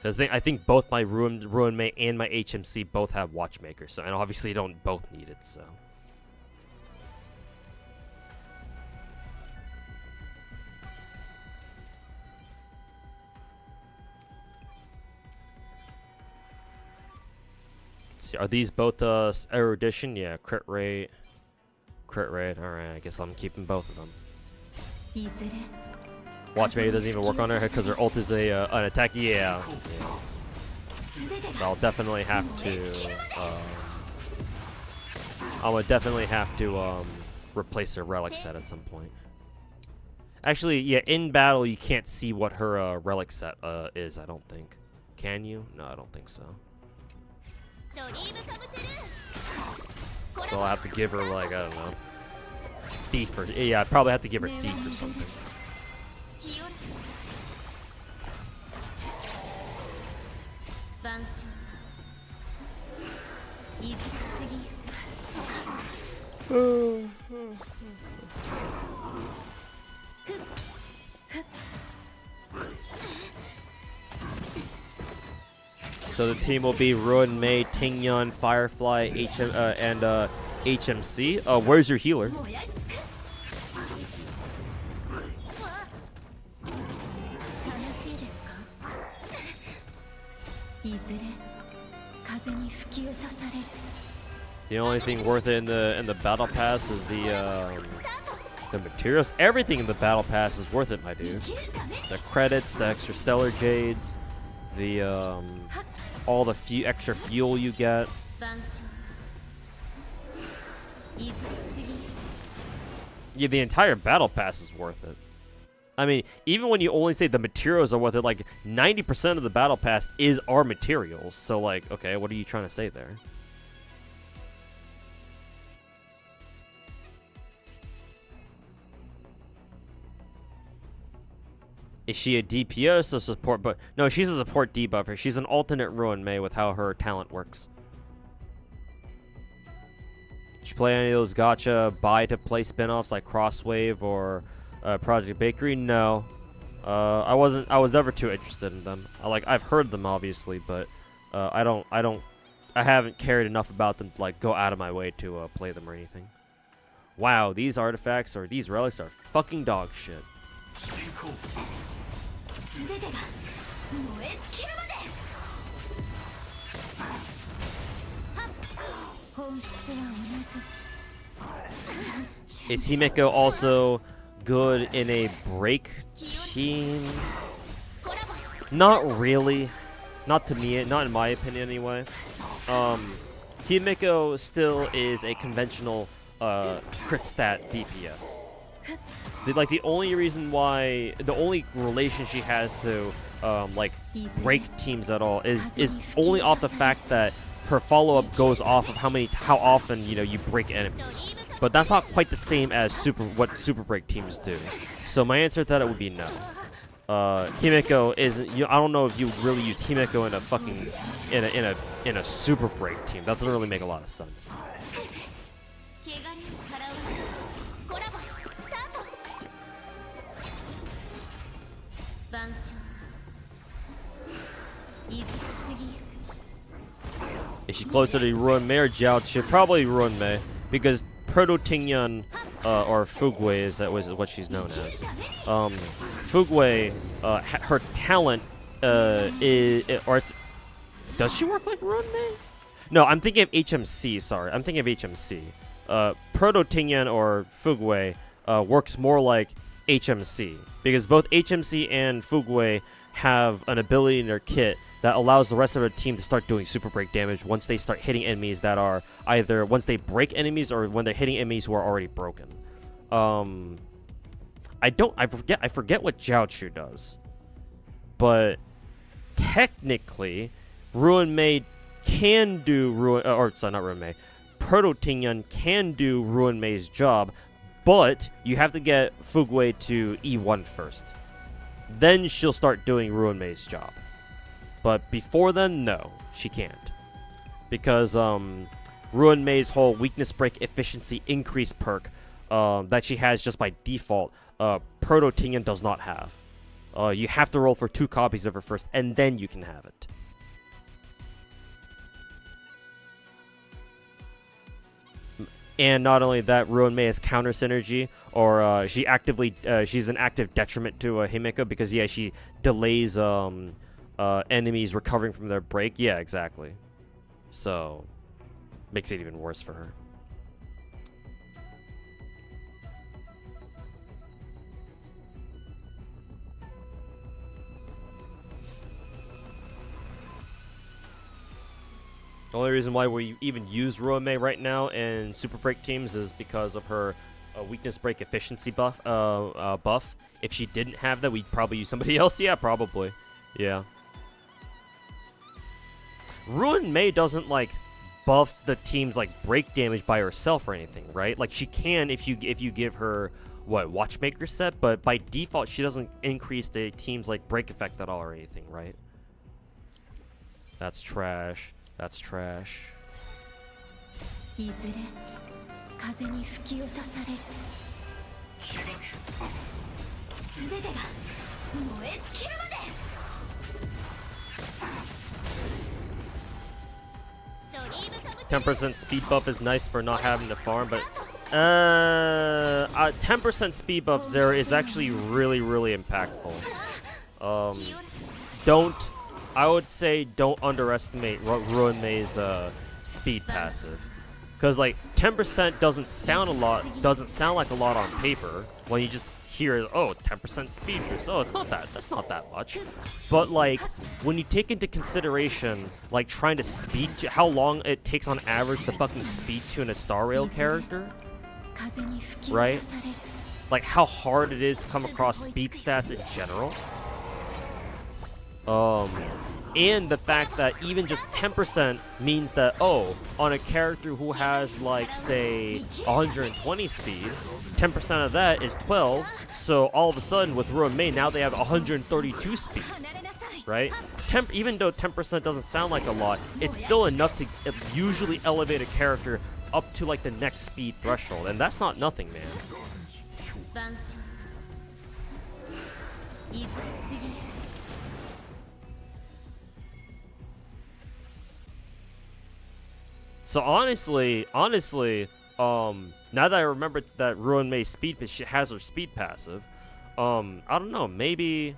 S1: Because I think both my Ruin May and my HMC both have watchmakers, so, and obviously don't both need it, so. See, are these both erudition? Yeah, crit rate. Crit rate. Alright, I guess I'm keeping both of them. Watchmaker doesn't even work on her because her ult is an attack. Yeah. So I'll definitely have to. I would definitely have to replace her relic set at some point. Actually, yeah, in battle you can't see what her relic set is. I don't think. Can you? No, I don't think so. So I'll have to give her, like, I don't know, thief or, yeah, I'd probably have to give her thief or something. So the team will be Ruin May, Tingyun, Firefly, and HMC. Where's your healer? The only thing worth it in the battle pass is the materials. Everything in the battle pass is worth it, my dude. The credits, the extra stellar jades, the all the extra fuel you get. Yeah, the entire battle pass is worth it. I mean, even when you only say the materials are worth it, like 90% of the battle pass are materials. So, like, okay, what are you trying to say there? Is she a DPS or support? But no, she's a support debuffer. She's an alternate Ruin Mei with how her talent works. Did you play any of those gacha buy to play spin-offs like Crosswave or Project Bakery? No. I was never too interested in them. I've heard them obviously, but I haven't cared enough about them to like go out of my way to play them or anything. Wow, these artifacts or these relics are fucking dog shit. Is Himeko also good in a break team? Not really. Not to me, not in my opinion anyway. Himeko still is a conventional crit stat DPS. The only reason why, the only relation she has to like break teams at all is only off the fact that her follow-up goes off of how often you break enemies. But that's not quite the same as what super break teams do. So my answer to that would be no. Himeko is I don't know if you really use Himeko in a fucking in a super break team. That doesn't really make a lot of sense. Is she closer to Ruin Mei or Jiaoqi? Probably Ruin Mei, because Proto Tingyan or Fugwei is what she's known as. Fugwei, her talent does she work like Ruin Mei? No, I'm thinking of HMC. Sorry, I'm thinking of HMC. Proto Tingyan or Fugwei works more like HMC, because both HMC and Fugwei have an ability in their kit that allows the rest of their team to start doing super break damage once they start hitting enemies that are either once they break enemies or when they're hitting enemies who are already broken. I forget what Jiaoqi does, but technically Ruin Mei can do Proto Tingyan can do Ruin Mei's job, but you have to get Fugwei to E1 first. Then she'll start doing Ruin Mei's job. But before then, no, she can't. Because Ruin Mei's whole weakness break efficiency increase perk that she has just by default, Proto Tingyan does not have. You have to roll for 2 copies of her first, and then you can have it. And not only that, Ruin Mei has counter synergy, or she's an active detriment to Himeko because she delays enemies recovering from their break. Yeah, exactly. So makes it even worse for her. The only reason why we even use Ruin Mei right now in super break teams is because of her weakness break efficiency buff. If she didn't have that, we'd probably use somebody else. Yeah, probably. Yeah. Ruin Mei doesn't buff the team's break damage by herself or anything, right? She can if you give her Watchmaker set, but by default she doesn't increase the team's break effect at all or anything, right? That's trash. That's trash. %10 speed buff is nice for not having to farm, but 10% speed buff there is actually really, really impactful. I would say don't underestimate Ruin Mei's speed passive, because 10% doesn't sound like a lot on paper when you just hear 10% speed boost. Oh, that's not that much. But when you take into consideration trying to speed to how long it takes on average to fucking speed to an Star Rail character, right? How hard it is to come across speed stats in general. and the fact that even just 10% means that, oh, on a character who has, like, say, 120 speed, 10% of that is 12, so all of a sudden with Ruin Mei, now they have 132 speed, right? Even though 10% doesn't sound like a lot, it's still enough to usually elevate a character up to, like, the next speed threshold, and that's not nothing, man. So honestly, now that I remember that Ruin Mei has her speed passive, I don't know, maybe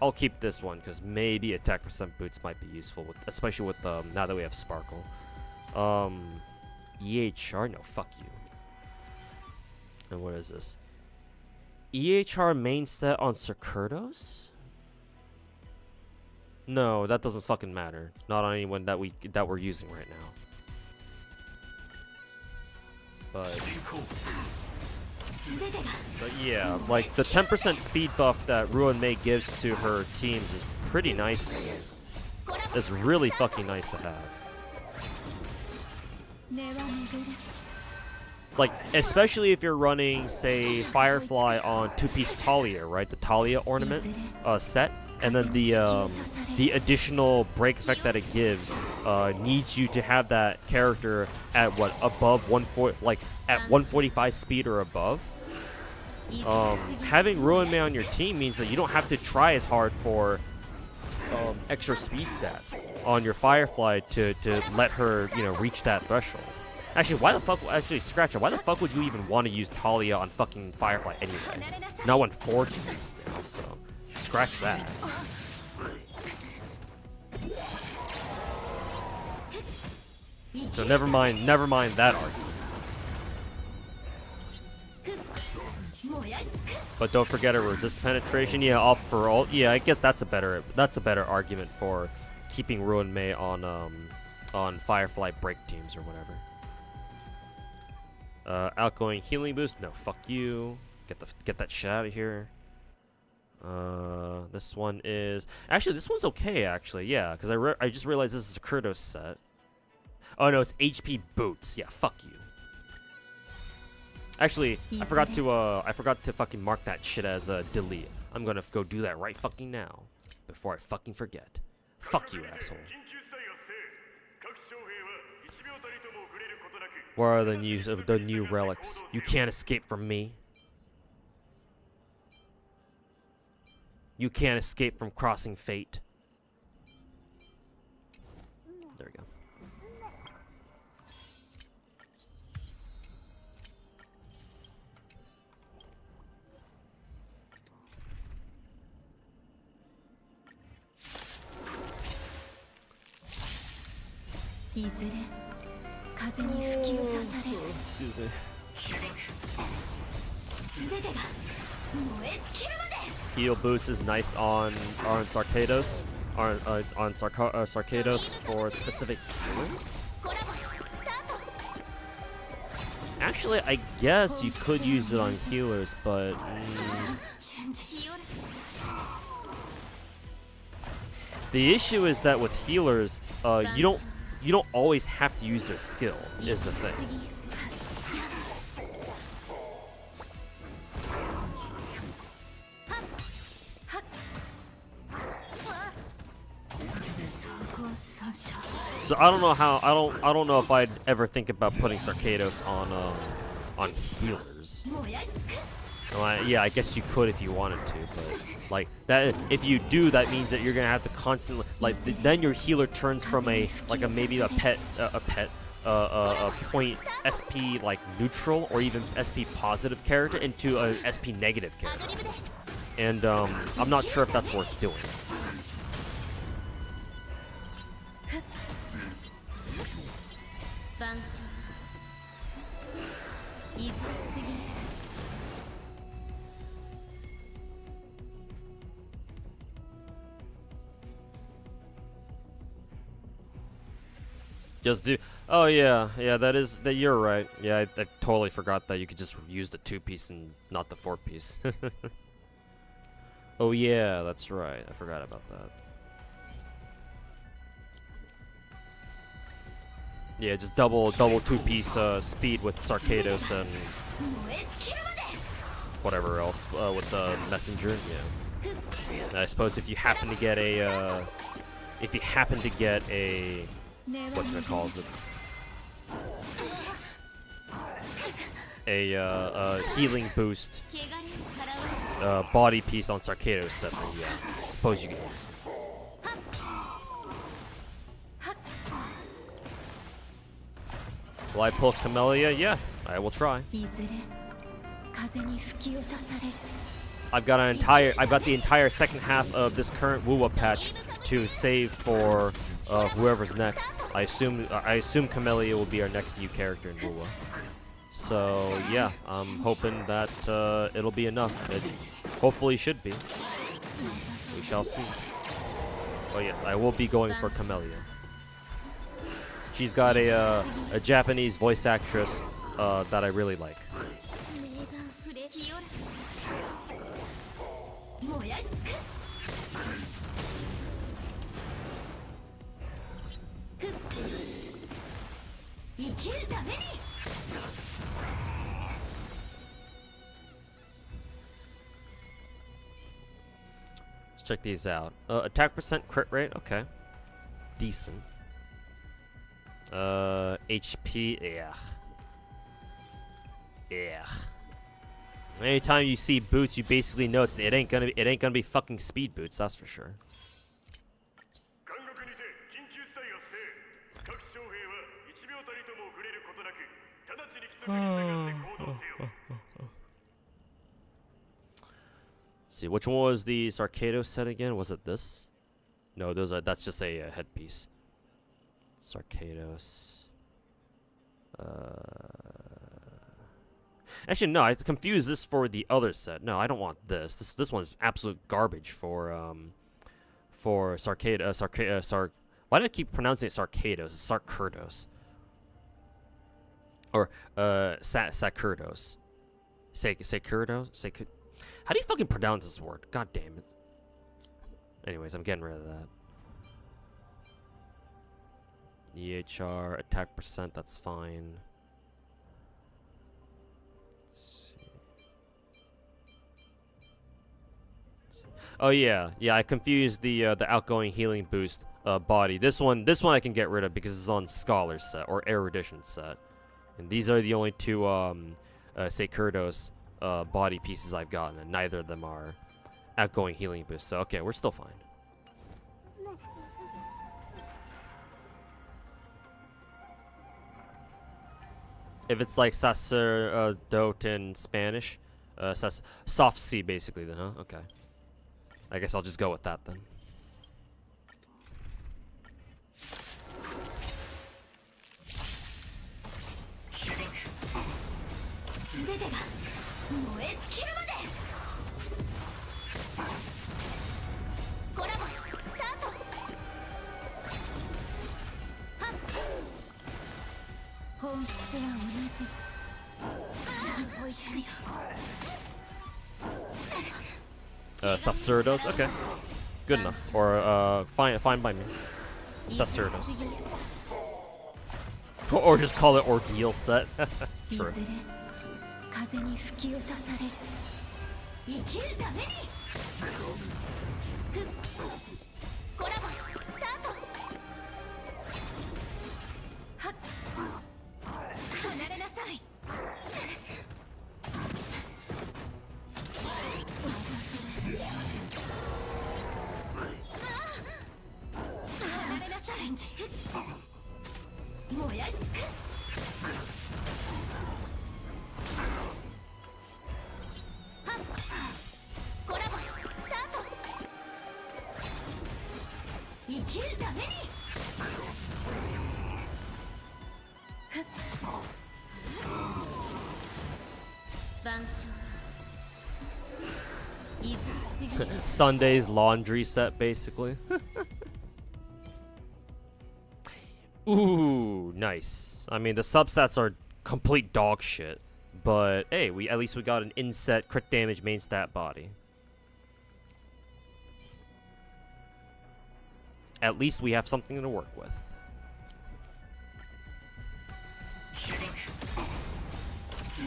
S1: I'll keep this one because maybe attack percent boots might be useful, especially with now that we have Sparkle. EHR, no, fuck you. And what is this? EHR main stat on Circuitos? No, that doesn't fucking matter. Not on anyone that we're using right now. But yeah, like the 10% speed buff that Ruin Mei gives to her teams is pretty nice. It's really fucking nice to have. Like, especially if you're running, say, Firefly on 2-piece Talia, right? The Talia ornament set, and then the additional break effect that it gives needs you to have that character at what, above 140, like at 145 speed or above. Having Ruin Mei on your team means that you don't have to try as hard for extra speed stats on your Firefly to let her, you know, reach that threshold. Actually, why the fuck? Actually, scratch it. Why the fuck would you even want to use Talia on fucking Firefly anyway? No one forges this now, so scratch that. So never mind that argument. But don't forget a resist penetration. Yeah, off for all. Yeah, I guess that's a better argument for keeping Ruin Mei on Firefly break teams or whatever. Outgoing healing boost. No, fuck you. Get that shit out of here. This one is actually, this one's okay actually. Yeah, because I just realized this is a Kurdos set. Oh no, it's HP boots. Yeah, fuck you. Actually, I forgot to fucking mark that shit as a delete. I'm gonna go do that right fucking now before I fucking forget. Fuck you, asshole. Where are the new relics? You can't escape from me. You can't escape from crossing fate. There we go. Heal boost is nice on Sarkados, on Sarkados for specific healers. Actually, I guess you could use it on healers, but the issue is that with healers, you don't always have to use this skill. Is the thing. So I don't know how I don't know if I'd ever think about putting Sarkados on healers. Well, yeah, I guess you could if you wanted to, but like that, if you do, that means that you're gonna have to constantly then your healer turns from maybe a point SP like neutral or even SP positive character into a SP negative character, and I'm not sure if that's worth doing. Just do. Oh yeah, that you're right. Yeah, I totally forgot that you could just use the 2-piece and not the 4-piece. Oh yeah, that's right. I forgot about that. Yeah, just double two-piece speed with Sarkados and whatever else with the messenger. Yeah. And I suppose if you happen to get a whatchamacallit, a healing boost body piece on Sarkados set, then yeah, I suppose you can. Will I pull Camellia? Yeah, I will try. I've got the entire second half of this current Wuwa patch to save for whoever's next. I assume Camellia will be our next new character in Wuwa. So yeah, I'm hoping that it'll be enough. It hopefully should be. We shall see. Oh yes, I will be going for Camellia. She's got a Japanese voice actress that I really like. Let's check these out. Attack percent, crit rate, okay. Decent. HP, yeah. Yeah. Anytime you see boots, you basically know it ain't gonna be fucking speed boots, that's for sure. Let's see, which one was the Sarkados set again? Was it this? No, that's just a headpiece. Sarkados. Actually, no, I confused this for the other set. No, I don't want this. This one's absolute garbage for Sarkados. Why do I keep pronouncing it Sarkados? It's Sarkurdos. Or Sakurdos. Sakurdos? How do you fucking pronounce this word? God damn it. Anyways, I'm getting rid of that. EHR, attack percent, that's fine. Oh yeah, I confused the outgoing healing boost body. This one I can get rid of because it's on Scholar set or Erudition set, and these are the only two Sakurdos body pieces I've gotten, and neither of them are outgoing healing boost. So okay, we're still fine. If it's like sacerdote in Spanish, soft C basically then, huh? Okay. I guess I'll just go with that then. Sacerdos, okay. Good enough. Or fine by me. Sacerdos. Or just call it Ordeal set. True. Sunday's laundry set, basically. Ooh, nice. I mean, the substats are complete dog shit, but hey, at least we got an inset crit damage main stat body. At least we have something to work with.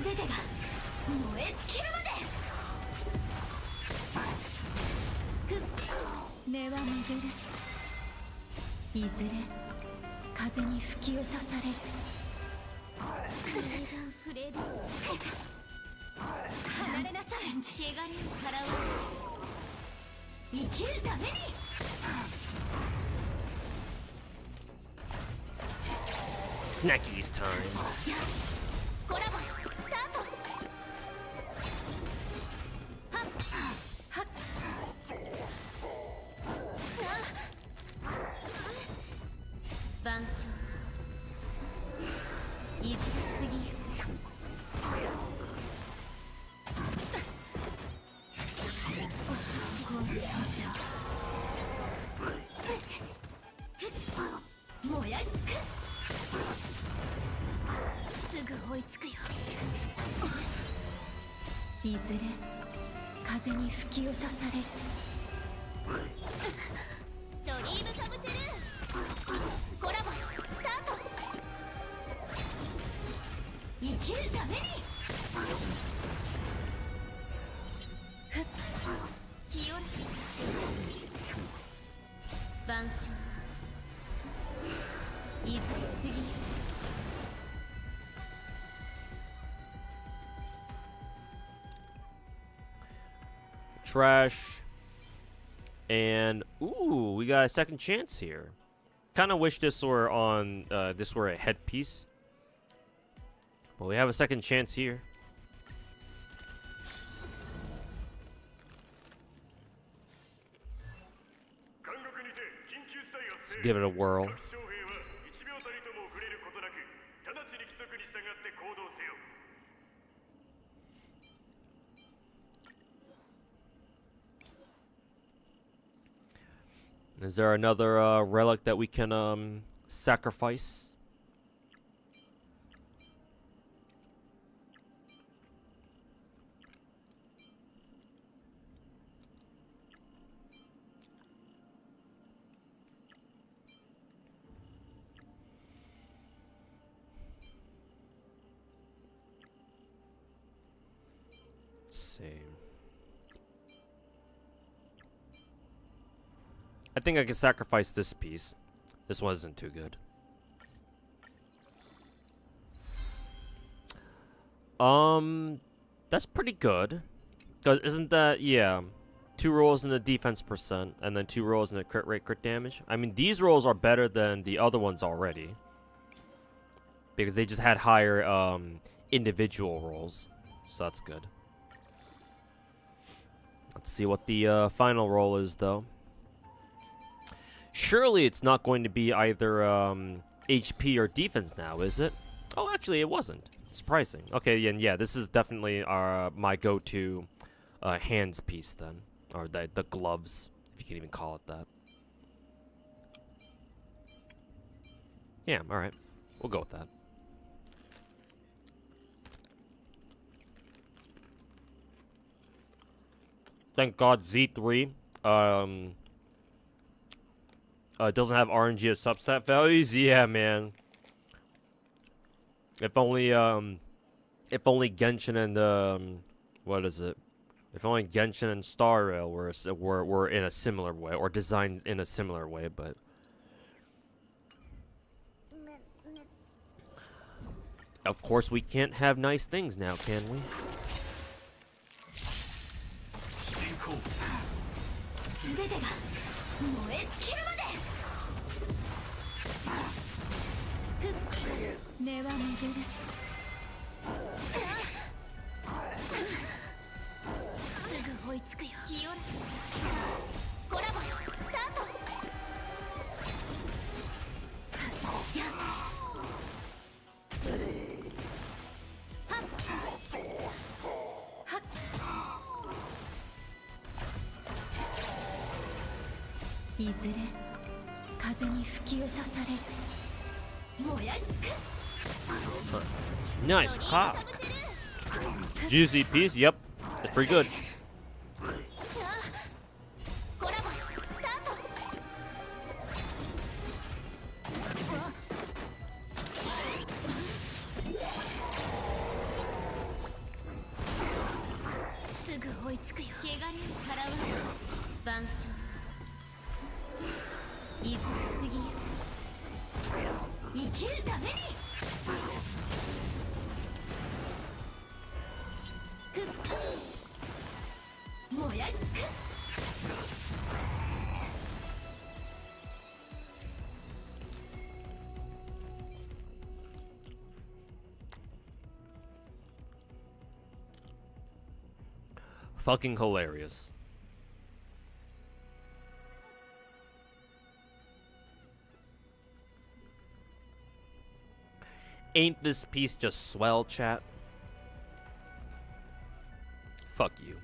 S3: 全てが燃え尽きるまで。根は巡る。いずれ風に吹き落とされる。フレーダンフレーダン。離れなさい。怪我人からを生きるために。
S1: Snackies time.
S3: コラボスタート。はっはっ。晩鐘いずれ過ぎる。燃やし尽くす。すぐ追いつくよ。いずれ風に吹き落とされる。ドリームカムトゥルー。コラボスタート。生きるために。ふっ清ら晩鐘いずれ過ぎる。
S1: Trash. And ooh, we got a second chance here. Kind of wish this were on this were a headpiece. But we have a second chance here. Let's give it a whirl. Is there another relic that we can sacrifice? Let's see. I think I can sacrifice this piece. This one isn't too good. That's pretty good. Cause isn't that, yeah, 2 rolls in the defense percent and then 2 rolls in the crit rate, crit damage. I mean, these rolls are better than the other ones already because they just had higher individual rolls, so that's good. Let's see what the final roll is, though. Surely it's not going to be either HP or defense now, is it? Oh, actually, it wasn't. Surprising. Okay, and yeah, this is definitely my go-to hands piece then, or the gloves, if you can even call it that. Yeah, all right, we'll go with that. Thank God Z3 doesn't have RNG as substat values. Yeah, man. If only Genshin and what is it? If only Genshin and Star Rail were in a similar way, or designed in a similar way, but of course we can't have nice things now, can we? Nice cock. Juicy piece. Yep, it's pretty good.
S3: ぐ追いつくよ。怪我人払う万象いずれ過ぎよ。生きるために燃やし尽くす。
S1: Fucking hilarious. Ain't this piece just swell, chat? Fuck you.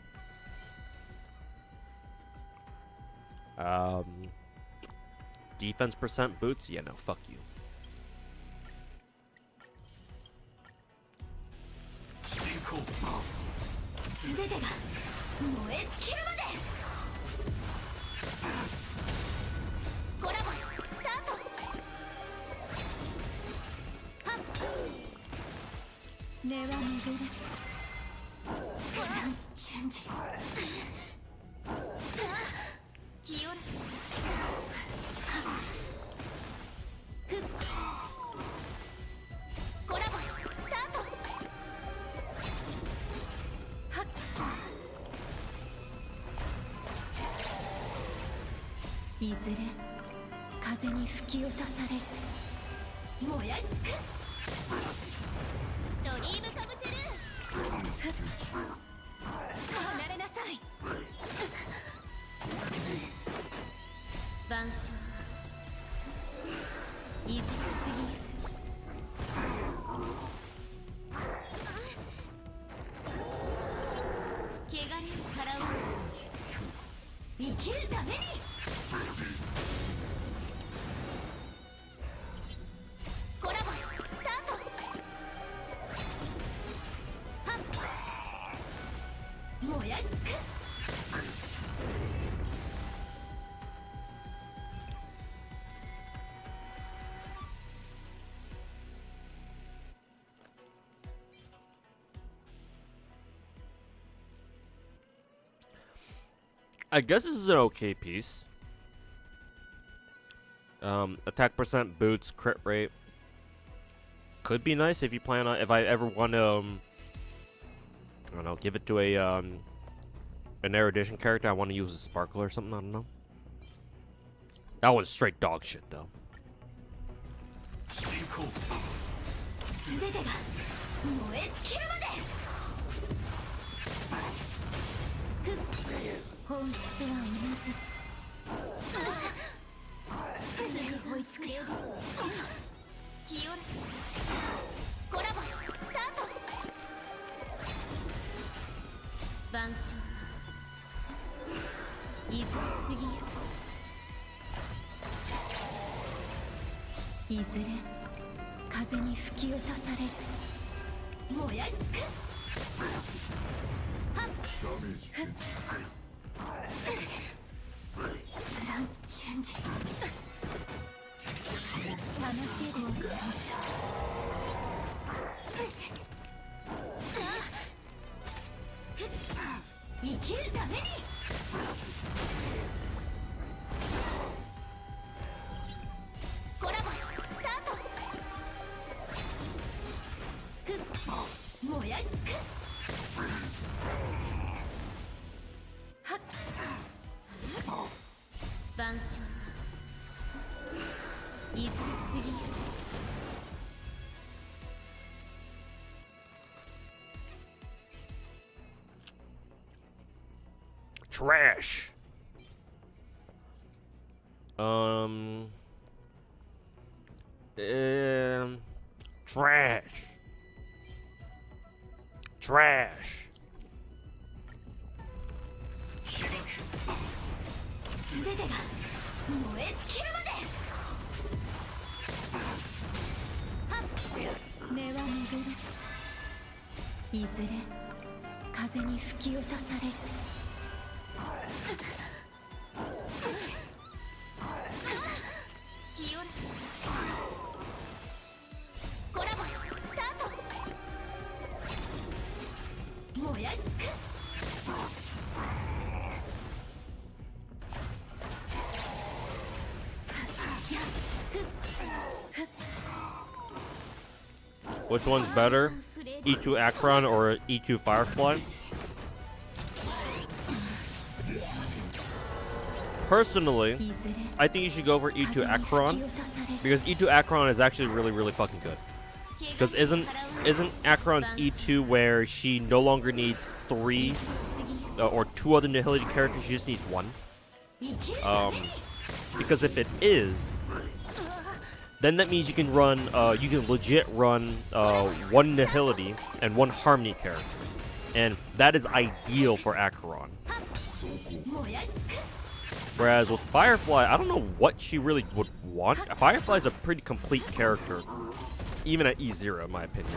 S1: Defense percent boots? Yeah, no, fuck you.
S3: 全てが燃え尽きるまで。コラボスタート。はっ根は巡る。チェンジ。清らコラボスタート。はっいずれ風に吹き落とされる。燃やし尽くす。ドリームカブテル離れなさい。万象いずれ過ぎる。怪我人払う生きるために。コラボスタート。はっ燃やし尽くす。
S1: I guess this is an okay piece. Attack percent, boots, crit rate. Could be nice if you plan on, if I ever want to, I don't know, give it to a, an erudition character. I want to use a sparkle or something, I don't know. That one's straight dog shit, though.
S3: 全てが燃え尽きるまで。本質は同じ。すぐ追いつくよ。清らコラボスタート。万象いずれ過ぎよ。いずれ風に吹き落とされる。燃やし尽くす。はっプランチェンジ。楽しいですね。生きるために。コラボスタート。燃やし尽くす。はっ万象いずれ過ぎる。
S1: Trash. Trash. Trash.
S3: 全てが燃え尽きるまで。はっ根は巡る。いずれ風に吹き落とされる。清らコラボスタート。燃やし尽くす。
S1: which one's better, E2 Akron or E2 Firefly. Personally, I think you should go for E2 Akron because E2 Akron is actually really fucking good. Because isn't Akron's E2 where she no longer needs 3 or 2 other Nihility characters, she just needs 1? Because if it is, then that means you can run, you can legit run 1 Nihility and 1 Harmony character. And that is ideal for Acheron. Whereas with Firefly, I don't know what she really would want. Firefly's a pretty complete character, even at E0 in my opinion.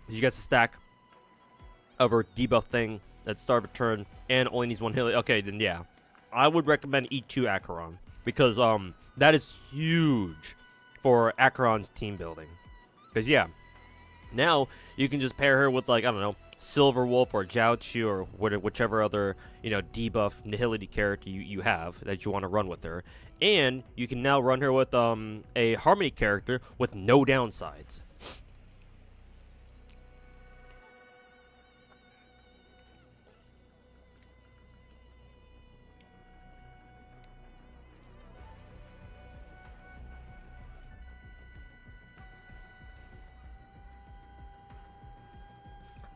S1: She gets a stack of her debuff thing at the start of a turn and only needs 1 hit. Okay, then yeah. I would recommend E2 Acheron because that is huge for Acheron's team building. Because yeah, now you can just pair her with, like, I don't know, Silver Wolf or Jiaochu or whichever other, you know, debuff Nihility character you have that you want to run with her. And you can now run her with a Harmony character with no downsides.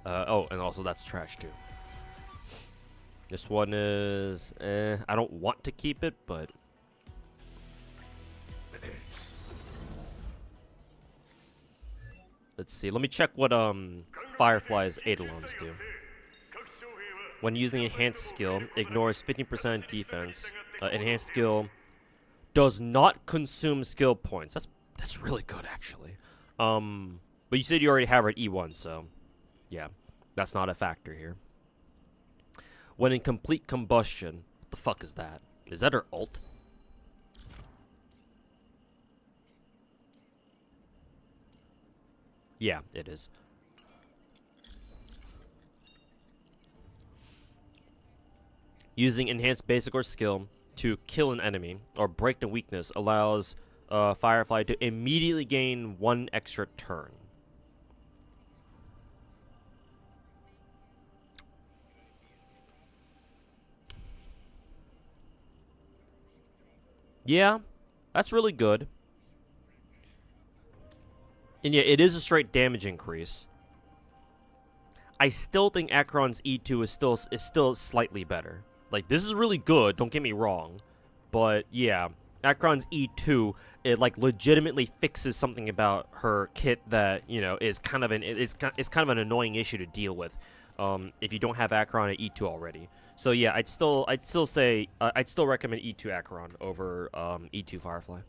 S1: Oh, and also that's trash too. This one is, I don't want to keep it, but let's see. Let me check what Firefly's Eidolons do. When using enhanced skill, ignores 15% defense. Enhanced skill does not consume skill points. That's really good actually. But you said you already have her at E1, so yeah, that's not a factor here. When in complete combustion, what the fuck is that? Is that her ult? Yeah, it is. Using enhanced basic or skill to kill an enemy or break the weakness allows Firefly to immediately gain 1 extra turn. Yeah, that's really good. And yeah, it is a straight damage increase. I still think Acheron's E2 is still slightly better. Like, this is really good, don't get me wrong. But yeah, Acheron's E2, it like legitimately fixes something about her kit that, you know, is kind of it's kind of an annoying issue to deal with if you don't have Acheron at E2 already. So yeah, I'd still say I'd still recommend E2 Acheron over E2 Firefly.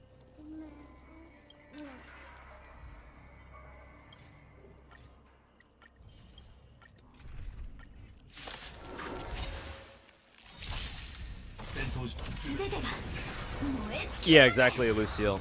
S1: Yeah, exactly, Lucille.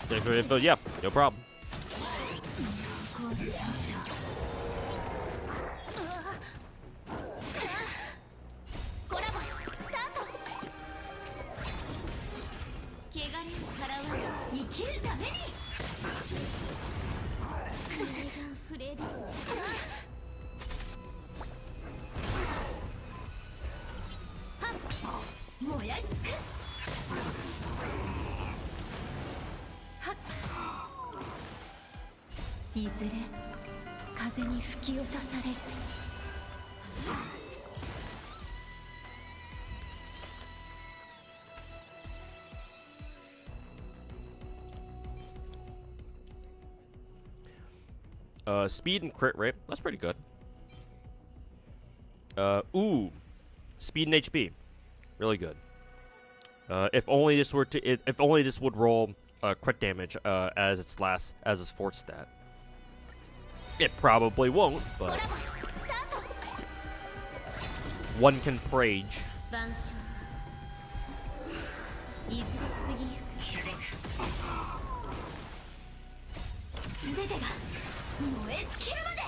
S1: Thanks for the info. Yeah, no problem. Speed and crit rate. That's pretty good. Ooh. Speed and HP. Really good. If only this were to, if only this would roll crit damage as its fourth stat. It probably won't, but one can prage.
S3: いずれ過ぎ全てが燃え尽きるまで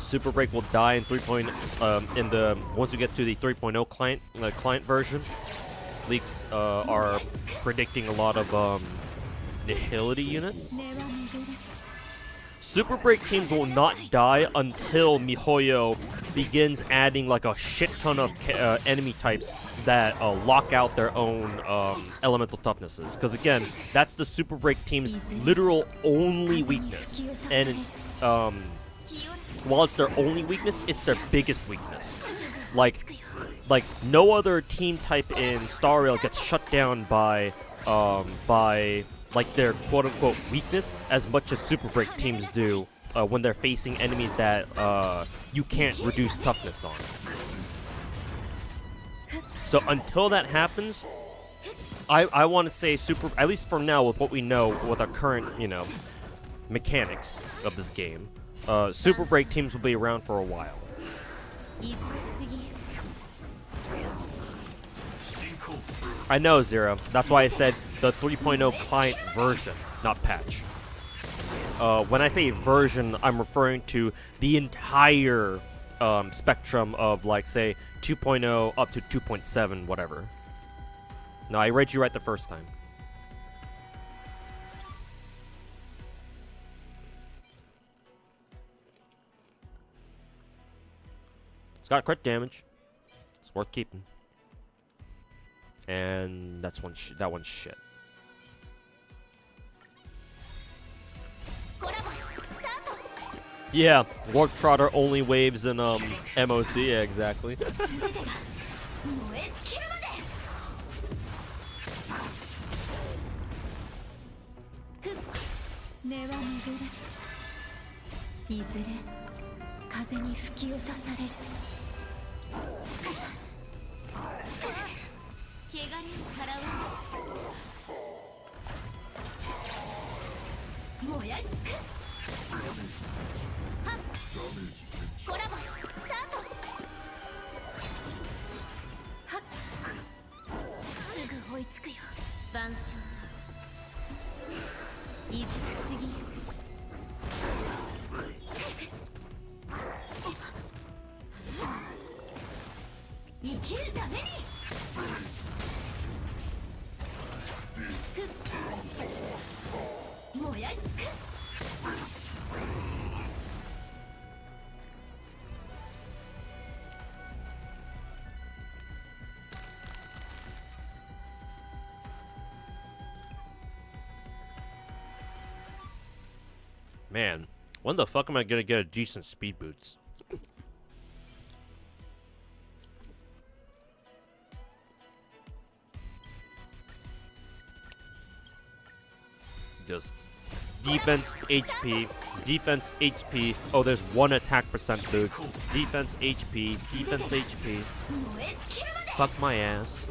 S1: Super Break will die in 3.0 in the once you get to the 3.0 client version. Leaks are predicting a lot of nihility units. Super Break teams will not die until Mihoyo begins adding like a shit ton of enemy types that lock out their own elemental toughnesses. Because again, that's the Super Break team's literal only weakness. And while it's their only weakness, it's their biggest weakness. Like no other team type in Star Rail gets shut down by like their quote-unquote weakness as much as Super Break teams do when they're facing enemies that you can't reduce toughness on. So until that happens, I want to say at least for now with what we know with our current, mechanics of this game, Super Break teams will be around for a while. I know, Zero. That's why I said the 3.0 client version, not patch. When I say version, I'm referring to the entire spectrum of, like, say, 2.0 up to 2.7, whatever. No, I read you right the first time. It's got crit damage. It's worth keeping. And that one's shit. Yeah, Warp Trotter only waves in MOC, yeah, exactly. Man, when the fuck am I gonna get a decent speed boots? Just defense, HP, defense, HP. Oh, there's one attack percent boots. Defense, HP, defense, HP. Fuck my ass.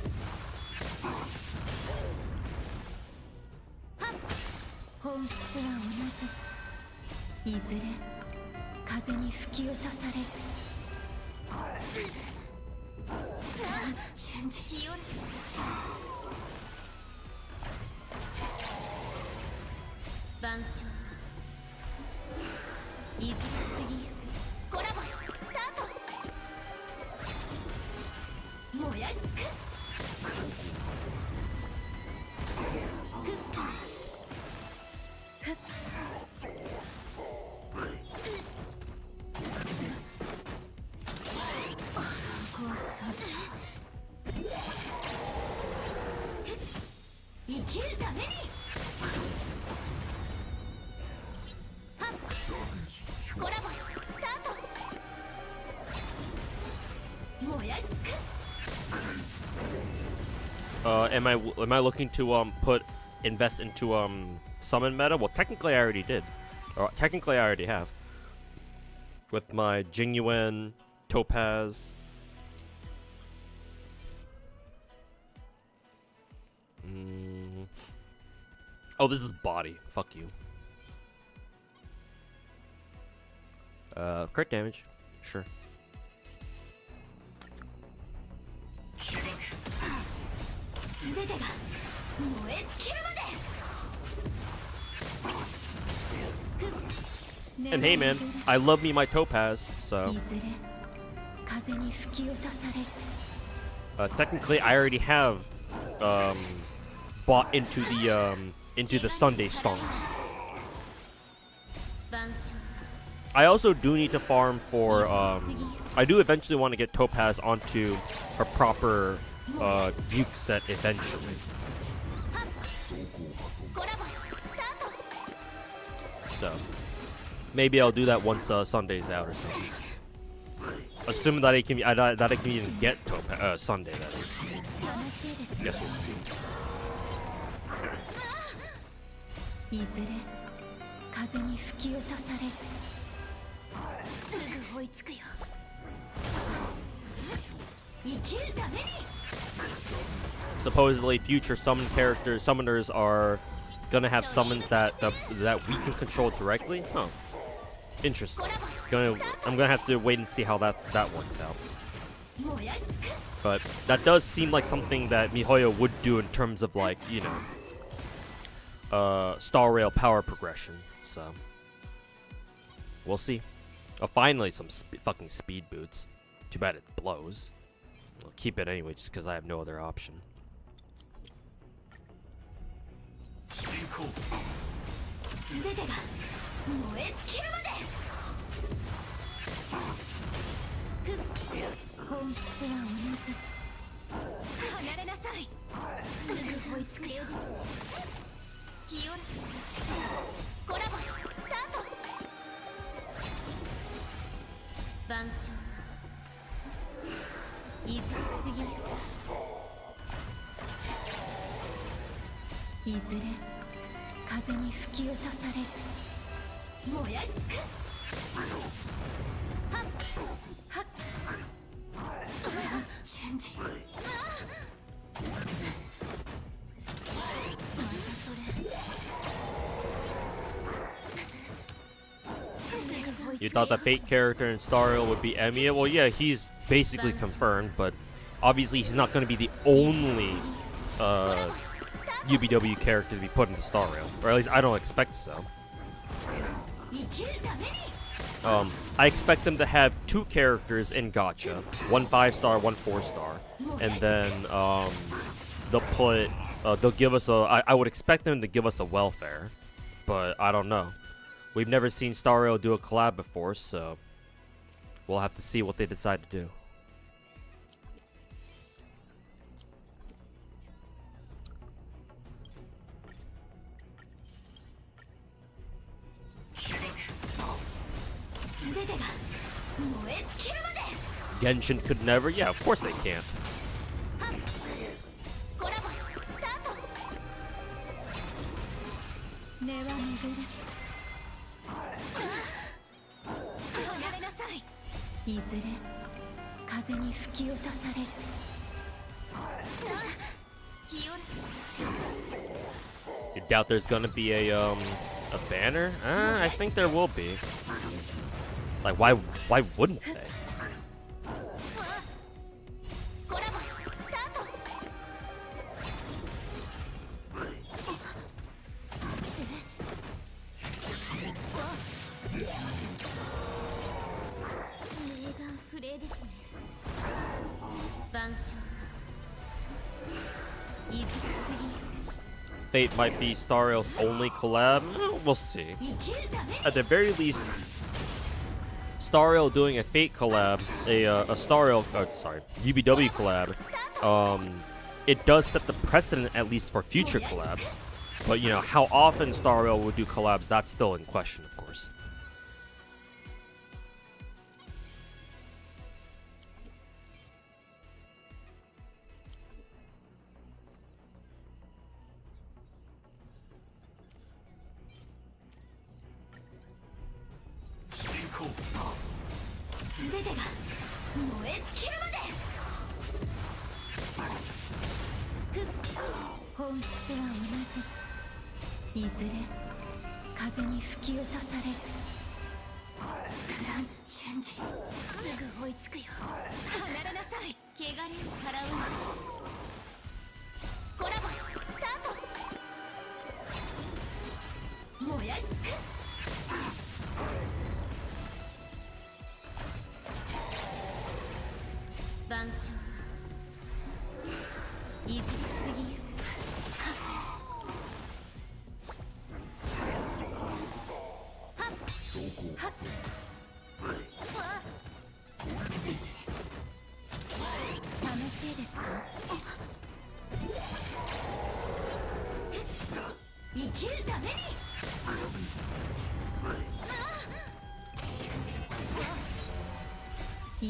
S1: Am I looking to invest into summon meta? Well, technically I already did, or technically I already have. with my genuine topaz. Oh, this is body. Fuck you. Crit damage. Sure. And hey man, I love me my topaz, so technically I already have bought into the Sunday stonks. I also do need to farm for I do eventually want to get topaz onto a proper Buke set eventually. So maybe I'll do that once Sunday's out or something. Assuming that I can even get Sunday, that is. Guess we'll see. Supposedly, future summoners are gonna have summons that we can control directly. Huh. Interesting. I'm gonna have to wait and see how that works out. But that does seem like something that Mihoyo would do in terms of, like, you know, Star Rail power progression. So we'll see. Oh, finally some fucking speed boots. Too bad it blows. I'll keep it anyway, just because I have no other option. You thought the Fate character in Star Rail would be Emiya? Well, yeah, he's basically confirmed, but obviously he's not going to be the only UBW character to be put into Star Rail, or at least I don't expect so. I expect them to have 2 characters in gacha, one 5-star, one 4-star, and then they'll give us I would expect them to give us a welfare, but I don't know. We've never seen Star Rail do a collab before, so we'll have to see what they decide to do. Genshin could never? Yeah, of course they can't. You doubt there's gonna be a banner? I think there will be. Like, why wouldn't they? Fate might be Star Rail's only collab. We'll see. At the very least, Star Rail doing a Fate collab, a Star Rail, UBW collab, it does set the precedent at least for future collabs. But, you know, how often Star Rail would do collabs, that's still in question, of course.
S3: てが燃え尽きるまで。本質は同じ。いずれ風に吹き落とされる。グランチェンジ。すぐ追いつくよ。離れなさい。汚れを払う。コラボスタート。燃やし尽くす。万象いずれ過ぎゆ。楽しいですか。生きるために。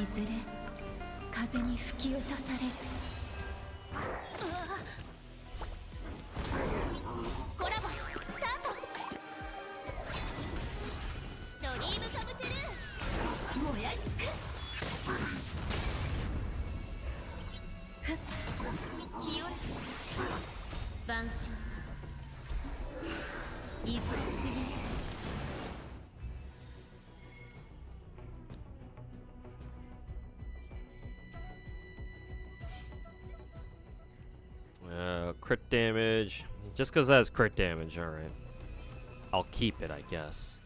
S3: いずれ風に吹き落とされる。コラボスタート。ドリームカムトゥルー。燃やし尽くす。清ら万象いずれ過ぎる。
S1: Crit damage. Just because that has crit damage, alright. I'll keep it, I guess.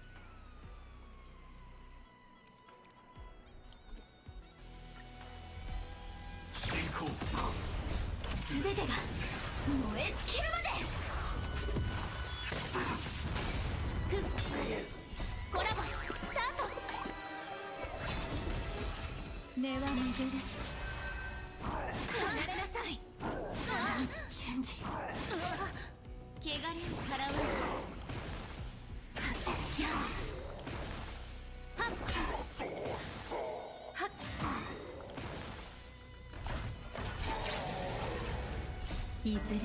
S1: いずれ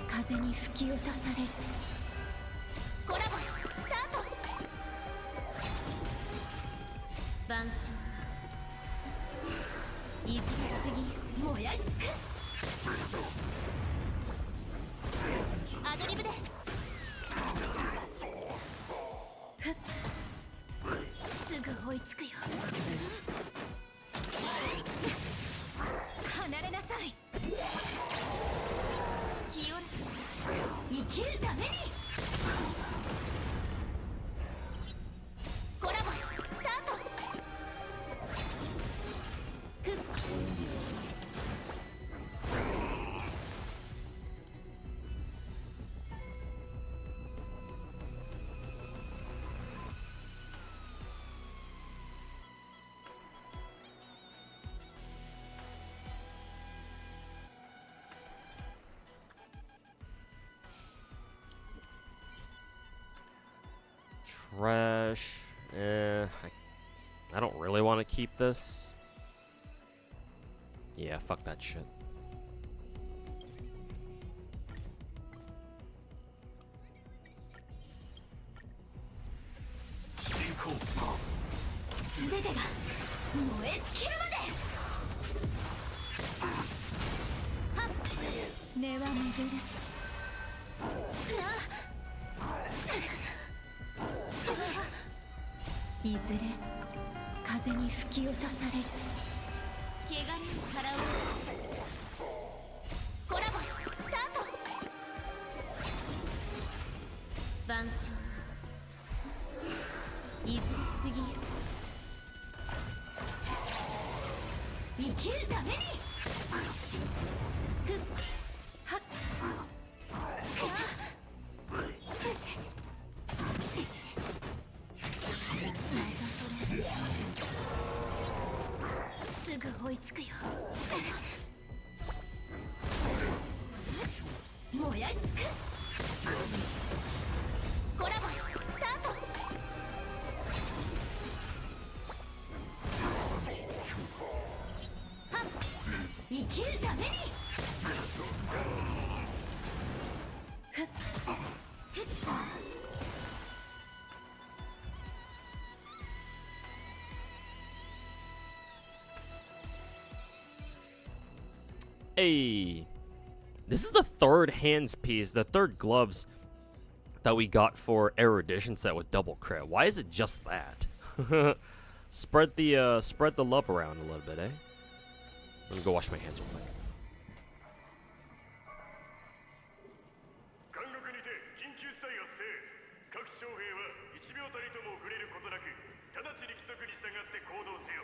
S1: 風に吹き落とされる。コラボスタート。万象いずれ過ぎゆ。燃やし尽くす。アドリブで。すぐ追いつくよ。離れなさい。生きるために。コラボスタート。Trash. I don't really want to keep this. Yeah, fuck that shit.いずれ風に吹き落とされる。汚れを払う。コラボスタート。万象いずれ過ぎゆ。生きるために。すぐ追いつくよ。燃やし尽くす。コラボスタート。生きるために。Hey, this is the third hands piece, the third gloves that we got for erudition set with double crit. Why is it just that? Spread the love around a little bit, eh? Let me go wash my hands real quick.
S4: 監獄にて緊急事態発生。各将兵は1秒たりとも触れることなく、直ちに規則に従って行動せよ。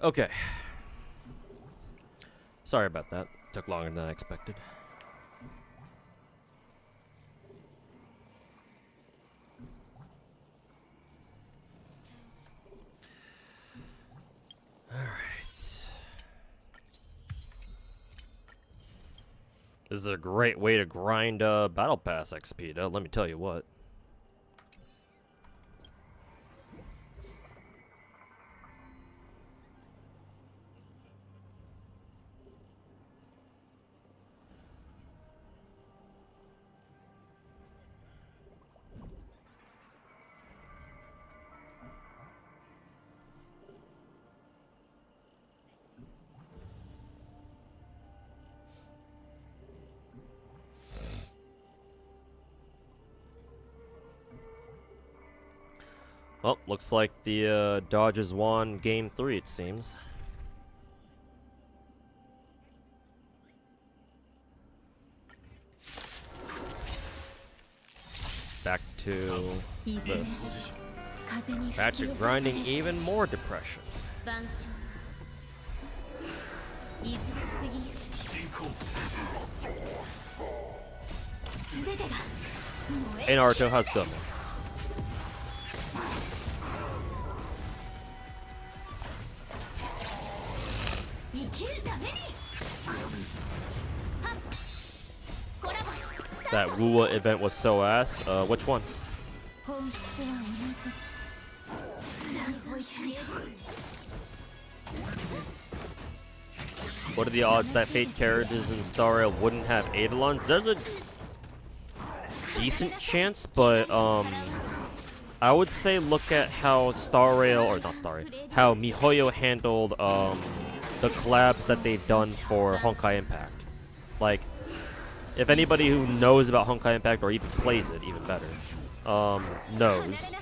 S1: Okay. Sorry about that. Took longer than I expected. Alright. This is a great way to grind Battle Pass XP, though, let me tell you what. Well, looks like the Dodgers won Game 3, it seems. Back to this. Back to grinding even more depression. Hey Naruto, how's it going, man? That Wuwa event was so ass. Which one? What are the odds that Fate carriages in Staria wouldn't have Eidolons? There's a decent chance, but I would say look at how Star Rail, or not Star Rail, how Mihoyo handled the collabs that they've done for Honkai Impact. Like, if anybody who knows about Honkai Impact or even plays it, even better, knows.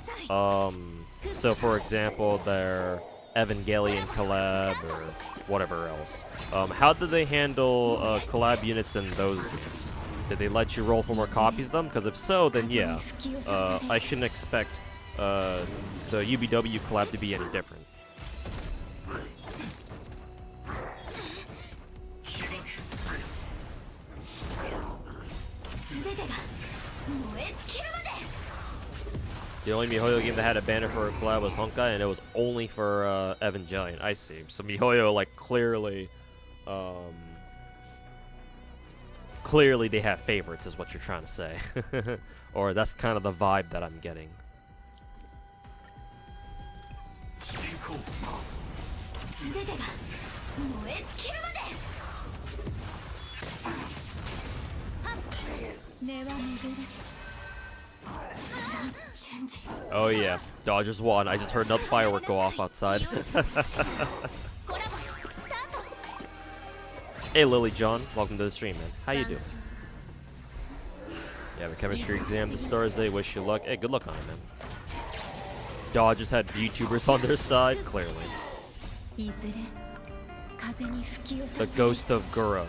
S1: So for example, their Evangelion collab or whatever else. How did they handle collab units in those games? Did they let you roll for more copies of them? Because if so, then yeah, I shouldn't expect the UBW collab to be any different. The only Mihoyo game that had a banner for a collab was Honkai, and it was only for Evangelion. I see. So Mihoyo, like, clearly they have favorites, is what you're trying to say. Or that's kind of the vibe that I'm getting. Oh yeah, Dodgers won. I just heard another firework go off outside. Hey Lily John, welcome to the stream, man. How you doing? You have a chemistry exam this Thursday. Wish you luck. Hey, good luck on it, man. Dodgers had VTubers on their side, clearly. The ghost of Gura,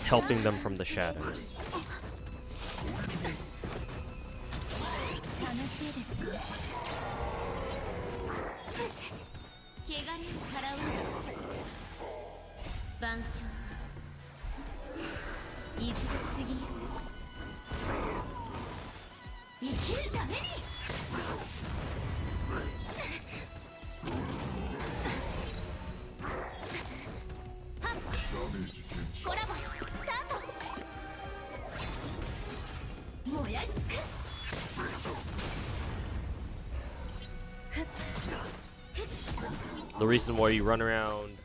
S1: helping them from the shadows. The reason why you run around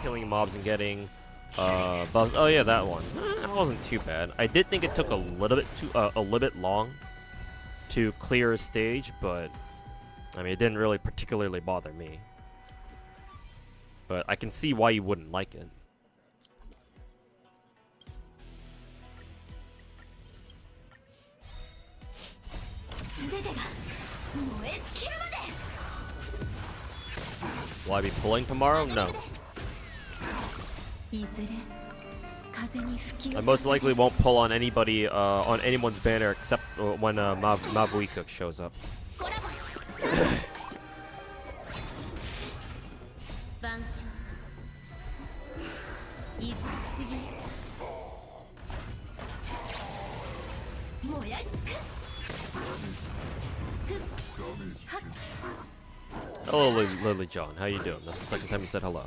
S1: killing mobs and getting buffs. Oh yeah, that one. That wasn't too bad. I did think it took a little bit long to clear a stage, but I mean, it didn't really particularly bother me. But I can see why you wouldn't like it. Will I be pulling tomorrow? No. I most likely won't pull on anybody, on anyone's banner except when Mabuika shows up. Hello, Lily John. How you doing? That's the second time you said hello.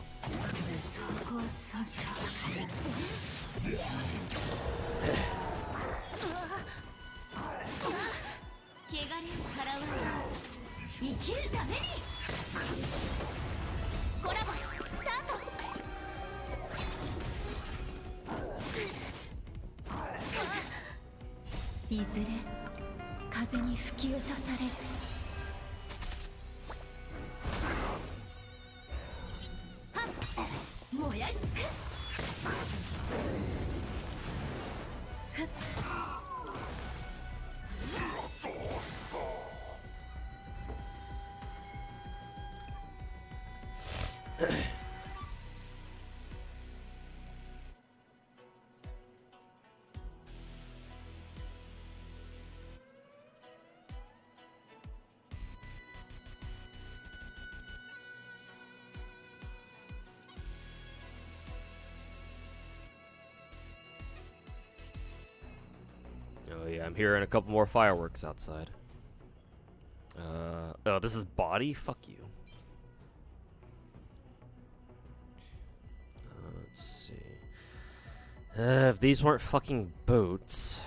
S1: Oh yeah, I'm hearing a couple more fireworks outside. Oh, this is body? Fuck you. Let's see. If these weren't fucking boots,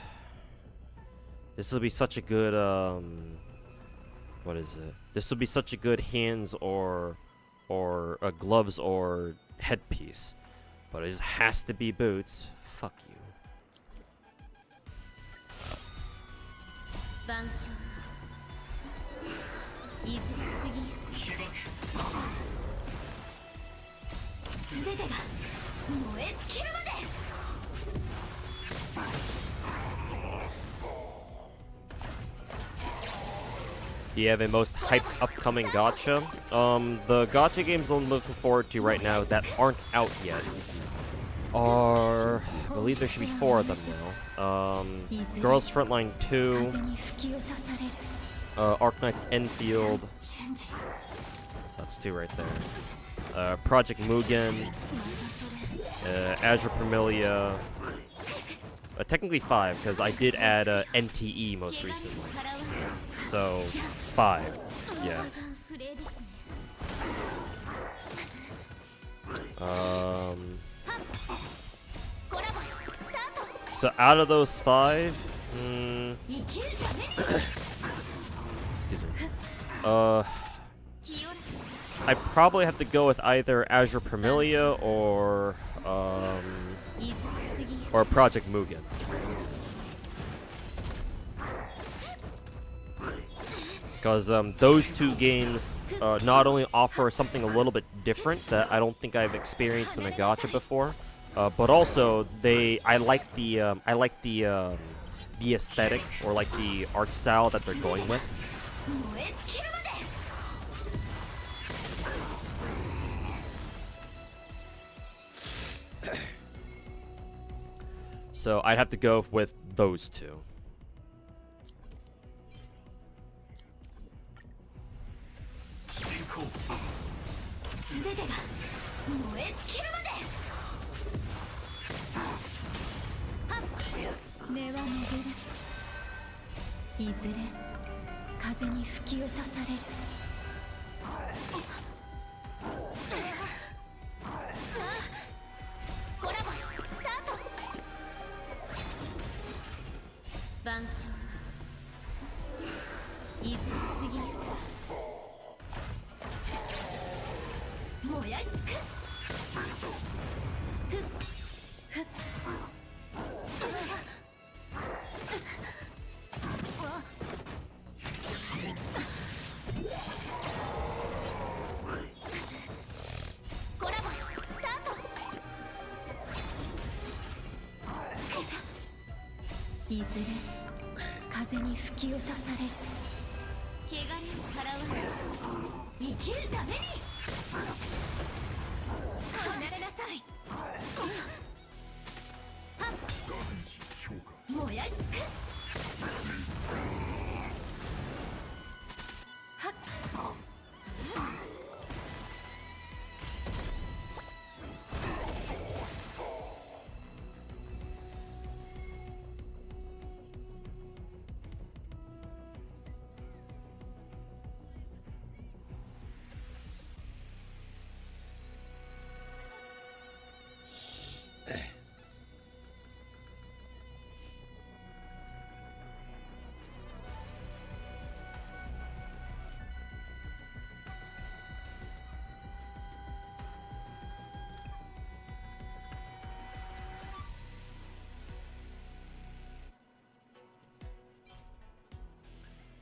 S1: this would be such a good, what is it? This would be such a good hands or gloves or headpiece. But it just has to be boots. Fuck you.
S3: いずれ過ぎ全てが燃え尽きるまで
S1: Do you have a most hyped upcoming gacha? The gacha games I'm looking forward to right now that aren't out yet are, I believe there should be 4 of them now. Girls Frontline 2,
S3: 風に吹き落とされる
S1: Arknight's Enfield, that's 2 right there. Project Mugen, Azure Premilia, technically 5 because I did add NTE most recently. So 5, yeah. So out of those 5, excuse me. I probably have to go with either Azure Premilia or Project Mugen. Because those 2 games not only offer something a little bit different that I don't think I've experienced in a gacha before, but also I like the aesthetic or like the art style that they're going with. So I'd have to go with those 2.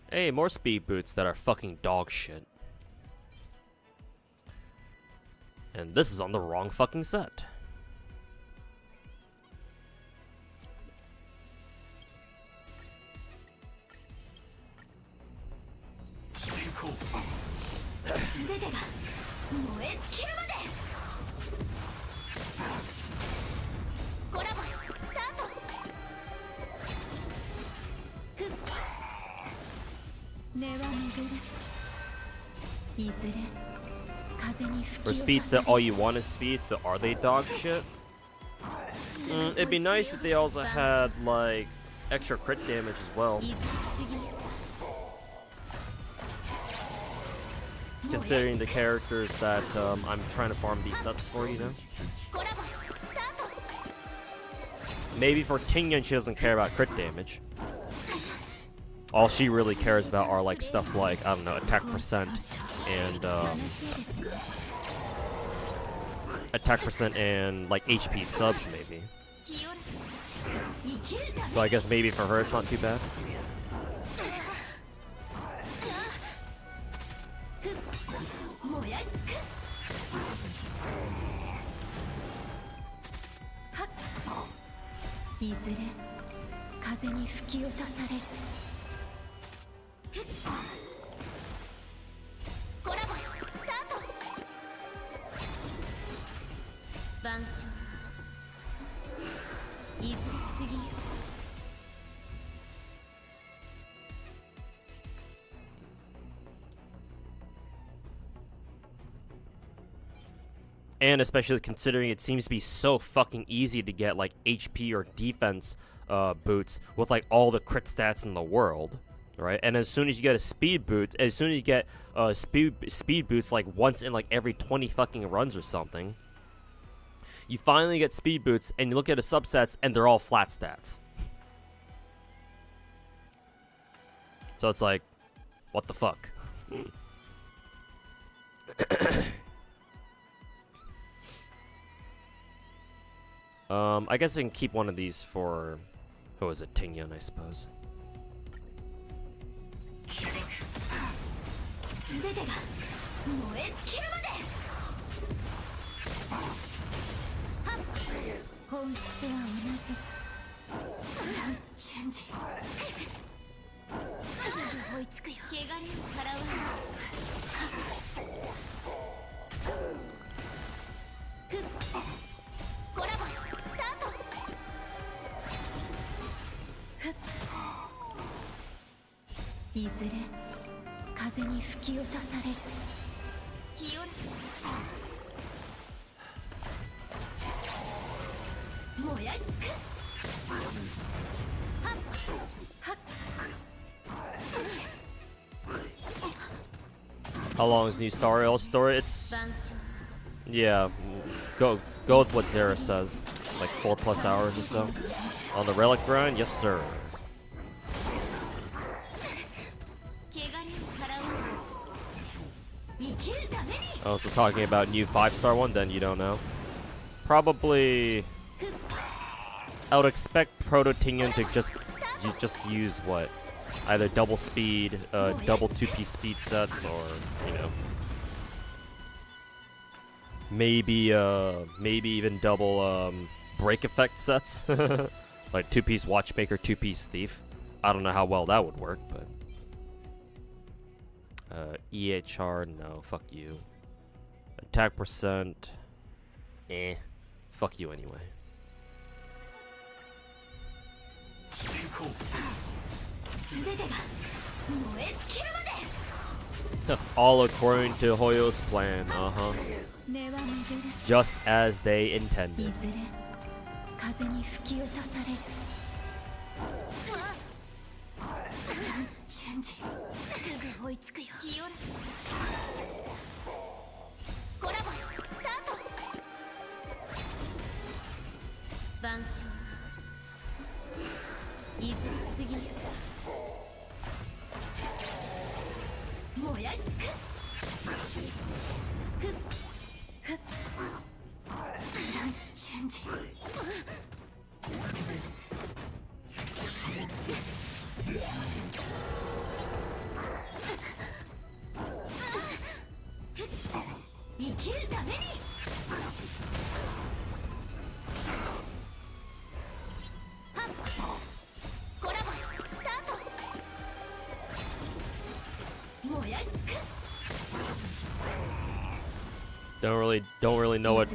S1: Hey, more speed boots that are fucking dog shit. And this is on the wrong fucking set. For speeds that all you want is speed, so are they dog shit? It'd be nice if they also had, like, extra crit damage as well. Considering the characters that I'm trying to farm these subs for, you know? Maybe for Tingyan she doesn't care about crit damage. All she really cares about are like stuff like, I don't know, attack percent and like HP subs maybe. So I guess maybe for her it's not too bad.
S3: いずれ風に吹き落とされる。コラボスタート。晩鐘いずれ過ぎる。
S1: And especially considering it seems to be so fucking easy to get like HP or defense boots with like all the crit stats in the world, right? And as soon as you get a speed boot, as soon as you get speed boots like once in like every 20 fucking runs or something, you finally get speed boots and you look at the subsets and they're all flat stats. So it's like, what the fuck? I guess I can keep one of these for, who is it, Tingyan, I suppose.
S3: 全てが燃え尽きるまで。はっ、本質は同じ。チェンジ。すぐ追いつくよ。汚れを払わない。コラボスタート。いずれ風に吹き落とされる。清ら燃やし尽くす。はっはっ。
S1: How long is new story? It's,
S3: 晩鐘
S1: yeah, go with what Zara says. Like 4+ hours or so. On the relic grind, yes sir.
S3: 汚れを払わない。生きるために。
S1: Also talking about new 5-star one, then you don't know. Probably, I would expect Proto Tingyan to just use what? Either double speed, double 2-piece speed sets, or, you know, maybe even double break effect sets. Like 2-piece watchmaker, 2-piece thief. I don't know how well that would work, but EHR, no, fuck you. Attack percent, fuck you anyway. All according to Hoyo's plan, just as they intended.
S3: いずれ風に吹き落とされる。チェンジ。すぐ追いつくよ。清らコラボスタート。晩鐘いずれ過ぎる。燃やし尽くす。ふっふっ。チェンジ。生きるために。はっ、コラボスタート。燃やし尽くす。
S1: Don't really know what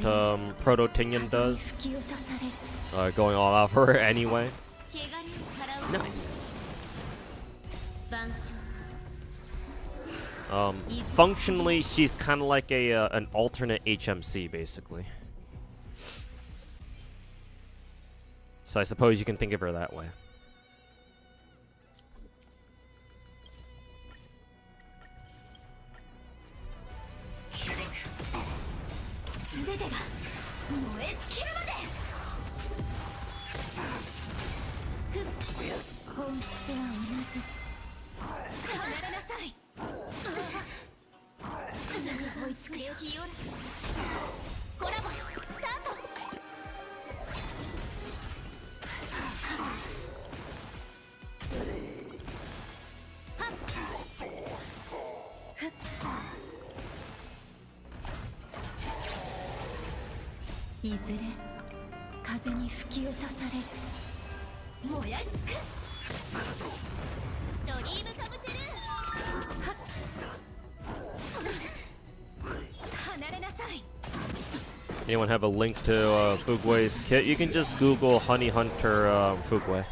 S1: Proto Tingyan does. Going all out for her anyway. Nice. Functionally, she's kind of like an alternate HMC, basically. So I suppose you can think of her that way.
S3: 燃やし尽くドリームカムトゥルー離れなさい
S1: Anyone have a link to Fugue's kit? You can just Google Honey Hunter Fugue.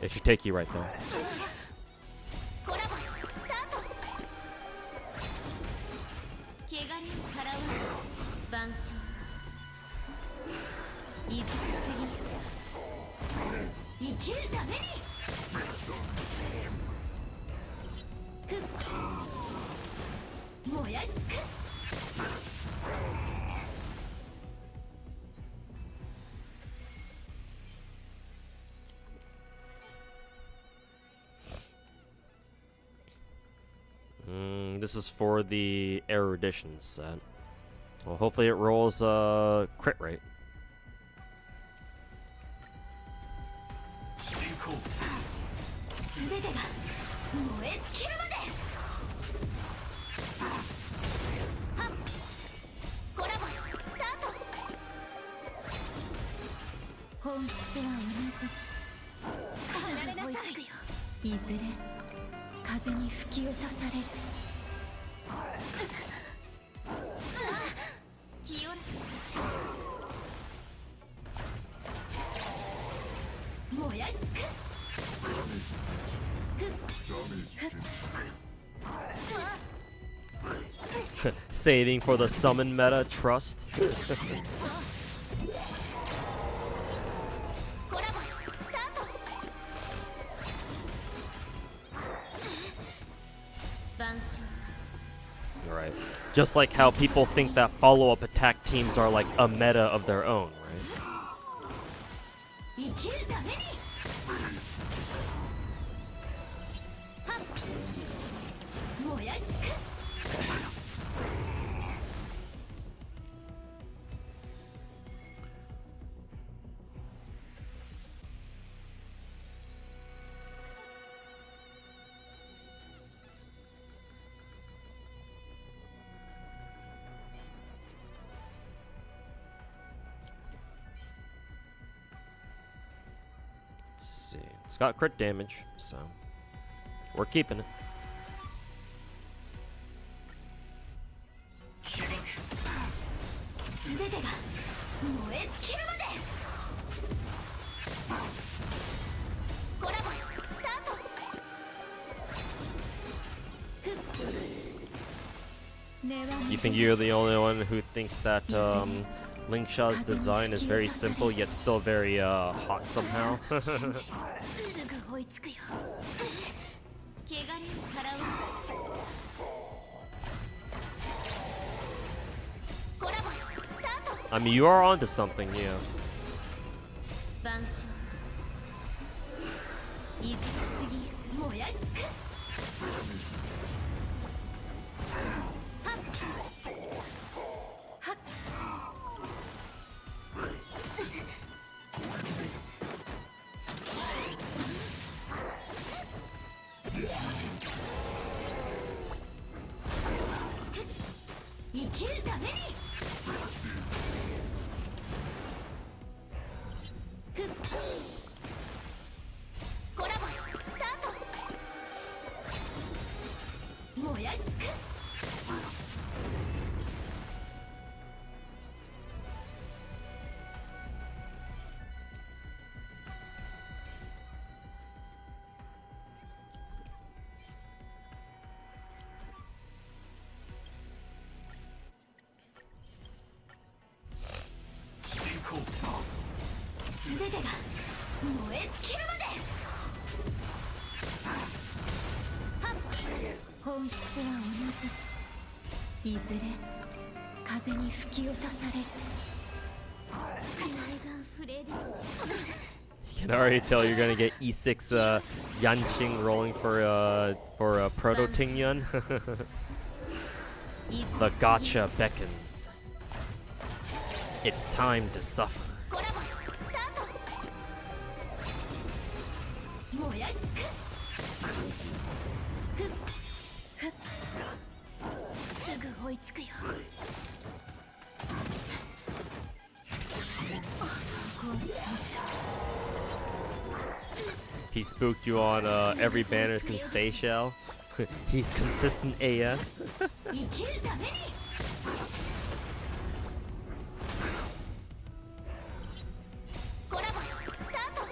S1: It should take you right there.
S3: コラボスタート怪我に払わぬ万象いずくすぎ生きるためにふっ燃やし尽く
S1: This is for the erudition set. Well, hopefully it rolls crit rate.
S3: 全てが燃え尽きるまではっコラボスタート本質は同じ離れなさいいずれ風に吹き落とされる気を燃やし尽く
S1: Saving for the summon meta, trust.
S3: コラボスタート
S1: Alright. Just like how people think that follow-up attack teams are like a meta of their own, right?
S3: 生きるためにはっ燃やし尽く
S1: See. It's got crit damage, so we're keeping it.
S3: 全てが燃え尽きるまでコラボスタート
S1: You think you're the only one who thinks that Linkshaw's design is very simple yet still very hot somehow?
S3: すぐ追いつくよ怪我に払うコラボスタート
S1: I mean, you are onto something, yeah.
S3: 万象いずくすぎ燃やし尽くはっはっ生きるためにふっコラボスタート燃やし尽く 全てが燃え尽きるまではっ本質は同じいずれ風に吹き落とされる内眼フレーです
S1: You can already tell you're gonna get E6 Yanqing rolling for Proto Tingyun. The gacha beckons. It's time to suffer.
S3: コラボスタート燃やし尽くふっふっすぐ追いつくよ総合戦車
S1: He spooked you on every banner since Space Shell. He's consistent AF.
S3: 生きるためにコラボスタートは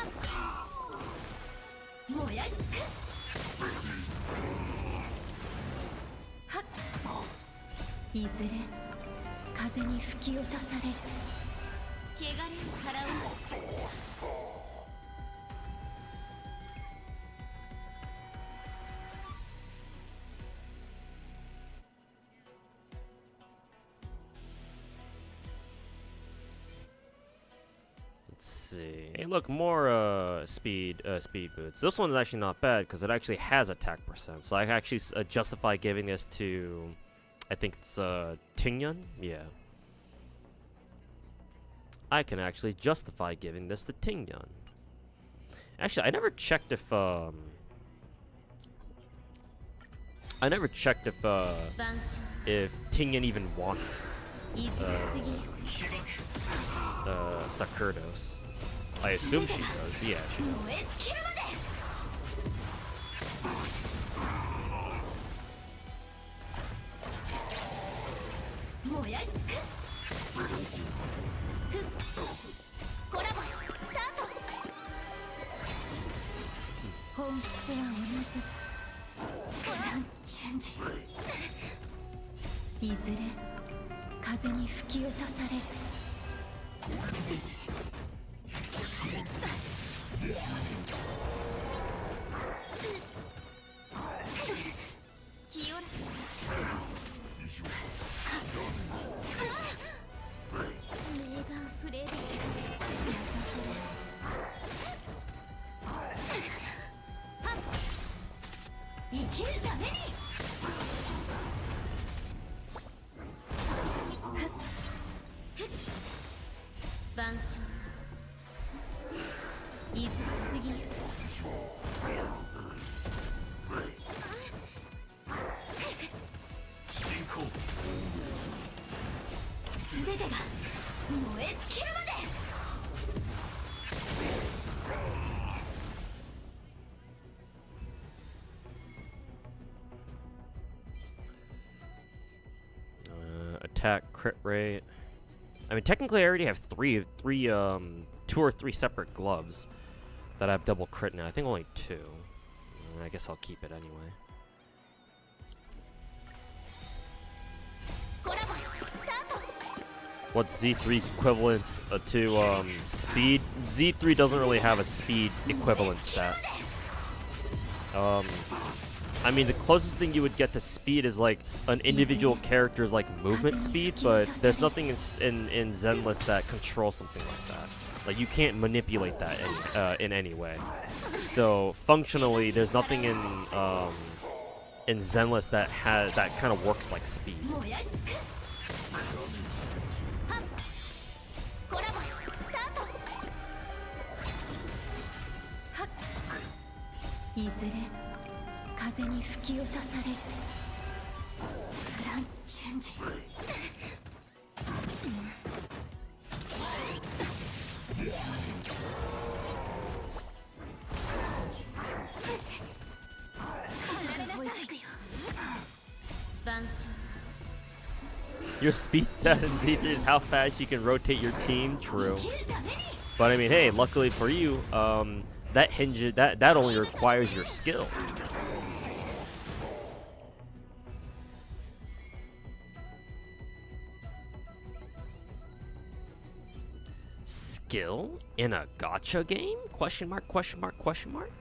S3: っ燃やし尽くはっいずれ風に吹き落とされる汚れを払う
S1: Let's see. Hey, look, more speed boots. This one's actually not bad because it actually has attack percent. So I can actually justify giving this to, I think it's Tingyun. Yeah. I can actually justify giving this to Tingyun. Actually, I never checked if Tingyun even wants Sakurdos. I assume she does. Yeah, she does. Attack, crit rate. I mean, technically, I already have two or three separate gloves that I have double crit now. I think only 2. I guess I'll keep it anyway. What's Z3's equivalence to speed? Z3 doesn't really have a speed equivalent stat. I mean, the closest thing you would get to speed is like an individual character's like movement speed, but there's nothing in Zenless that controls something like that. Like you can't manipulate that in any way. So functionally, there's nothing in Zenless that kind of works like speed. Your speed stat in Z3 is how fast you can rotate your team. True, but I mean, hey, luckily for you, that only requires your skill. Skill in a gacha game? Question mark, question mark, question mark?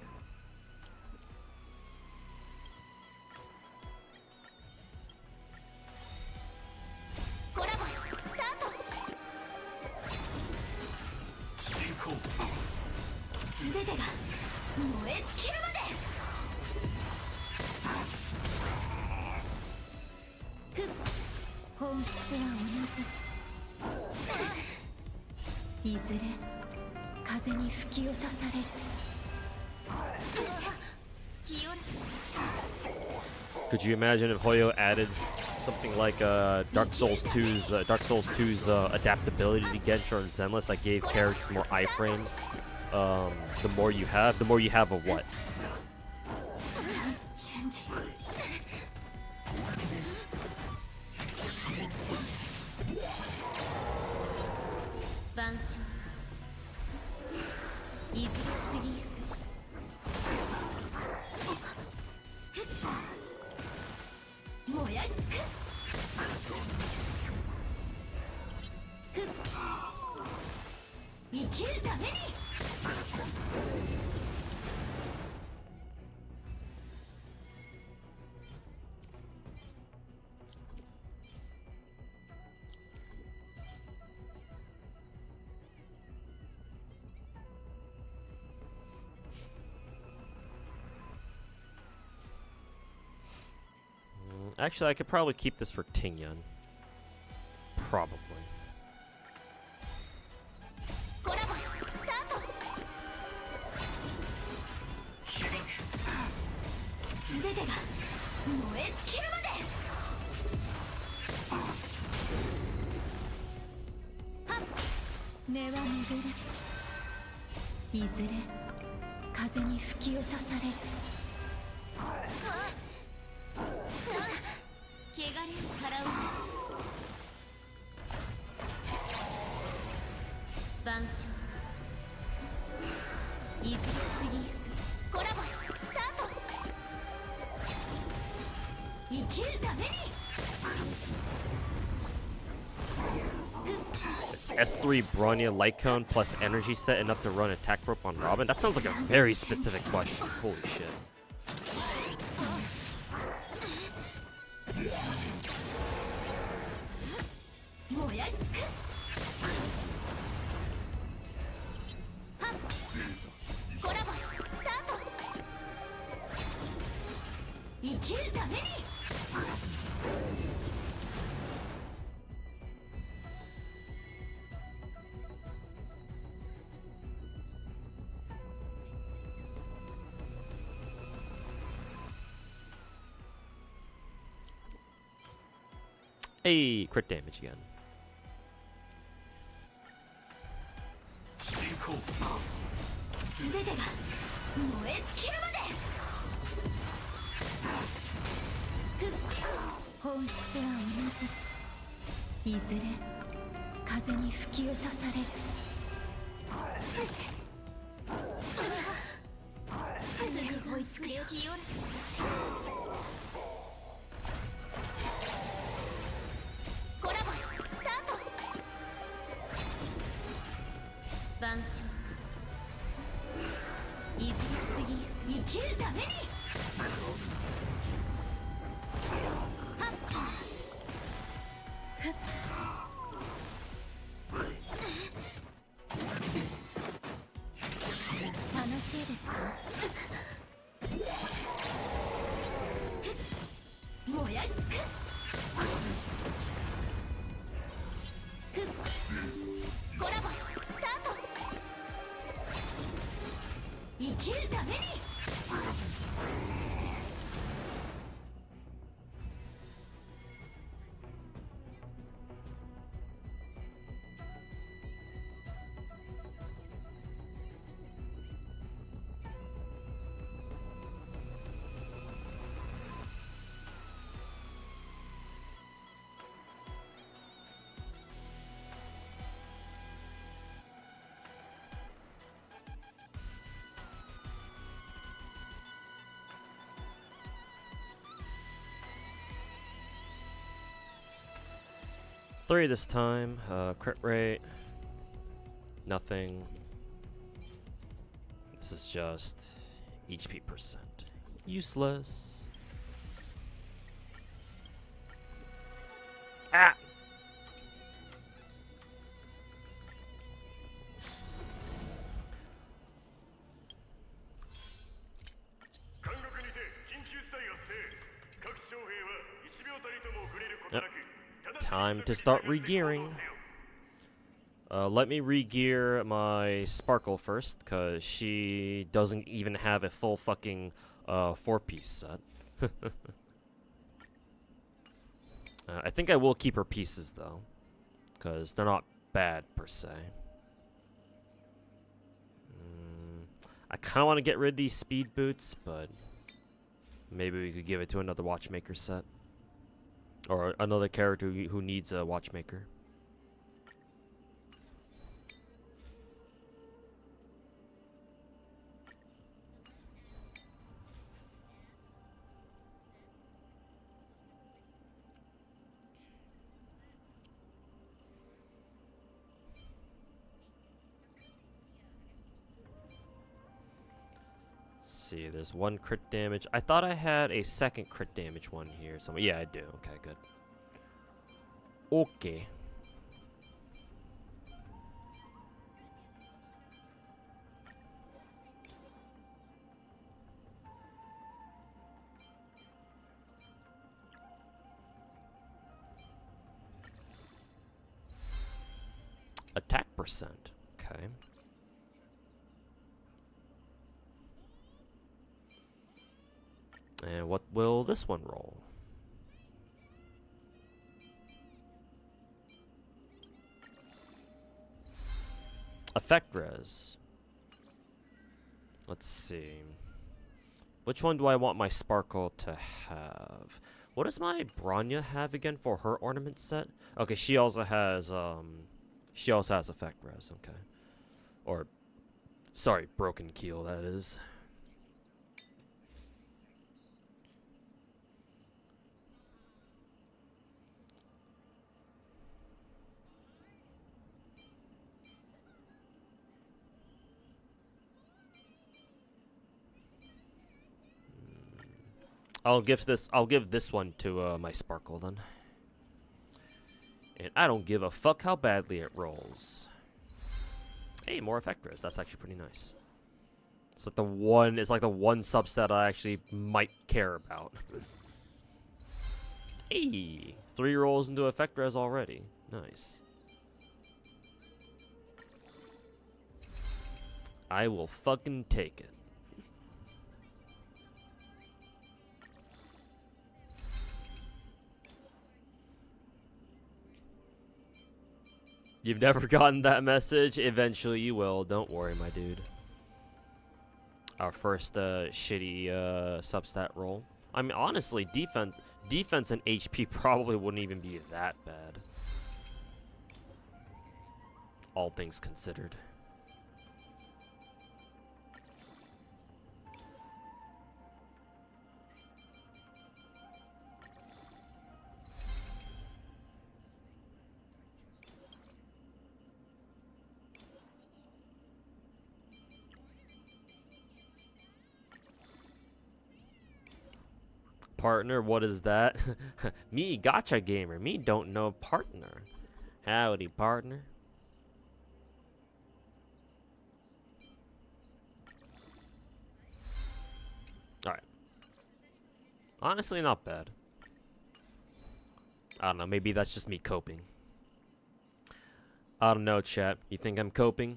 S1: Could you imagine if Hoyo added something like Dark Souls 2's adaptability to Genshin or Zenless that gave characters more iframes. The more you have of what? Actually, I could probably keep this for Tingyun. Probably. S3 Bronya Light Cone plus energy set enough to run attack rope on Robin? That sounds like a very specific question. Holy shit. Hey, crit damage again. Three this time. Crit rate. Nothing. This is just HP percent. Useless. Ah! Yep. Time to start regearing. Let me regear my Sparkle first, because she doesn't even have a full fucking 4-piece set. I think I will keep her pieces though, because they're not bad per se. I kind of want to get rid of these speed boots, but maybe we could give it to another watchmaker set. Or another character who needs a watchmaker. See, there's one crit damage. I thought I had a second crit damage one here somewhere. Yeah, I do. Okay, good. Okay. Attack percent. Okay. And what will this one roll? Effect res. Let's see. Which one do I want my Sparkle to have? What does my Bronya have again for her ornament set? Okay, she also has effect res, okay. Or sorry, broken keel that is. I'll give this one to my Sparkle then. And I don't give a fuck how badly it rolls. Hey, more effect res. That's actually pretty nice. It's like the one subset I actually might care about. Hey, 3 rolls into effect res already. Nice. I will fucking take it. You've never gotten that message? Eventually you will. Don't worry, my dude. Our first shitty substat roll. I mean, honestly, defense and HP probably wouldn't even be that bad. All things considered. Partner, what is that? Me, gacha gamer. Me don't know partner. Howdy, partner. Alright. Honestly, not bad. I don't know, maybe that's just me coping. I don't know, chat. You think I'm coping?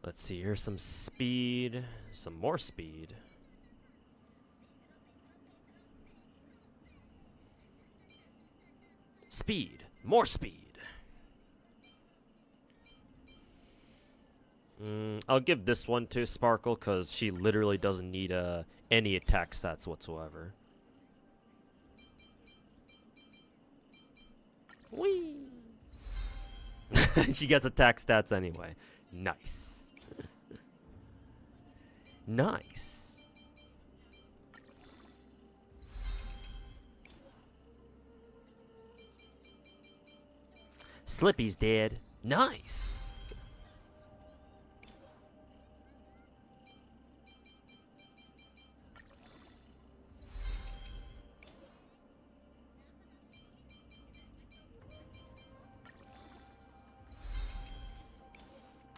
S1: Let's see, here's some speed. Some more speed. Speed. More speed. I'll give this one to Sparkle because she literally doesn't need any attack stats whatsoever. Whee! She gets attack stats anyway. Nice. Nice. Slippy's dead. Nice.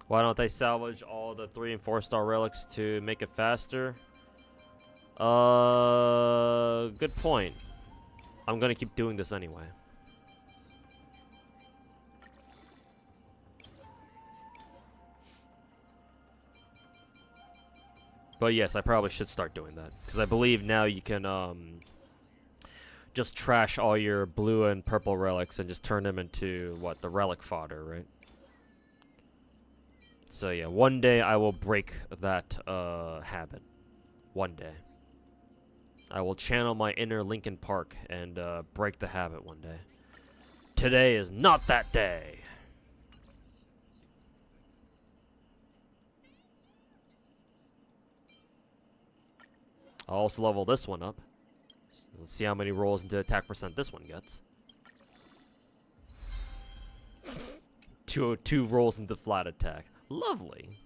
S1: Why don't they salvage all the 3 and 4 star relics to make it faster? Good point. I'm gonna keep doing this anyway. But yes, I probably should start doing that. Because I believe now you can just trash all your blue and purple relics and just turn them into, what, the relic fodder, right? So yeah, one day I will break that habit. One day. I will channel my inner Linkin Park and break the habit one day. Today is not that day. I'll also level this one up. Let's see how many rolls into attack percent this one gets. Two rolls into flat attack. Lovely.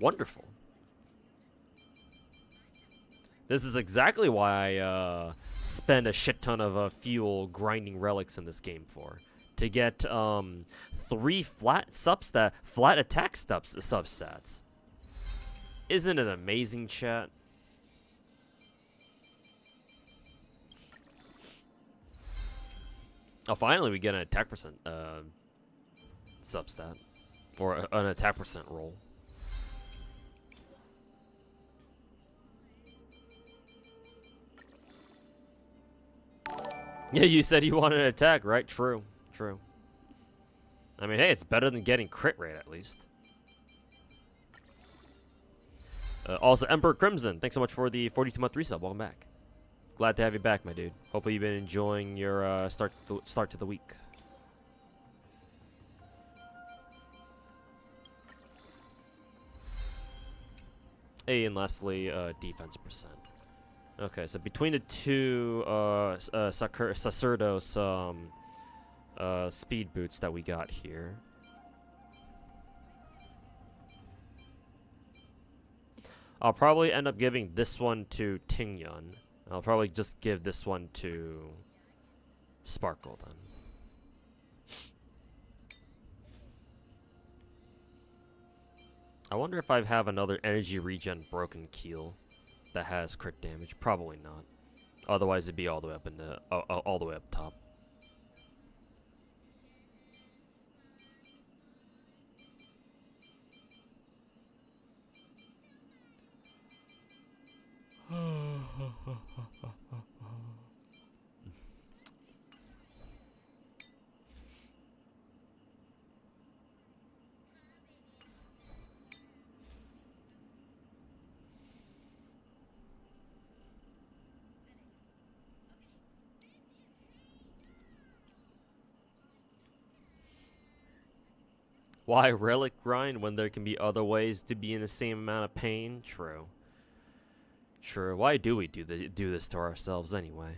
S1: Wonderful. This is exactly why I spend a shit ton of fuel grinding relics in this game for. To get 3 flat attack substats. Isn't it amazing, chat? Oh, finally we get an attack percent substat. Or an attack percent roll. Yeah, you said you wanted an attack, right? True. True. I mean, hey, it's better than getting crit rate, at least. Also, Emperor Crimson, thanks so much for the 42-month resub. Welcome back. Glad to have you back, my dude. Hopefully you've been enjoying your start to the week. Hey, and lastly, defense percent. Okay, so between the two Sacerdos speed boots that we got here, I'll probably end up giving this one to Tingyun. I'll probably just give this one to Sparkle then. I wonder if I have another energy regen broken keel that has crit damage. Probably not. Otherwise, it'd be all the way up in the all the way up top. Why relic grind when there can be other ways to be in the same amount of pain? True. True. Why do we do this to ourselves anyway?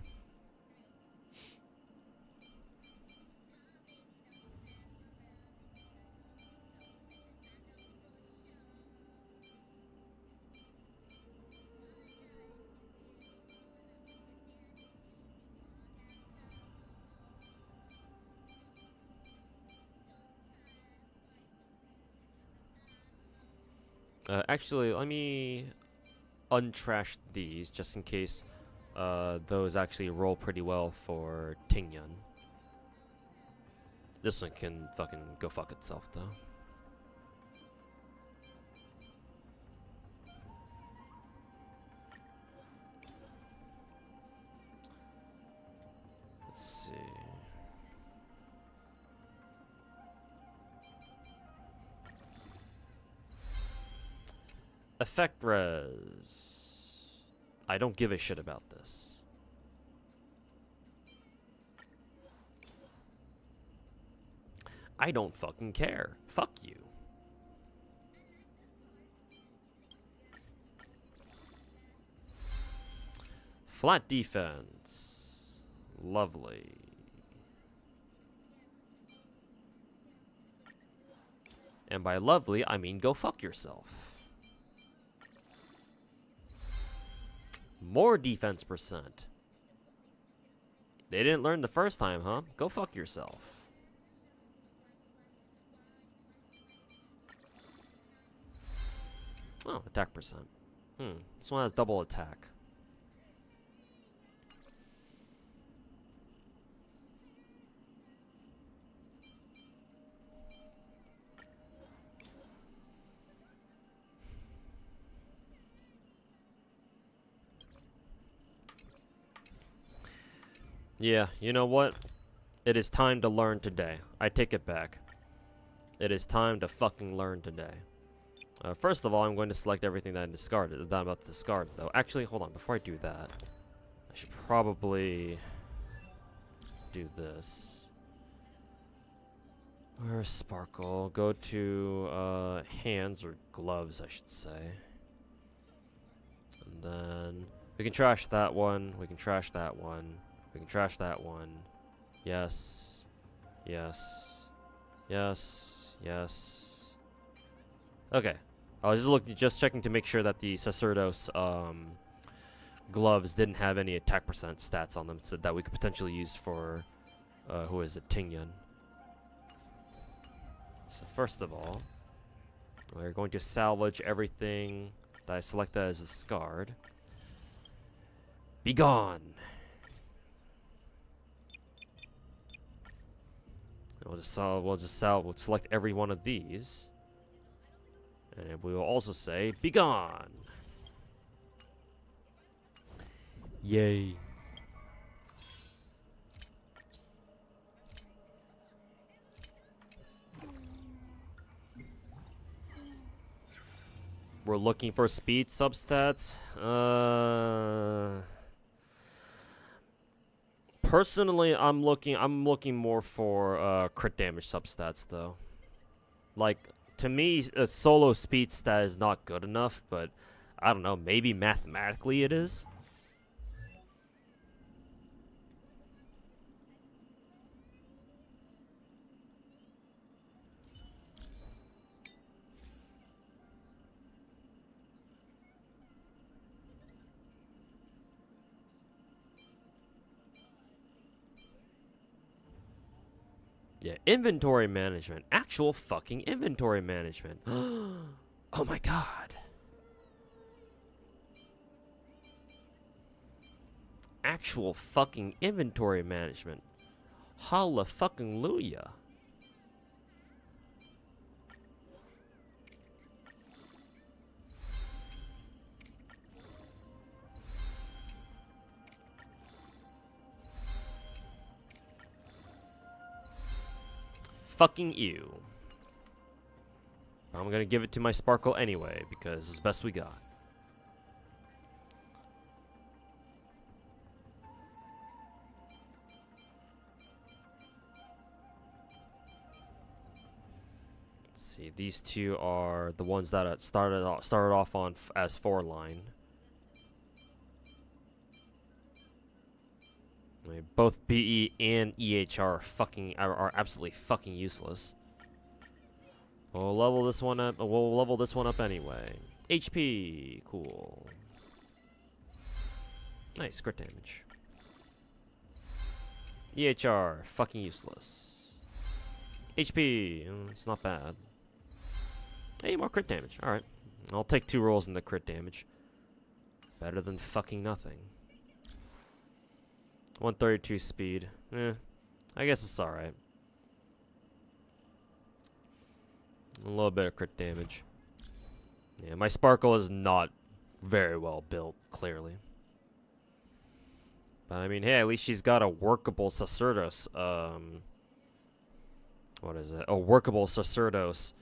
S1: Actually, let me untrash these just in case those actually roll pretty well for Tingyun. This one can fucking go fuck itself though. Let's see. Effect res. I don't give a shit about this. I don't fucking care. Fuck you. Flat defense. Lovely. And by lovely, I mean go fuck yourself. More defense percent. They didn't learn the first time, huh? Go fuck yourself. Oh, attack percent. This one has double attack. Yeah, you know what? It is time to learn today. I take it back. It is time to fucking learn today. First of all, I'm going to select everything that I discarded. That I'm about to discard, though. Actually, hold on. Before I do that, I should probably do this. Where's Sparkle? Go to hands or gloves, I should say. And then we can trash that one. We can trash that one. We can trash that one. Yes. Yes. Yes. Yes. Okay. I was just checking to make sure that the Sacerdos gloves didn't have any attack percent stats on them, so that we could potentially use for who is it, Tingyan. So first of all, we're going to salvage everything that I selected as discard. Be gone. We'll select every one of these. And we will also say, be gone. Yay. We're looking for speed substats. Personally, I'm looking more for crit damage substats though. Like, to me, a solo speed stat is not good enough, but I don't know, maybe mathematically it is. Yeah, inventory management. Actual fucking inventory management. Oh my god. Actual fucking inventory management. Holla fucking Luya. Fucking you. I'm gonna give it to my Sparkle anyway, because it's the best we got. Let's see, these two are the ones that started off on as 4-line. I mean, both BE and EHR are absolutely fucking useless. We'll level this one up. We'll level this one up anyway. HP, cool. Nice crit damage. EHR, fucking useless. HP, it's not bad. Hey, more crit damage. All right, I'll take 2 rolls in the crit damage. Better than fucking nothing. 132 speed. I guess it's alright. A little bit of crit damage. Yeah, my Sparkle is not very well built, clearly. But I mean, hey, at least she's got a workable Sacerdos, what is it? A workable Sacerdos,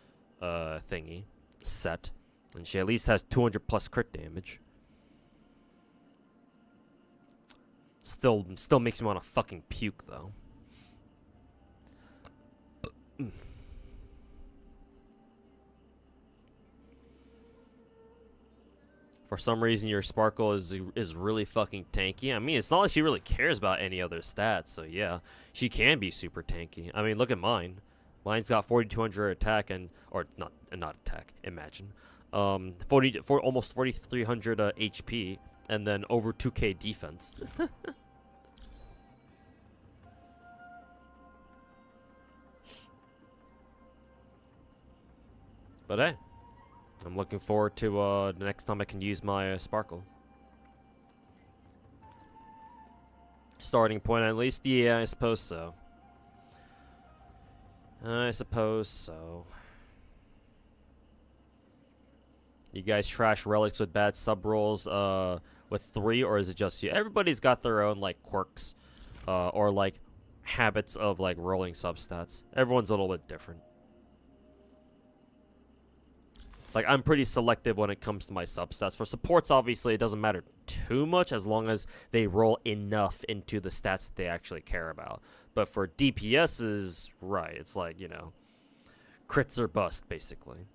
S1: thingy. Set. And she at least has 200 plus crit damage. Still makes me want to fucking puke, though. For some reason, your Sparkle is really fucking tanky. I mean, it's not like she really cares about any other stats, so yeah, she can be super tanky. I mean, look at mine. Mine's got 4,200 attack or not attack. Imagine, almost 4,300 HP, and then over 2k defense. But hey, I'm looking forward to the next time I can use my Sparkle. Starting point at least? Yeah, I suppose so. I suppose so. You guys trash relics with bad sub rolls with 3, or is it just you? Everybody's got their own like quirks. or like habits of like rolling substats. Everyone's a little bit different. Like, I'm pretty selective when it comes to my substats. For supports, obviously, it doesn't matter too much as long as they roll enough into the stats that they actually care about. But for DPSs, right, it's like, you know, crits or bust, basically.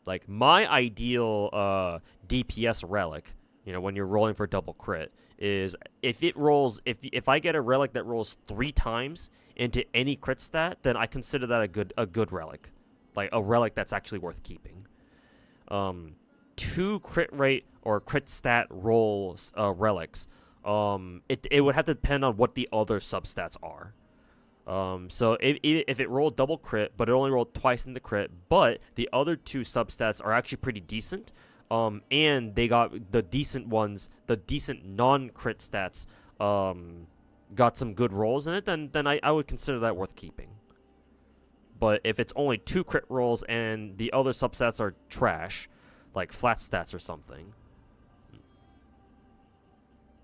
S1: Like, my ideal DPS relic, you know, when you're rolling for double crit, is if it rolls, if I get a relic that rolls 3 times into any crit stat, then I consider that a good relic. Like a relic that's actually worth keeping. 2 crit rate or crit stat rolls relics. It would have to depend on what the other substats are. So if it rolled double crit, but it only rolled twice in the crit, but the other 2 substats are actually pretty decent, and they got the decent ones, the decent non-crit stats, got some good rolls in it, then I would consider that worth keeping. But if it's only 2 crit rolls and the other substats are trash, like flat stats or something.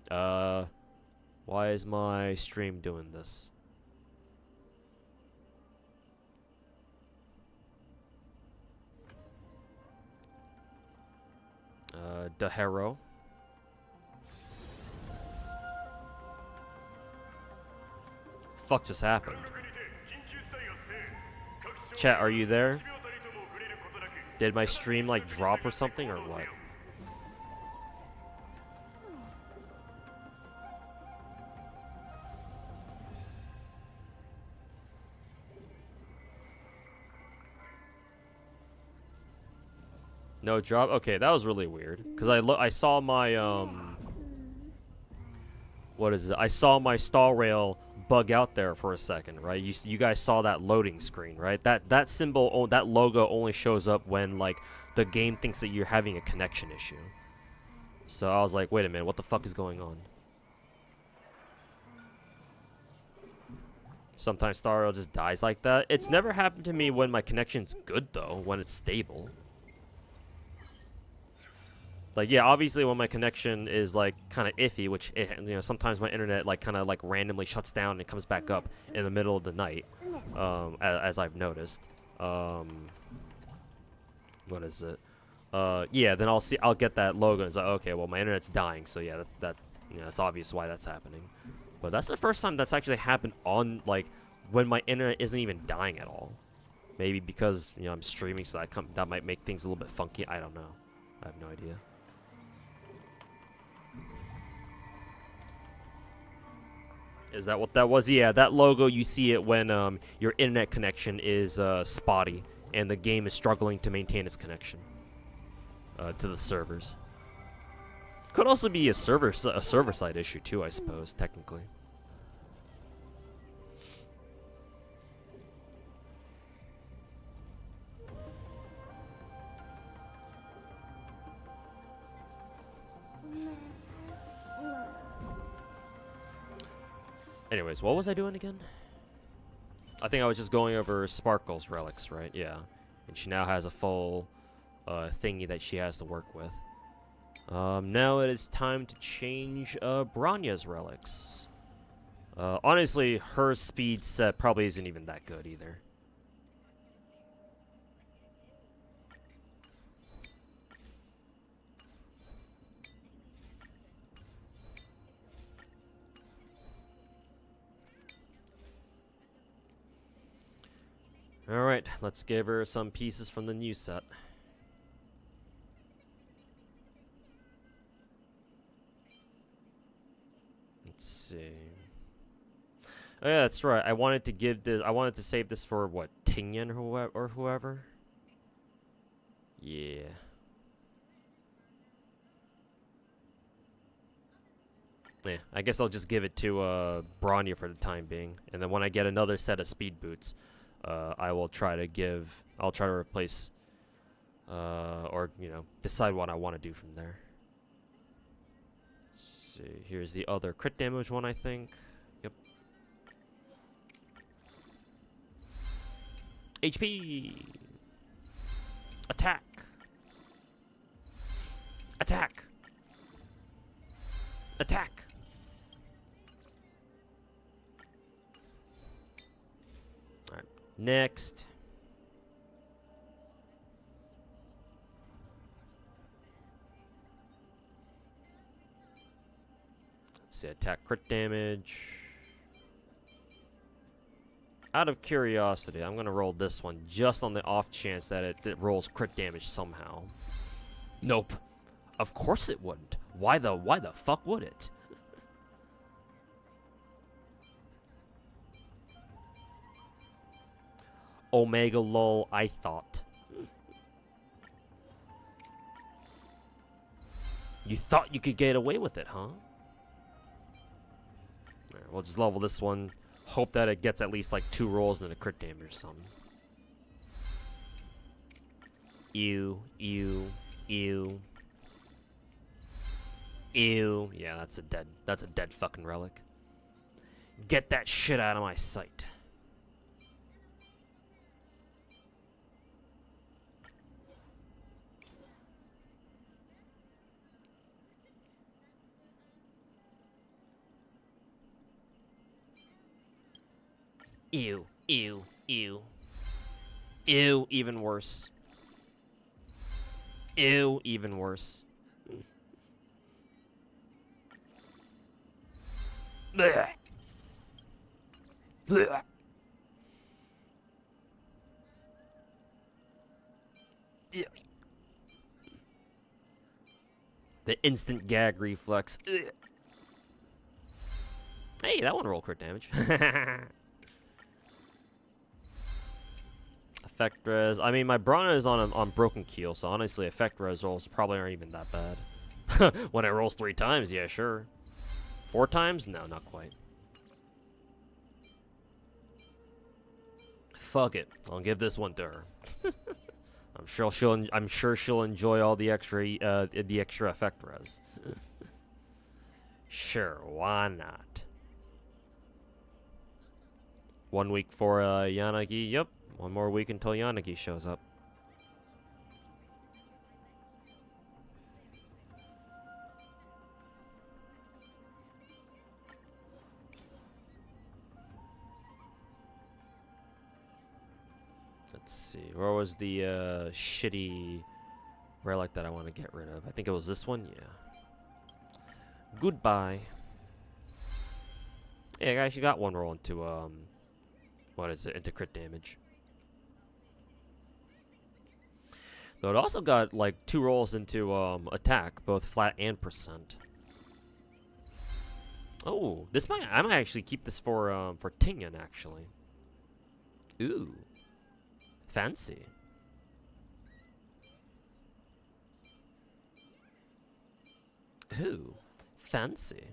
S1: Why is my stream doing this? Dahero. Fuck just happened? Chat, are you there? Did my stream like drop or something or what? No drop? Okay, that was really weird. Cause I saw my what is it? I saw my stall rail bug out there for a second, right? You guys saw that loading screen, right? That symbol, that logo only shows up when like the game thinks that you're having a connection issue. So I was like, wait a minute, what the fuck is going on? Sometimes Star Rail just dies like that. It's never happened to me when my connection's good though, when it's stable. Like, yeah, obviously when my connection is, like, kind of iffy, which, you know, sometimes my internet, like, kind of, like, randomly shuts down and comes back up in the middle of the night, as I've noticed. What is it? Yeah, then I'll get that logo, and it's like, okay, well, my internet's dying, so yeah, that you know, it's obvious why that's happening. But that's the first time that's actually happened on, like, when my internet isn't even dying at all. Maybe because, you know, I'm streaming, so that might make things a little bit funky. I don't know. I have no idea. Is that what that was? Yeah, that logo, you see it when your internet connection is spotty and the game is struggling to maintain its connection to the servers. Could also be a server-side issue too, I suppose, technically. Anyways, what was I doing again? I think I was just going over Sparkle's relics, right? Yeah. And she now has a full thingy that she has to work with. Now it is time to change Bronya's relics. Honestly, her speed set probably isn't even that good either. Alright, let's give her some pieces from the new set. Let's see. Oh yeah, that's right. I wanted to save this for what, Tingyan or whoever? Yeah. Yeah, I guess I'll just give it to Bronya for the time being. And then when I get another set of speed boots, I'll try to replace, or, you know, decide what I want to do from there. Let's see, here's the other crit damage one, I think. Yep. HP! Attack! Attack! Attack! Next. Let's see, attack crit damage. Out of curiosity, I'm gonna roll this one just on the off chance that it rolls crit damage somehow. Nope. Of course it wouldn't. Why the fuck would it? Omega lol, I thought. You thought you could get away with it, huh? Alright, we'll just level this one. Hope that it gets at least like 2 rolls and then a crit damage or something. Ew, ew, ew. Ew. Yeah, that's a dead fucking relic. Get that shit out of my sight. Ew, ew, ew. Ew, even worse. Ew, even worse. Blech. Blech. Yeah. The instant gag reflex. Ugh. Hey, that one rolled crit damage. Effect res. I mean, my Brana is on broken keel, so honestly, effect res rolls probably aren't even that bad. When it rolls 3 times, yeah, sure. 4 times? No, not quite. Fuck it. I'll give this one to her. I'm sure she'll enjoy all the extra effect res. Sure, why not? 1 week for Yanagi. Yep. 1 more week until Yanagi shows up. Let's see. Where was the shitty relic that I want to get rid of? I think it was this one. Yeah. Goodbye. Yeah, guys, you got 1 roll into what is it? Into crit damage. Though it also got like 2 rolls into attack, both flat and percent. Oh, this I might actually keep this for Tingyan actually. Ooh, fancy. Ooh, fancy.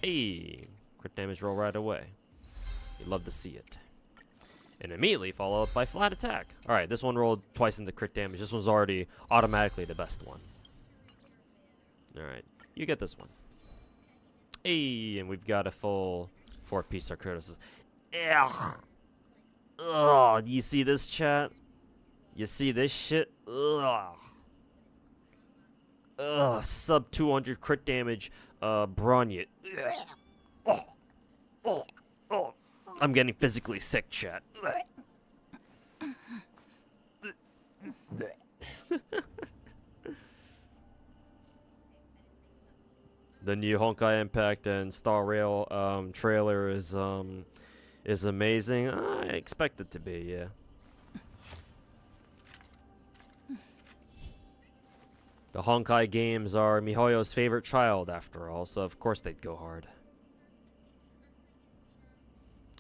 S1: Hey, crit damage roll right away. You'd love to see it. And immediately follow up by flat attack. Alright, this one rolled twice into crit damage. This one's already automatically the best one. Alright, you get this one. Hey, and we've got a full 4-piece Arcturus. Ugh. Ugh, do you see this, chat? You see this shit? Ugh. Ugh, sub 200 crit damage, Bronyet. Oh. Oh. Oh. I'm getting physically sick, chat. The new Honkai Impact and Star Rail trailer is amazing. I expect it to be, yeah. The Honkai games are Mihoyo's favorite child, after all, so of course they'd go hard.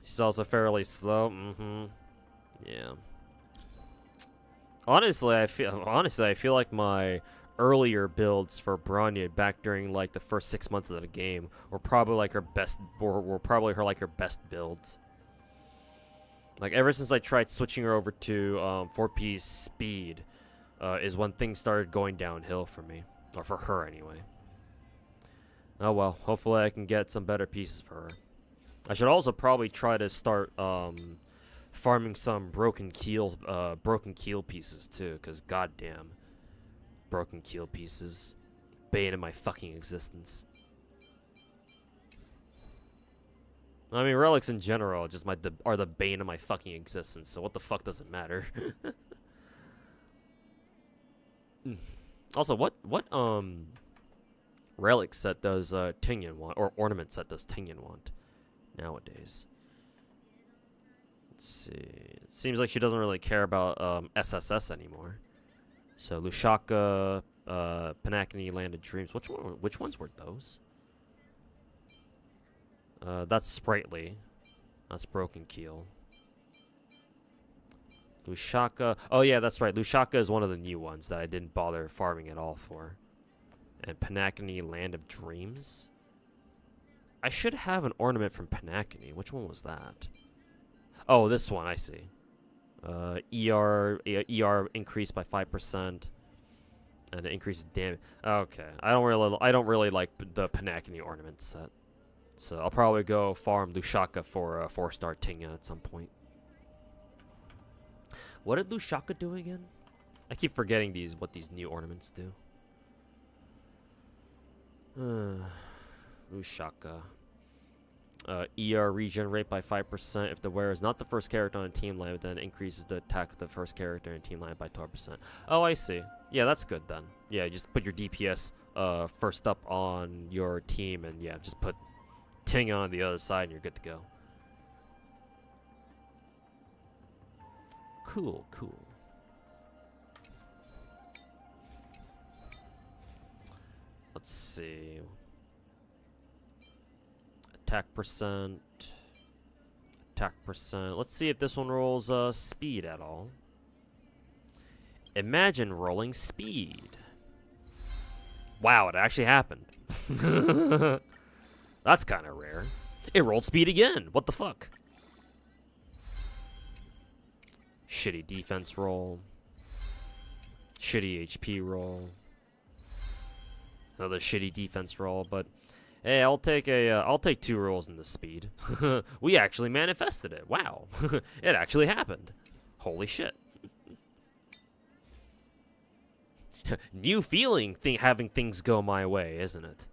S1: She's also fairly slow. Mm-hmm. Yeah. Honestly, I feel like my earlier builds for Bronya back during like the first 6 months of the game were probably like her best. Were probably her best builds. Like ever since I tried switching her over to 4-piece speed, is when things started going downhill for me, or for her anyway. Oh well. Hopefully I can get some better pieces for her. I should also probably try to start farming some broken keel pieces too, cause goddamn, broken keel pieces, bane of my fucking existence. I mean, relics in general just are the bane of my fucking existence. So what the fuck does it matter? Also, what relic set does Tingyan want, or ornament set does Tingyan want nowadays? Let's see. It seems like she doesn't really care about SSS anymore. So Lushaka, Panakini, Land of Dreams. Which ones were those? That's Sprightly. That's Broken Keel. Lushaka. Oh yeah, that's right. Lushaka is one of the new ones that I didn't bother farming at all for. And Panakini, Land of Dreams. I should have an ornament from Panakini. Which one was that? Oh, this one. I see. ER increased by 5%, and it increases damage. Okay, I don't really like the Panakini ornament set, so I'll probably go farm Lushaka for a 4-star Tinga at some point. What did Lushaka do again? I keep forgetting what these new ornaments do. Lushaka. ER regenerate by 5% if the wearer is not the first character on a team line, then increases the attack of the first character in team line by 12%. Oh, I see. Yeah, that's good then. Yeah, just put your DPS first up on your team, and yeah, just put Ting on the other side and you're good to go. Cool, cool. Let's see. Attack percent. Attack percent. Let's see if this one rolls speed at all. Imagine rolling speed. Wow, it actually happened. That's kind of rare. It rolled speed again. What the fuck? Shitty defense roll. Shitty HP roll. Another shitty defense roll, but hey, I'll take 2 rolls in the speed. We actually manifested it. Wow. It actually happened. Holy shit. New feeling having things go my way, isn't it?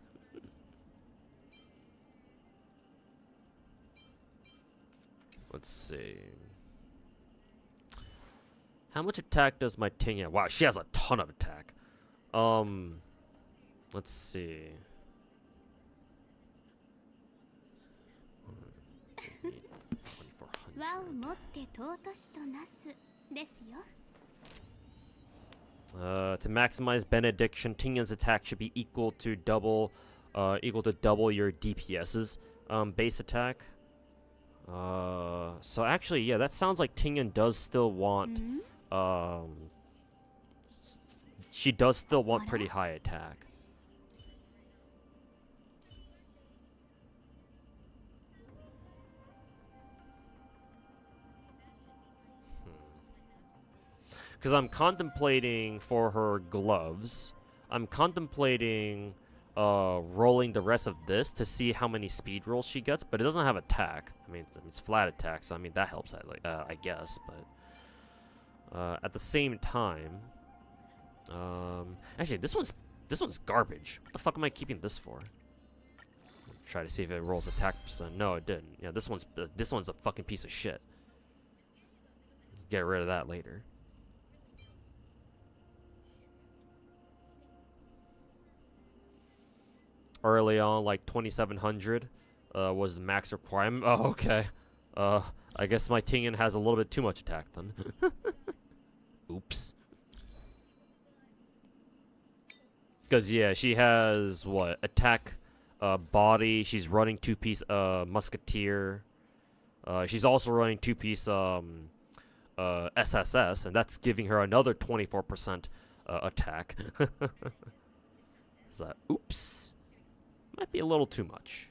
S1: Let's see. How much attack does my Ting have? Wow, she has a ton of attack. Let's see. To maximize benediction, Tingyan's attack should be equal to double your DPS's base attack. So actually, yeah, that sounds like Tingyan does still want she does still want pretty high attack. Because I'm contemplating for her gloves. I'm contemplating rolling the rest of this to see how many speed rolls she gets, but it doesn't have attack. I mean, it's flat attack, so I mean that helps. I guess, but at the same time, actually, this one's garbage. What the fuck am I keeping this for? Try to see if it rolls attack percent. No, it didn't. Yeah, this one's a fucking piece of shit. Get rid of that later. Early on, like 2700 was the max requirement. Oh, okay. I guess my Tingyan has a little bit too much attack then. Oops. Because, yeah, she has, what, attack, body. She's running 2-piece musketeer. She's also running 2-piece SSS, and that's giving her another 24% attack. So, oops. Might be a little too much.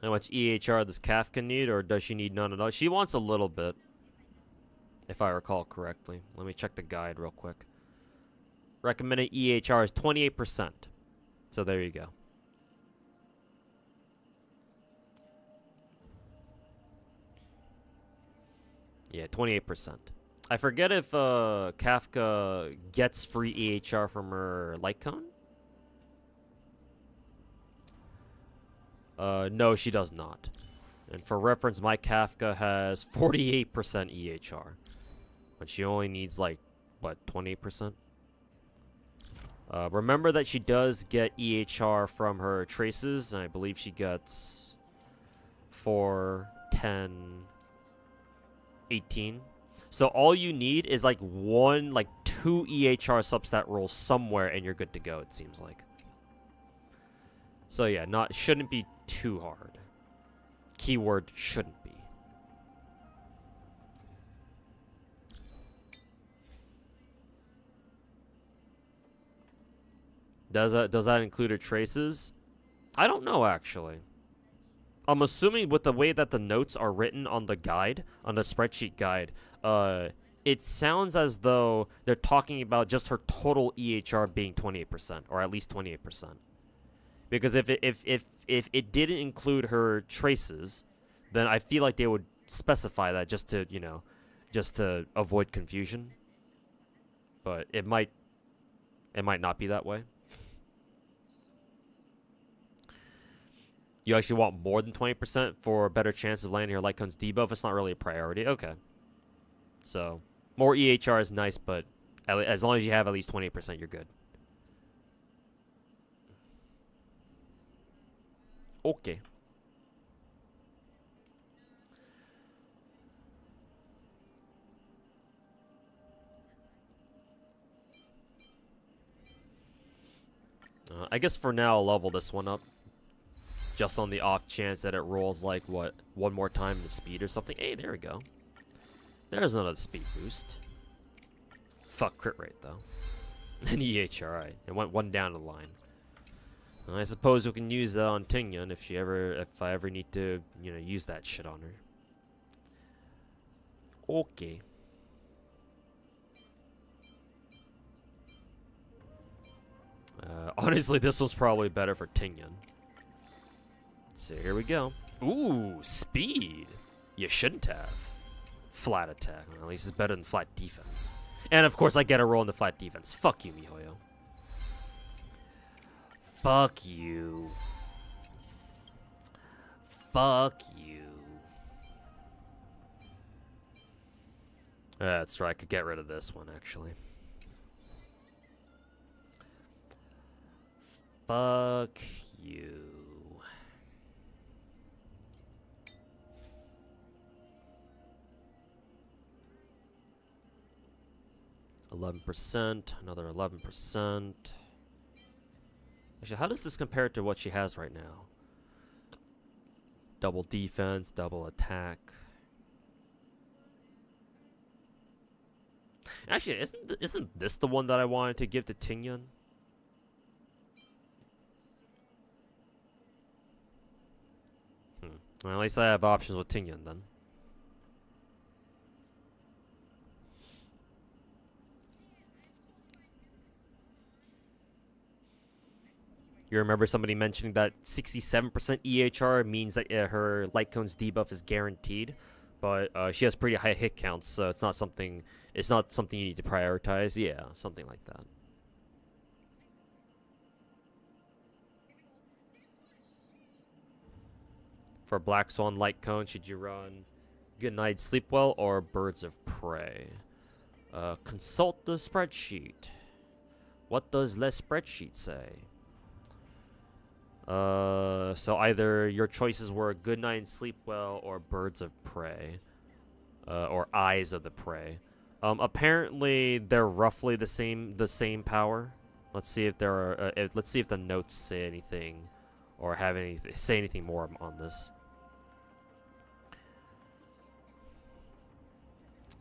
S1: How much EHR does Kafka need, or does she need none at all? She wants a little bit, if I recall correctly. Let me check the guide real quick. Recommended EHR is 28%. So there you go. Yeah, 28%. I forget if Kafka gets free EHR from her light cone. No, she does not. And for reference, my Kafka has 48% EHR. But she only needs, like, what, 28%? Remember that she does get EHR from her traces, and I believe she gets 4, 10, 18. So all you need is, like, 2 EHR substat rolls somewhere, and you're good to go, it seems like. So yeah, shouldn't be too hard. Keyword shouldn't be. Does that include her traces? I don't know, actually. I'm assuming with the way that the notes are written on the guide, on the spreadsheet guide, it sounds as though they're talking about just her total EHR being 28%, or at least 28%. Because if it didn't include her traces, then I feel like they would specify that just to, you know, just to avoid confusion. But it might not be that way. You actually want more than 20% for a better chance of landing your light cone's debuff. It's not really a priority. Okay. So, more EHR is nice, but as long as you have at least 20%, you're good. Okay. I guess for now I'll level this one up. Just on the off chance that it rolls like, what, one more time the speed or something. Hey, there we go. There's another speed boost. Fuck crit rate, though. And EH, alright. It went one down the line. I suppose we can use that on Tingyan if I ever need to, you know, use that shit on her. Okay. Honestly, this was probably better for Tingyan. So here we go. Ooh, speed. You shouldn't have. Flat attack. Well, at least it's better than flat defense. And of course, I get a roll in the flat defense. Fuck you, Mihoyo. Fuck you. Fuck you. That's right. I could get rid of this one, actually. Fuck you. 11%, another 11%. Actually, how does this compare to what she has right now? Double defense, double attack. Actually, isn't this the one that I wanted to give to Tingyan? Well, at least I have options with Tingyan then. You remember somebody mentioning that 67% EHR means that her light cone's debuff is guaranteed, but she has pretty high hit counts, so it's not something you need to prioritize. Yeah, something like that. For Black Swan Light Cone, should you run Good Night Sleep Well or Birds of Prey? Consult the spreadsheet. What does the spreadsheet say? So either your choices were Good Night and Sleep Well or Birds of Prey. Or Eyes of the Prey. Apparently they're roughly the same power. Let's see if there are let's see if the notes say anything or say anything more on this.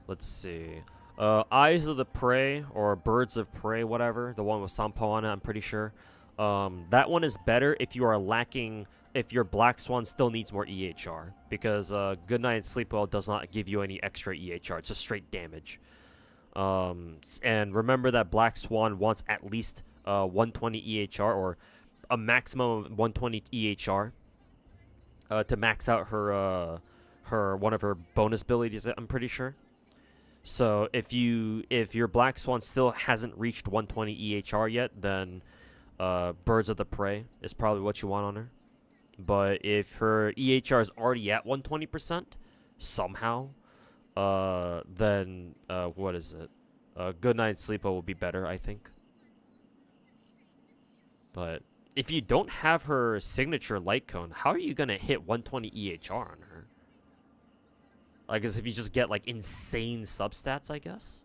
S1: Let's see. Eyes of the Prey or Birds of Prey, whatever, the one with Sampo on it, I'm pretty sure. That one is better if you are lacking, if your Black Swan still needs more EHR, because Good Night and Sleep Well does not give you any extra EHR. It's just straight damage. And remember that Black Swan wants at least 120 EHR or a maximum of 120 EHR to max out her one of her bonus abilities, I'm pretty sure. So if your Black Swan still hasn't reached 120 EHR yet, then Birds of the Prey is probably what you want on her. But if her EHR is already at 120% somehow, then what is it? Good Night Sleepo will be better, I think. But if you don't have her signature light cone, how are you gonna hit 120 EHR on her? I guess if you just get like insane substats, I guess.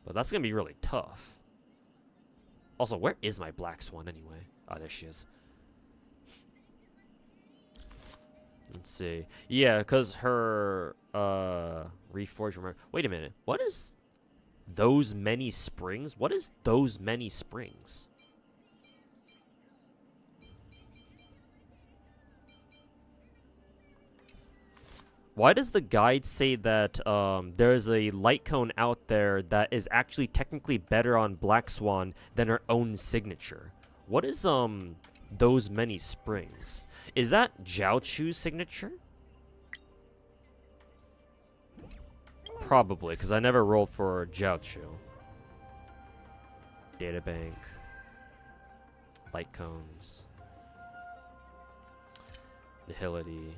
S1: But that's gonna be really tough. Also, where is my Black Swan anyway? Oh, there she is. Let's see. Yeah, because her reforge. Wait a minute. What is those many springs? What is those many springs? Why does the guide say that there's a light cone out there that is actually technically better on Black Swan than her own signature? What is those many springs? Is that Jiaochu's signature? Probably, because I never rolled for Jiaochu. Databank. Light cones. Nihility.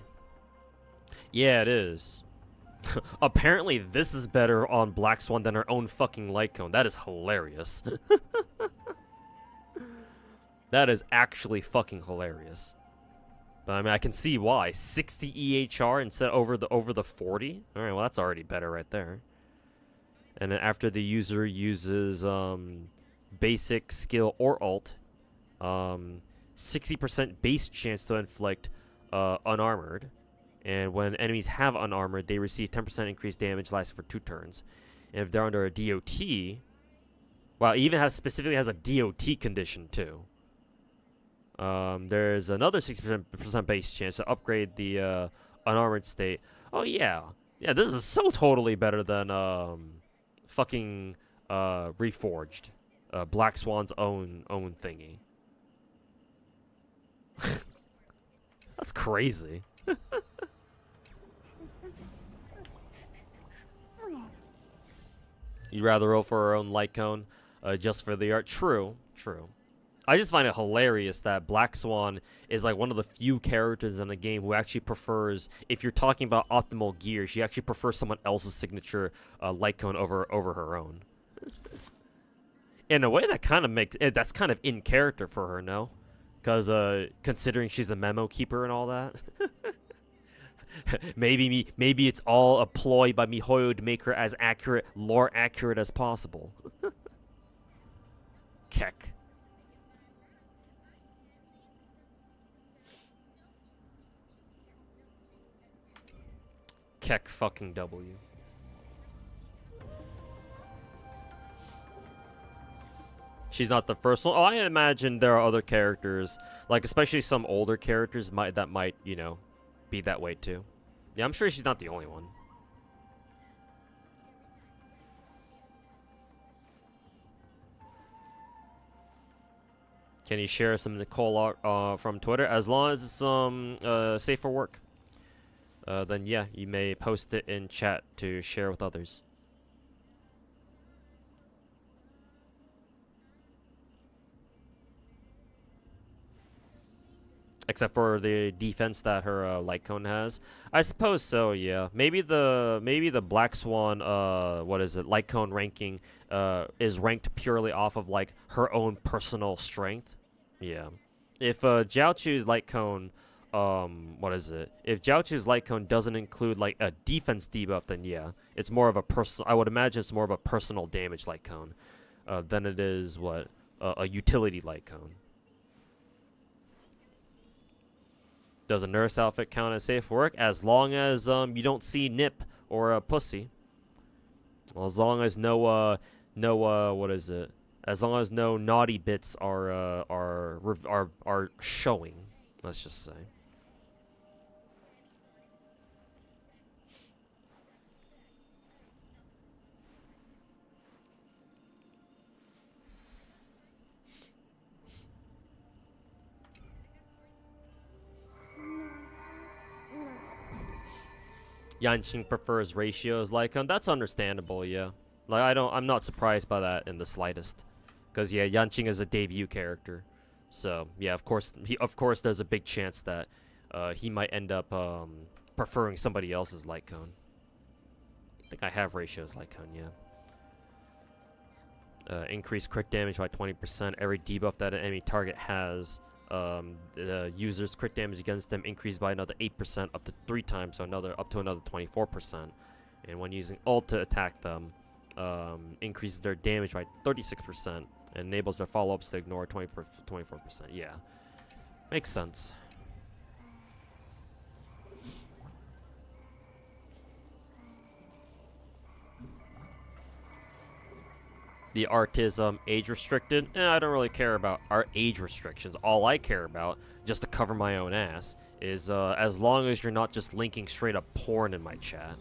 S1: Yeah, it is. Apparently, this is better on Black Swan than her own fucking light cone. That is hilarious. That is actually fucking hilarious. But I mean, I can see why. 60 EHR instead over the 40. All right, well that's already better right there. And then after the user uses basic skill or ult, 60% base chance to inflict unarmored. And when enemies have unarmored, they receive 10% increased damage lasting for 2 turns. And if they're under a DOT, well, it even specifically has a DOT condition too. There's another 60% base chance to upgrade the unarmored state. Oh yeah, yeah. This is so totally better than fucking Reforged, Black Swan's own thingy. That's crazy. You'd rather roll for her own light cone, just for the art. True, true. I just find it hilarious that Black Swan is like one of the few characters in the game who actually prefers, if you're talking about optimal gear, she actually prefers someone else's signature light cone over her own. In a way, that kind of makes that's kind of in character for her, no? Because considering she's a memo keeper and all that. maybe it's all a ploy by Mihoyo to make her as lore accurate as possible. Keck. Keck fucking W. She's not the first one. Oh, I imagine there are other characters, like especially some older characters that might, you know, be that way too. Yeah, I'm sure she's not the only one. Can you share some NIKKE art from Twitter? As long as it's safe for work. Then yeah, you may post it in chat to share with others. Except for the defense that her light cone has, I suppose so. Yeah, maybe the Black Swan what is it, light cone ranking is ranked purely off of like her own personal strength. Yeah, if Jiaochu's light cone what is it? If Jiaochu's light cone doesn't include like a defense debuff, then yeah, it's more of a personal. I would imagine it's more of a personal damage light cone than it is what a utility light cone. Does a nurse outfit count as safe for work? As long as you don't see nip or a pussy. Well, as long as no what is it? As long as no naughty bits are showing. Let's just say. Yanqing prefers ratios like that's understandable, yeah. Like I'm not surprised by that in the slightest. Cause yeah, Yanqing is a debut character. So yeah, of course there's a big chance that he might end up preferring somebody else's light cone. I think I have ratios light cone, yeah. Increase crit damage by 20%. Every debuff that an enemy target has, the user's crit damage against them increased by another 8%, up to 3 times, so up to another 24%. And when using ult to attack them, increases their damage by 36%, and enables their follow-ups to ignore 24%. Yeah, makes sense. The art is age restricted. I don't really care about our age restrictions. All I care about, just to cover my own ass, is as long as you're not just linking straight up porn in my chat.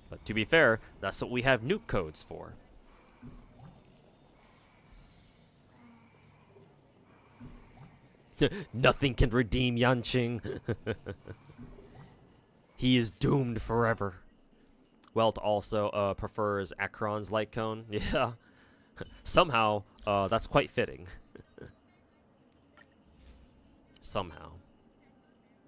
S1: But to be fair, that's what we have nuke codes for. Nothing can redeem Yanqing. He is doomed forever. Welt also prefers Akron's light cone. Yeah. Somehow, that's quite fitting. Somehow.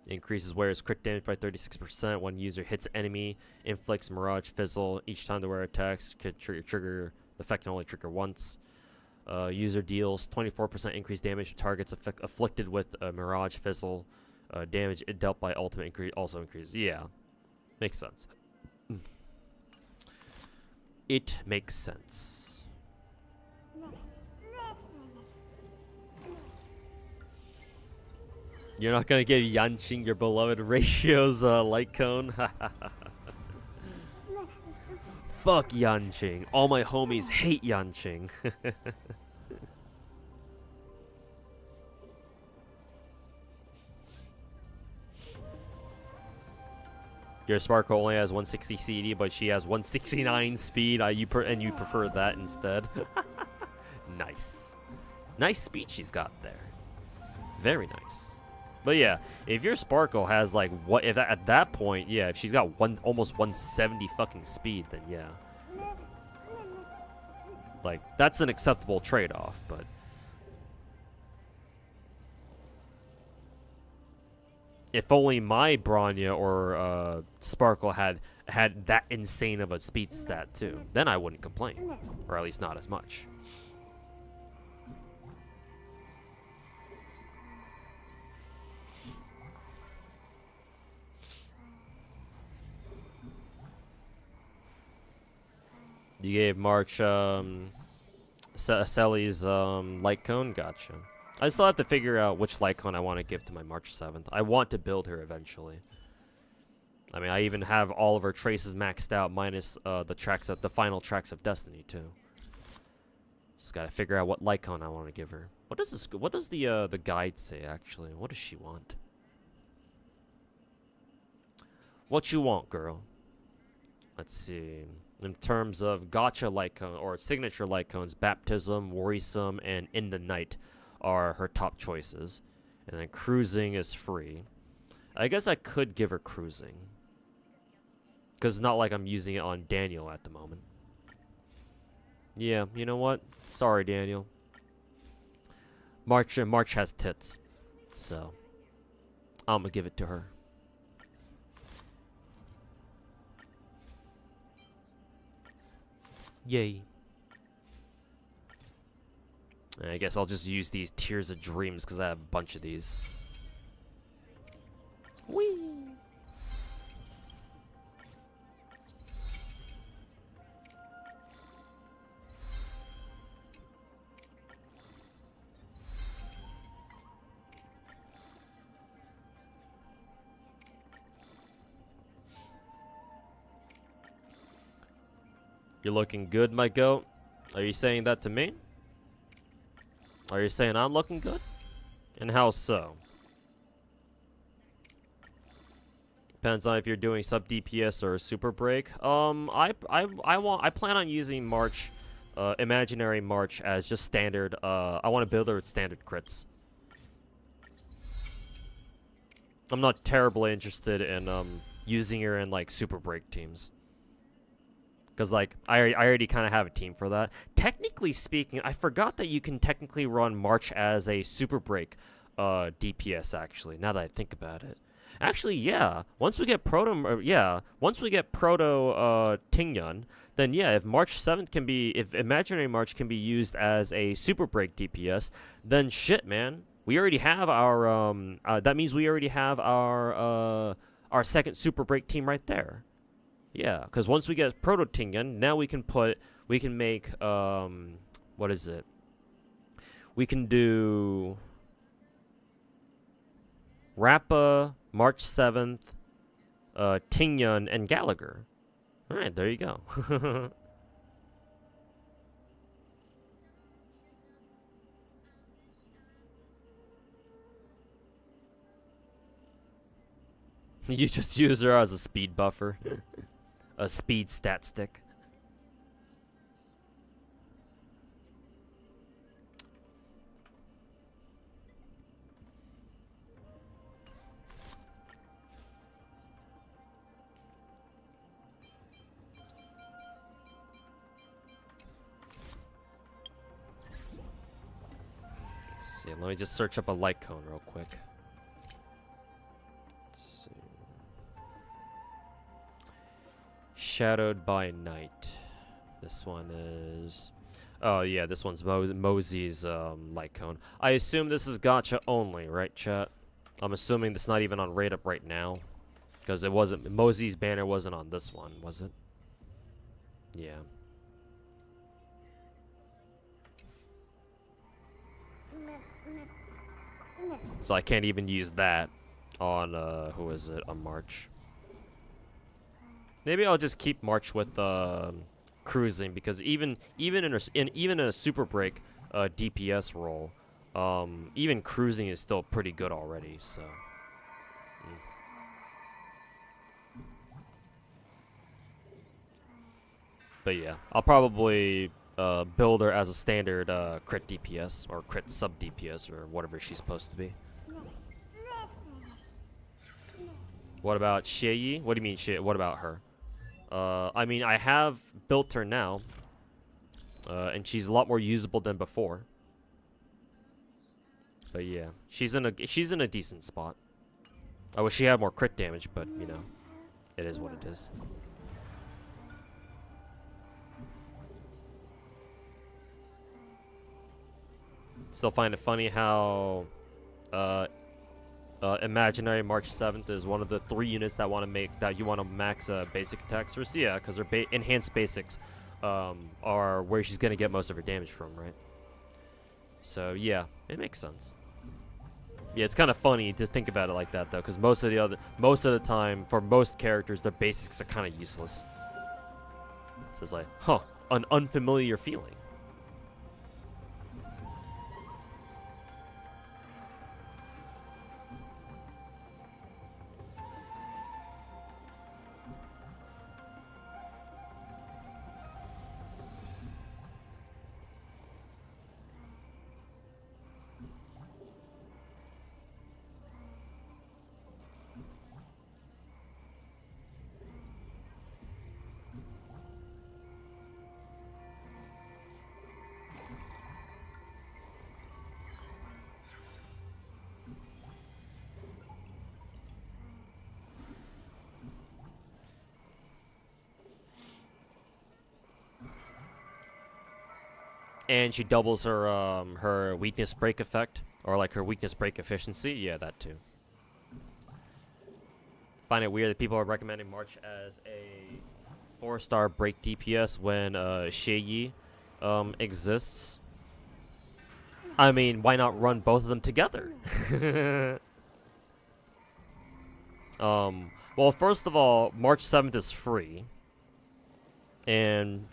S1: Increases wearer's crit damage by 36% when user hits enemy. Inflicts Mirage Fizzle. Each time the wearer attacks, could trigger the effect can only trigger once. User deals 24% increased damage to targets afflicted with Mirage Fizzle. Damage dealt by ultimate also increases. Yeah. Makes sense. It makes sense. You're not gonna give Yanqing your beloved ratios light cone? Fuck Yanqing. All my homies hate Yanqing. Your Sparkle only has 160 CD, but she has 169 speed. And you prefer that instead. Nice. Nice speed she's got there. Very nice. But yeah, if your Sparkle has like at that point, yeah, if she's got almost 170 fucking speed, then yeah. Like that's an acceptable trade-off, but if only my Bronya or Sparkle had that insane of a speed stat too, then I wouldn't complain, or at least not as much. You gave March Selly's light cone? Gotcha. I still have to figure out which light cone I want to give to my March 7th. I want to build her eventually. I mean, I even have all of her traces maxed out, minus the final tracks of Destiny too. Just gotta figure out what light cone I want to give her. What does this? What does the guide say actually? What does she want? What you want, girl? Let's see. In terms of gacha light cone or signature light cones, Baptism, Worrisome, and In the Night are her top choices. And then Cruising is free. I guess I could give her Cruising, because it's not like I'm using it on Daniel at the moment. Yeah, you know what? Sorry, Daniel. March has tits, so I'm gonna give it to her. Yay. And I guess I'll just use these Tears of Dreams because I have a bunch of these. Whee! You're looking good, my goat. Are you saying that to me? Are you saying I'm looking good? And how so? Depends on if you're doing sub DPS or super break. I plan on using March, Imaginary March as just standard. I want to build her with standard crits. I'm not terribly interested in using her in like super break teams. Because, like, I already kind of have a team for that. Technically speaking, I forgot that you can technically run March as a Super Break DPS, actually, now that I think about it. Actually, yeah. Once we get Proto Tingyun, then yeah, if March 7th can be, if Imaginary March can be used as a Super Break DPS, then shit, man. We already have our, that means we already have our second Super Break team right there. Yeah, because once we get Proto Tingyun, now we can make, what is it? We can do Rappa, March 7th, Tingyun, and Gallagher. Alright, there you go. You just use her as a speed buffer. A speed stat stick. Let's see, let me just search up a light cone real quick. Let's see. Shadowed by Night. This one is... Oh yeah, this one's Mosey's light cone. I assume this is gacha only, right, chat? I'm assuming this not even on rate up right now. Because it wasn't... Mosey's banner wasn't on this one, was it? Yeah. So I can't even use that on, who is it, on March. Maybe I'll just keep March with, cruising, because even in a Super Break, DPS role, even cruising is still pretty good already, so. But yeah, I'll probably, build her as a standard, crit DPS, or crit sub DPS, or whatever she's supposed to be. What about Xie? What do you mean Xie? What about her? I mean, I have built her now, and she's a lot more usable than before. But yeah, she's in a decent spot. I wish she had more crit damage, but you know, it is what it is. Still find it funny how Imaginary March 7th is one of the 3 units that you want to max basic attacks first. Yeah, because her enhanced basics are where she's gonna get most of her damage from, right? So yeah, it makes sense. Yeah, it's kind of funny to think about it like that though, because most of the time for most characters, their basics are kind of useless. So it's like, huh, an unfamiliar feeling. And she doubles her her weakness break effect, or like her weakness break efficiency. Yeah, that too. Find it weird that people are recommending March as a 4-star break DPS when Xie exists. I mean, why not run both of them together? Well, first of all, March 7th is free, and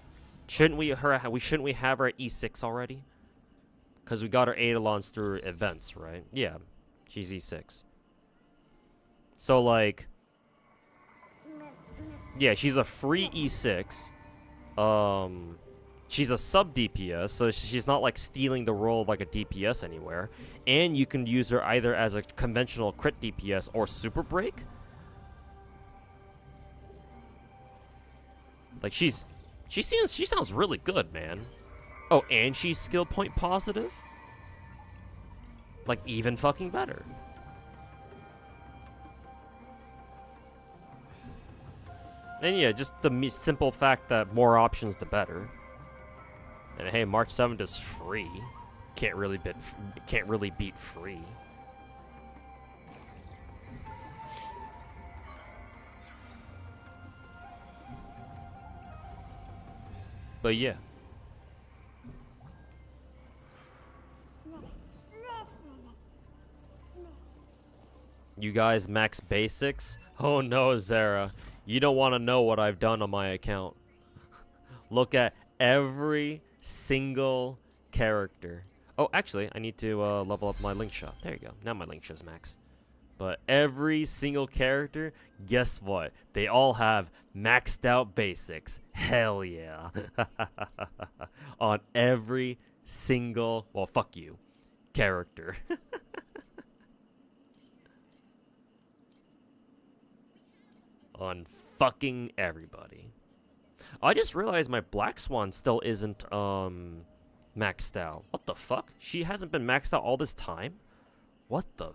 S1: shouldn't we have her at E6 already? Because we got her Eidolons through events, right? Yeah, she's E6. So, like, yeah, she's a free E6. She's a sub DPS, so she's not, like, stealing the role of, like, a DPS anywhere. And you can use her either as a conventional crit DPS or super break. Like, she's She sounds really good, man. Oh, and she's skill point positive? Like, even fucking better. And yeah, just the simple fact that more options, the better. And hey, March 7th is free. Can't really beat free. But yeah. You guys max basics? Oh no, Zara. You don't want to know what I've done on my account. Look at every single character. Oh, actually, I need to level up my link shot. There you go. Now my link shot's max. But every single character, guess what? They all have maxed out basics. Hell yeah. On every single, well, fuck you, character. On fucking everybody. I just realized my Black Swan still isn't maxed out. What the fuck? She hasn't been maxed out all this time? What the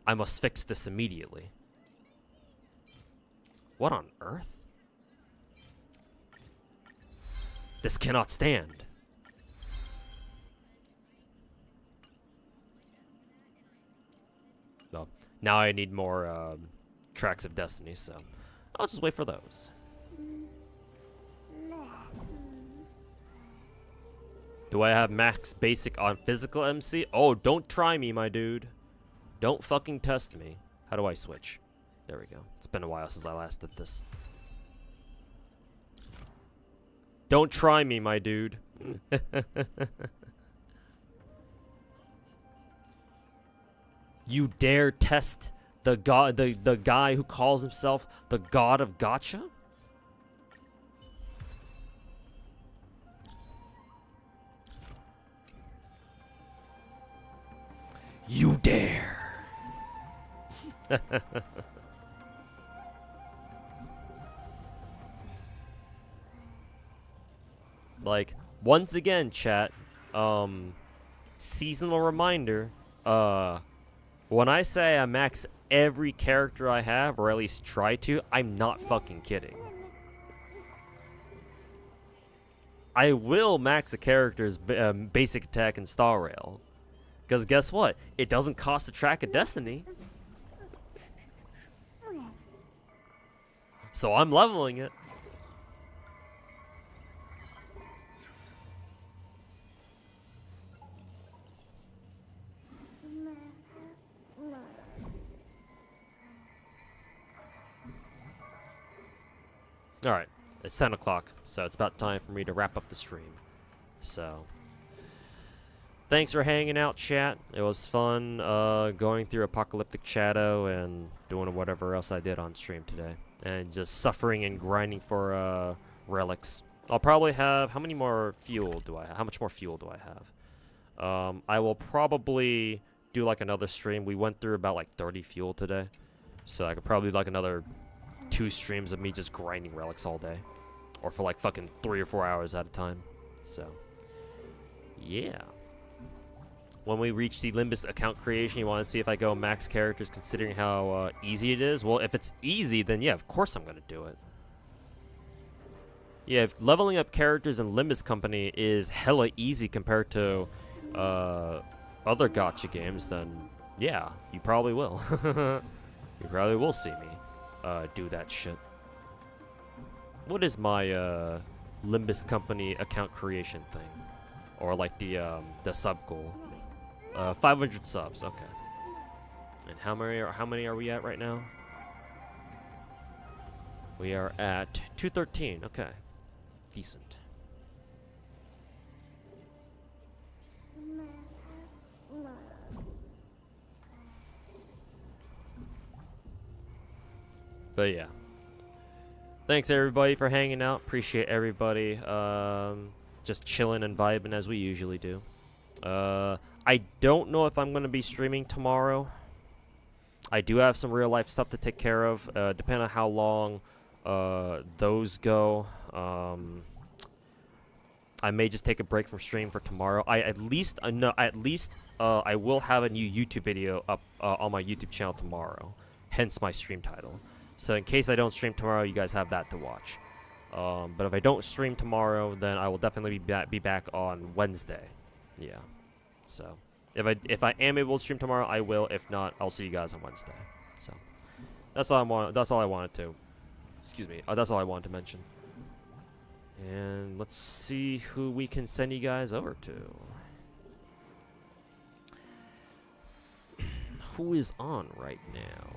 S1: I must fix this immediately. What on earth? This cannot stand. So, now I need more tracks of destiny, so I'll just wait for those. Do I have max basic on physical MC? Oh, don't try me, my dude. Don't fucking test me. How do I switch? There we go. It's been a while since I last did this. Don't try me, my dude. You dare test the guy who calls himself the god of gacha? You dare. Like, once again, chat, seasonal reminder, when I say I max every character I have, or at least try to, I'm not fucking kidding. I will max a character's basic attack and star rail. Because guess what? It doesn't cost a track of destiny. So I'm leveling it. Alright, it's 10 o'clock, so it's about time for me to wrap up the stream. So, thanks for hanging out, chat. It was fun going through Apocalyptic Shadow and doing whatever else I did on stream today. And just suffering and grinding for relics. I'll probably have, how many more fuel do I have? How much more fuel do I have? I will probably do like another stream. We went through about like 30 fuel today. So I could probably do like another 2 streams of me just grinding relics all day. Or for like fucking 3 or 4 hours at a time. So, yeah. When we reach the Limbus account creation, you want to see if I go max characters considering how easy it is? Well, if it's easy, then yeah, of course I'm going to do it. Yeah, if leveling up characters in Limbus Company is hella easy compared to other gacha games, then yeah, you probably will. You probably will see me do that shit. What is my Limbus Company account creation thing? Or like the sub goal? 500 subs, okay. And how many are we at right now? We are at 213, okay. Decent. But yeah. Thanks everybody for hanging out. Appreciate everybody just chilling and vibing as we usually do. I don't know if I'm going to be streaming tomorrow. I do have some real life stuff to take care of. Depending on how long those go. I may just take a break from stream for tomorrow. I will have a new YouTube video up on my YouTube channel tomorrow. Hence my stream title. So in case I don't stream tomorrow, you guys have that to watch. But if I don't stream tomorrow, then I will definitely be back on Wednesday. Yeah. So if I am able to stream tomorrow, I will. If not, I'll see you guys on Wednesday. So that's all I wanted to. Excuse me. That's all I wanted to mention. And let's see who we can send you guys over to. Who is on right now?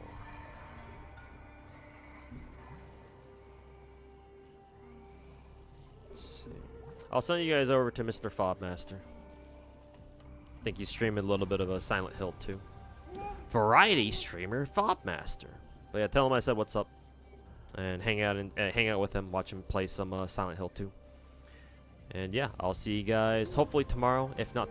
S1: Let's see. I'll send you guys over to Mr. Fobmaster. I think he's streaming a little bit of a Silent Hill too. Variety streamer Fobmaster. But yeah, tell him I said what's up. And hang out with him, watch him play some Silent Hill 2. And yeah, I'll see you guys hopefully tomorrow, if not